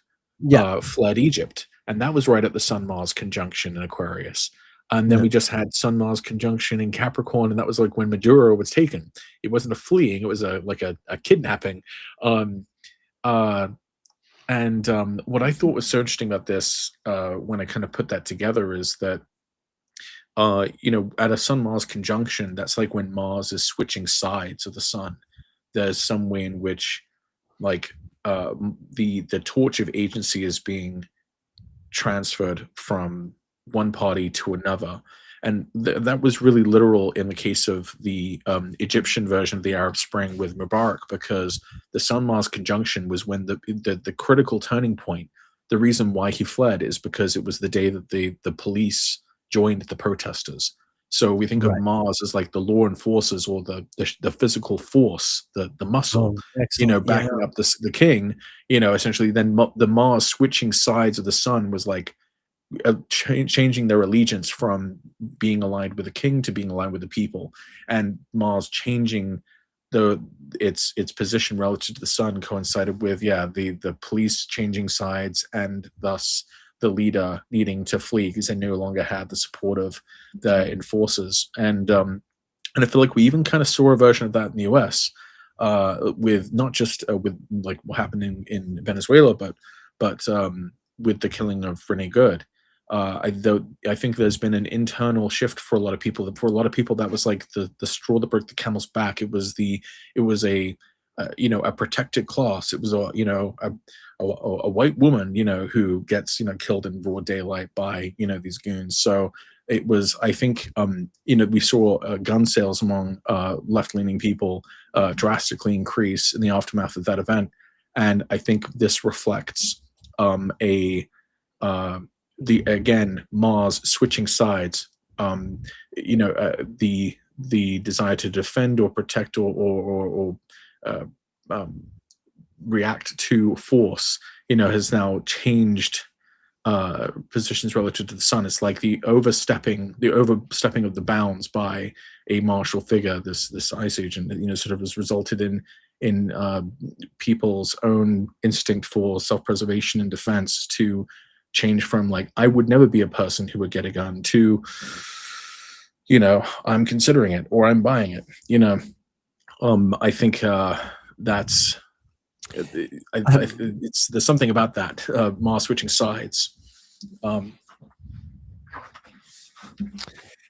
fled Egypt, and that was right at the Sun-Mars conjunction in Aquarius. And then we just had Sun-Mars conjunction in Capricorn, and that was like when Maduro was taken. It wasn't a fleeing; it was a kidnapping. And what I thought was so interesting about this, when I kind of put that together, is that at a Sun-Mars conjunction, that's like when Mars is switching sides of the Sun. There's some way in which, like, the torch of agency is being transferred from one party to another, and that was really literal in the case of the Egyptian version of the Arab Spring with Mubarak, because the Sun-Mars conjunction was when the critical turning point. The reason why he fled is because it was the day that the police joined the protesters. So we think of Mars as like the law enforcers, or the physical force, the muscle, backing up the king. Essentially, then the Mars switching sides of the Sun was like changing their allegiance from being aligned with the king to being aligned with the people, and Mars changing its position relative to the Sun coincided with the police changing sides, and thus the leader needing to flee because they no longer had the support of the enforcers. And I feel like we even kind of saw a version of that in the US, with not just with like what happened in Venezuela, but with the killing of Rene Good. I think there's been an internal shift for a lot of people. For a lot of people, that was like the straw that broke the camel's back. It was a protected class. It was a white woman, who gets killed in broad daylight by these goons. So it was, I think, we saw gun sales among left-leaning people drastically increase in the aftermath of that event, and I think this reflects again, Mars switching sides, the desire to defend or protect or react to force, has now changed positions relative to the Sun. It's like the overstepping of the bounds by a martial figure, this ice agent, sort of has resulted in people's own instinct for self-preservation and defense to change from, like, I would never be a person who would get a gun, to I'm considering it, or I'm buying it. I think that's there's something about that, Mars switching sides.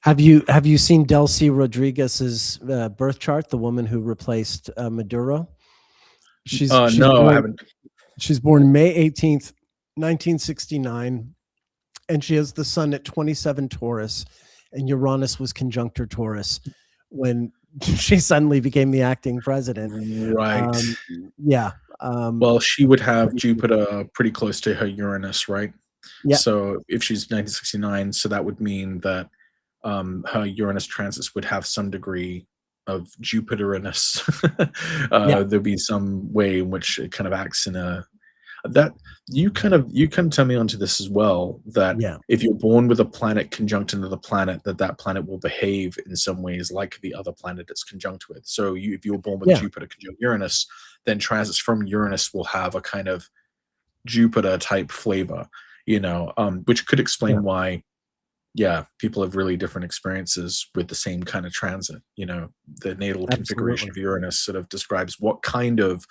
Have you seen Delcy Rodriguez's birth chart, the woman who replaced Maduro? She's no, born, I haven't. She's born May 18th, 1969, and she has the sun at 27 Taurus, and Uranus was conjunct her Taurus when she suddenly became the acting president. Right. Um, yeah. Well, she would have Pretty cool. Jupiter pretty close to her Uranus, right? Yeah. So if she's 1969, so that would mean that her Uranus transits would have some degree of Jupiteriness. Yeah. There'd be some way in which it kind of acts in a that you kind of tell me onto this as well, that Yeah. if you're born with a planet conjunct another planet, that that planet will behave in some ways like the other planet it's conjunct with. So if you were born with Yeah. Jupiter conjunct Uranus, then transits from Uranus will have a kind of Jupiter type flavor, which could Yeah. explain why, yeah, people have really different experiences with the same kind of transit. The natal configuration Absolutely. of Uranus sort of describes what kind of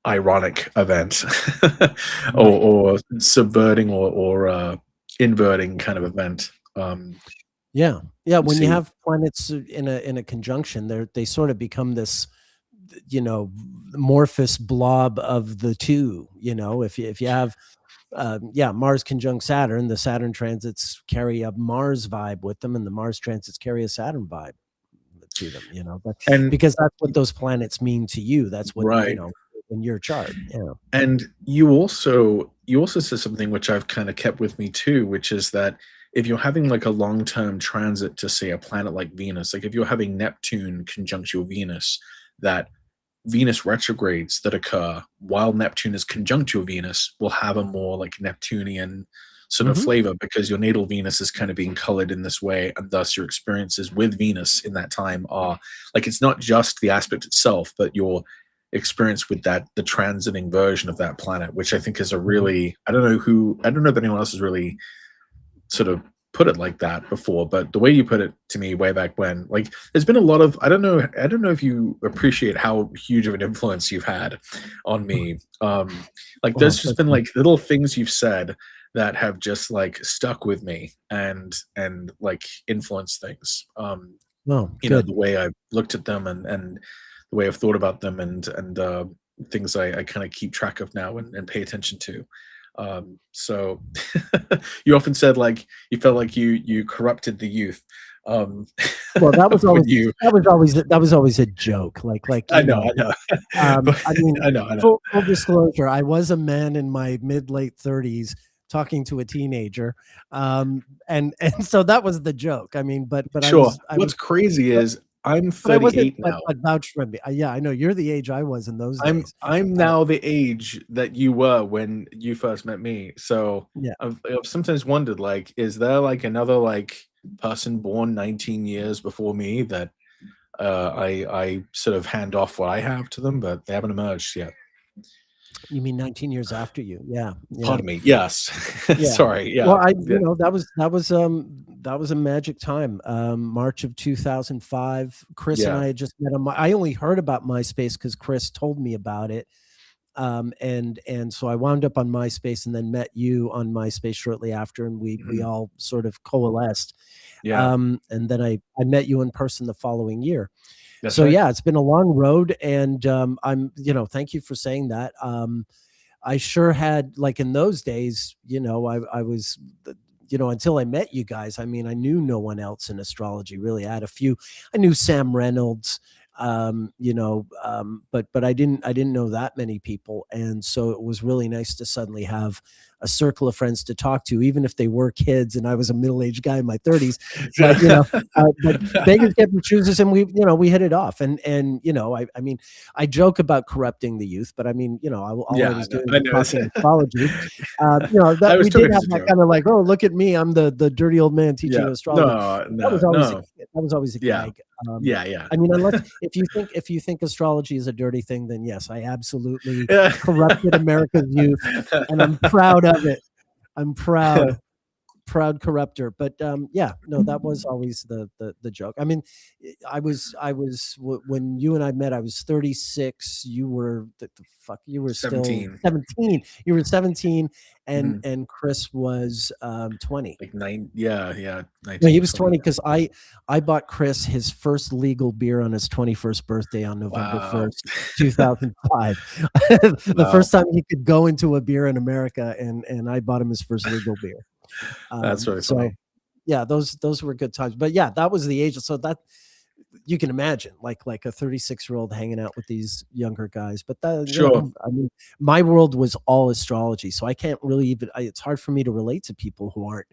ironic event Right. or subverting or inverting kind of event. Yeah. Yeah. You When you see, have planets in a conjunction, they sort of become this, you know, amorphous blob of the two. If you have yeah, Mars conjunct Saturn, the Saturn transits carry a Mars vibe with them, and the Mars transits carry a Saturn vibe to them. But and because that's what those planets mean to you. That's what right. in your chart. Yeah. And you also said something which I've kind of kept with me too, which is that if you're having like a long-term transit to say a planet like Venus, like if you're having Neptune conjunct your Venus, that Venus retrogrades that occur while Neptune is conjunct your Venus will have a more like Neptunian sort of Hmm. flavor, because your natal Venus is kind of being colored in this way, and thus your experiences with Venus in that time are like, it's not just the aspect itself, but your experience with the transiting version of that planet, which I think is a Hmm. really, I don't know if anyone else has really sort of put it like that before, but the way you put it to me way back when, like, there's been a lot of, I don't know if you appreciate how huge of an influence you've had on me. Like, there's Well, just that's been nice. like little things you've said that have just like stuck with me and like influenced things. Oh, good. The way I've looked at them and the way I've thought about them and things I kind of keep track of now and pay attention to. So you often said like you felt like you corrupted the youth um, Well, that was when always you. a joke. I know, I know, but I mean, I know, I know. full disclosure, I was a man in my mid late 30s talking to a teenager, and so that was the joke. I mean, but I Sure. was I What's was, crazy but, is I'm but I wasn't. 38 now. But vouch for me. Yeah, I know you're the age I was in those I'm days. I'm Uh, now the age that you were when you first met me. So yeah. I've sometimes wondered, like, is there like another like person born 19 years before me that I sort of hand off what I have to them, but they haven't emerged yet. You mean 19 years after you? Yeah, yeah. Pardon me. Yes. Yeah. Sorry. Yeah. Well, Yeah. that was a magic time. March of 2005. Chris and Yeah. I had just met on I only heard about MySpace because Chris told me about it. And so I wound up on MySpace and then met you on MySpace shortly after, and we Mhm. all sort of coalesced. Yeah. And then I met you in person the following year. That's So right. yeah, it's been a long road, and thank you for saying that. I sure had, like, in those days, I was, until I met you guys. I mean, I knew no one else in astrology really. I knew Sam Reynolds, but I didn't know that many people, and so it was really nice to suddenly have a circle of friends to talk to, even if they were kids and I was a middle-aged guy in my 30s. But but beggars can't be choosers, and we hit it off. And I mean, I joke about corrupting the youth, but I mean, all I Yeah. I was know. doing I was know. talking astrology. I That was we took did it have as a that joke. kind of like, oh, look at me, I'm the dirty old man teaching Yeah. you astrology. No. That was No. always No. a Yeah. gag. Yeah. Yeah. I mean, unless if you think astrology is a dirty thing, then yes, I absolutely Yeah. corrupted America's youth, and I'm proud of it. I'm proud. proud corrupter. But yeah, no, that was always the joke. I mean, when you and I met, I was 36. You were the fuck. You were still 17. 17. You were 17, Mhm. and Chris was 20. Like 9, yeah, No, 19 he or was something. 20 because I bought Chris his first legal beer on his 21st birthday on November Wow. 1st, 2005. The Wow. first time he could go into a beer in America, and I bought him his first legal beer. That's really So funny. yeah, those were good times. But yeah, that was the age. So that you can imagine, like a 36-year-old hanging out with these younger guys. But that, Sure. I mean, my world was all astrology, so I can't really even. It's hard for me to relate to people who aren't,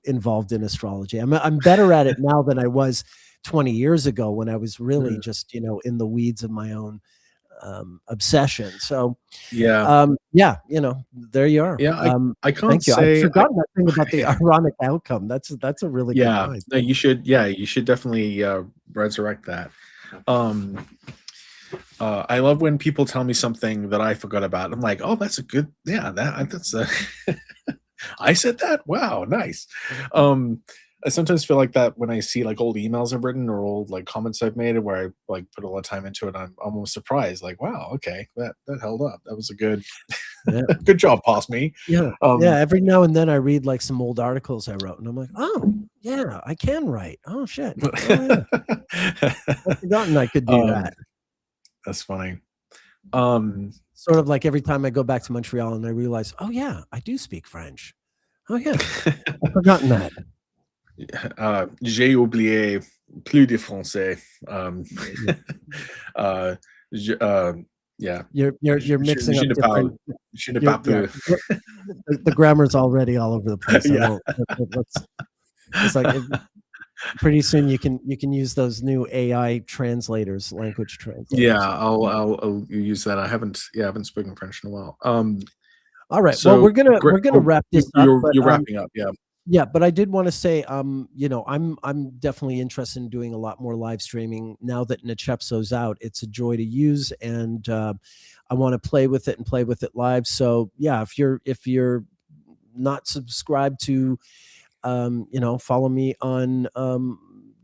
involved in astrology. I'm better at it now than I was 20 years ago when I was really Mm. just, in the weeds of my own obsession. So, Yeah. yeah, there you are. Yeah, I can't Thank you. I'd say I forgotten that thing about the ironic outcome. That's a really good yeah. line. No, you should, yeah, you should definitely, resurrect that. Um, I love when people tell me something that I forgot about. I'm like, "Oh, that's a good, yeah, that's a I said that? Wow, nice." Um, I sometimes feel like that when I see, like, old emails I've written or old, like, comments I've made where I, like, put a lot of time into it. I'm almost surprised, like, "Wow, okay, that held up. That was a good Yeah. good job, past me." Yeah. Um, Yeah. Every now and then I read like some old articles I wrote and I'm like, oh, yeah, I can write. Oh shit. Oh yeah. I'd forgotten I could do that. um, that's funny. Um, Sort of like every time I go back to Montreal and I realize, oh yeah, I do speak French. Oh yeah, I've forgotten that. j'ai oublié plus de français. Yeah. Euh, yeah, You're mixing je up ne parle, different. je ne You're parle yeah. plus. The grammar's already all over the place. I Yeah, won't. Let's. It's like pretty soon you can use those new AI translators, language yeah. translators. I'll use that. I haven't spoken French in a while. All right. Well, So we're gonna oh, wrap this up, but you're wrapping up. Yeah, yeah, but I did want to say, I'm definitely interested in doing a lot more live streaming now that Nechepso's out. It's a joy to use, and I want to play with it and play with it live. So yeah, if you're not subscribed to, follow me on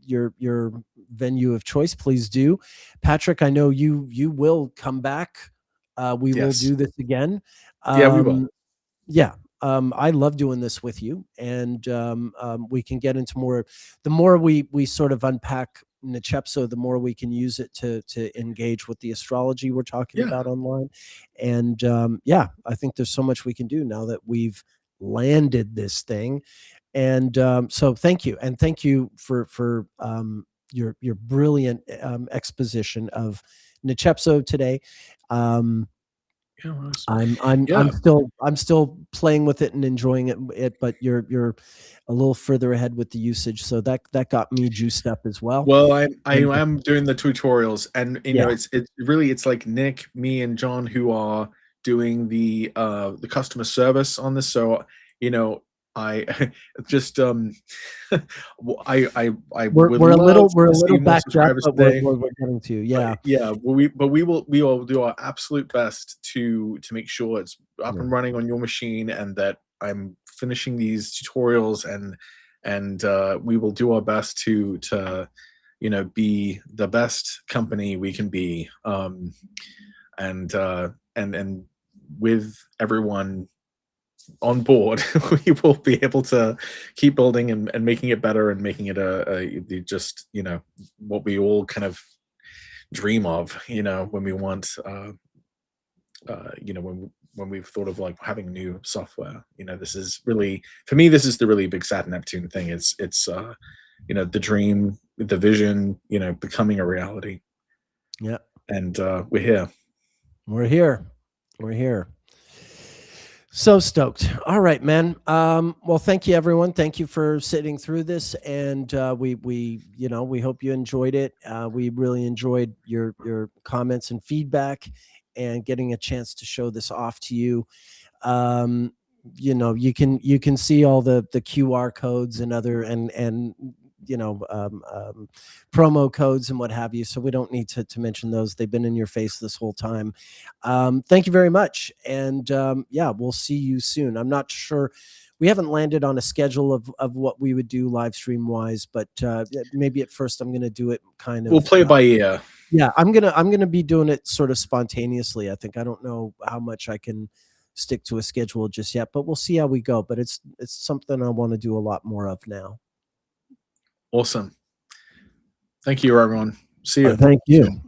your venue of choice, please do. Patrick, I know you will come back. We will yes, do this again. yeah, we will. Um, yeah. I love doing this with you, and we can get into more. The more we sort of unpack Nechepso, the more we can use it to engage with the astrology we're talking Yeah, about online. And yeah, I think there's so much we can do now that we've landed this thing. And so thank you, and thank you for your brilliant exposition of Nechepso today. Um, yeah, nice. I'm Yeah. still playing with it and enjoying it, but you're a little further ahead with the usage, so that got me juiced up as well. Well, I And am doing the tutorials, and yeah, it's really, it's like Nick, me, and John who are doing the customer service on this. So you know, I just I would love we're a to see little more backed up, subscribers but we're today. we're, we're getting to But yeah. yeah, we will do our absolute best to make sure it's up Yeah. and running on your machine, and that I'm finishing these tutorials, and we will do our best to be the best company we can be, and with everyone on board, we will be able to keep building and making it better, and making it just what we all kind of dream of, when we want, when we've thought of like having new software. This is really, for me, this is the really big Saturn Neptune thing. It's the dream, the vision, becoming a reality. Yeah. And we're here. We're here. We're here. So stoked. All right, man. Well, thank you, everyone. Thank you for sitting through this, and we hope you enjoyed it. We really enjoyed your comments and feedback, and getting a chance to show this off to you. Um, you can see all the QR codes and other and you know promo codes and what have you. So we don't need to mention those. They've been in your face this whole time. Thank you very much, and yeah, we'll see you soon. I'm not sure. we haven't landed on a schedule of what we would do live stream wise, but maybe at first I'm going to do it kind We'll of play it by ear. yeah, I'm gonna be doing it sort of spontaneously. I think I don't know how much I can stick to a schedule just yet, but we'll see how we go. But it's something I want to do a lot more of now. Awesome. Thank you, everyone. See you. Thank you.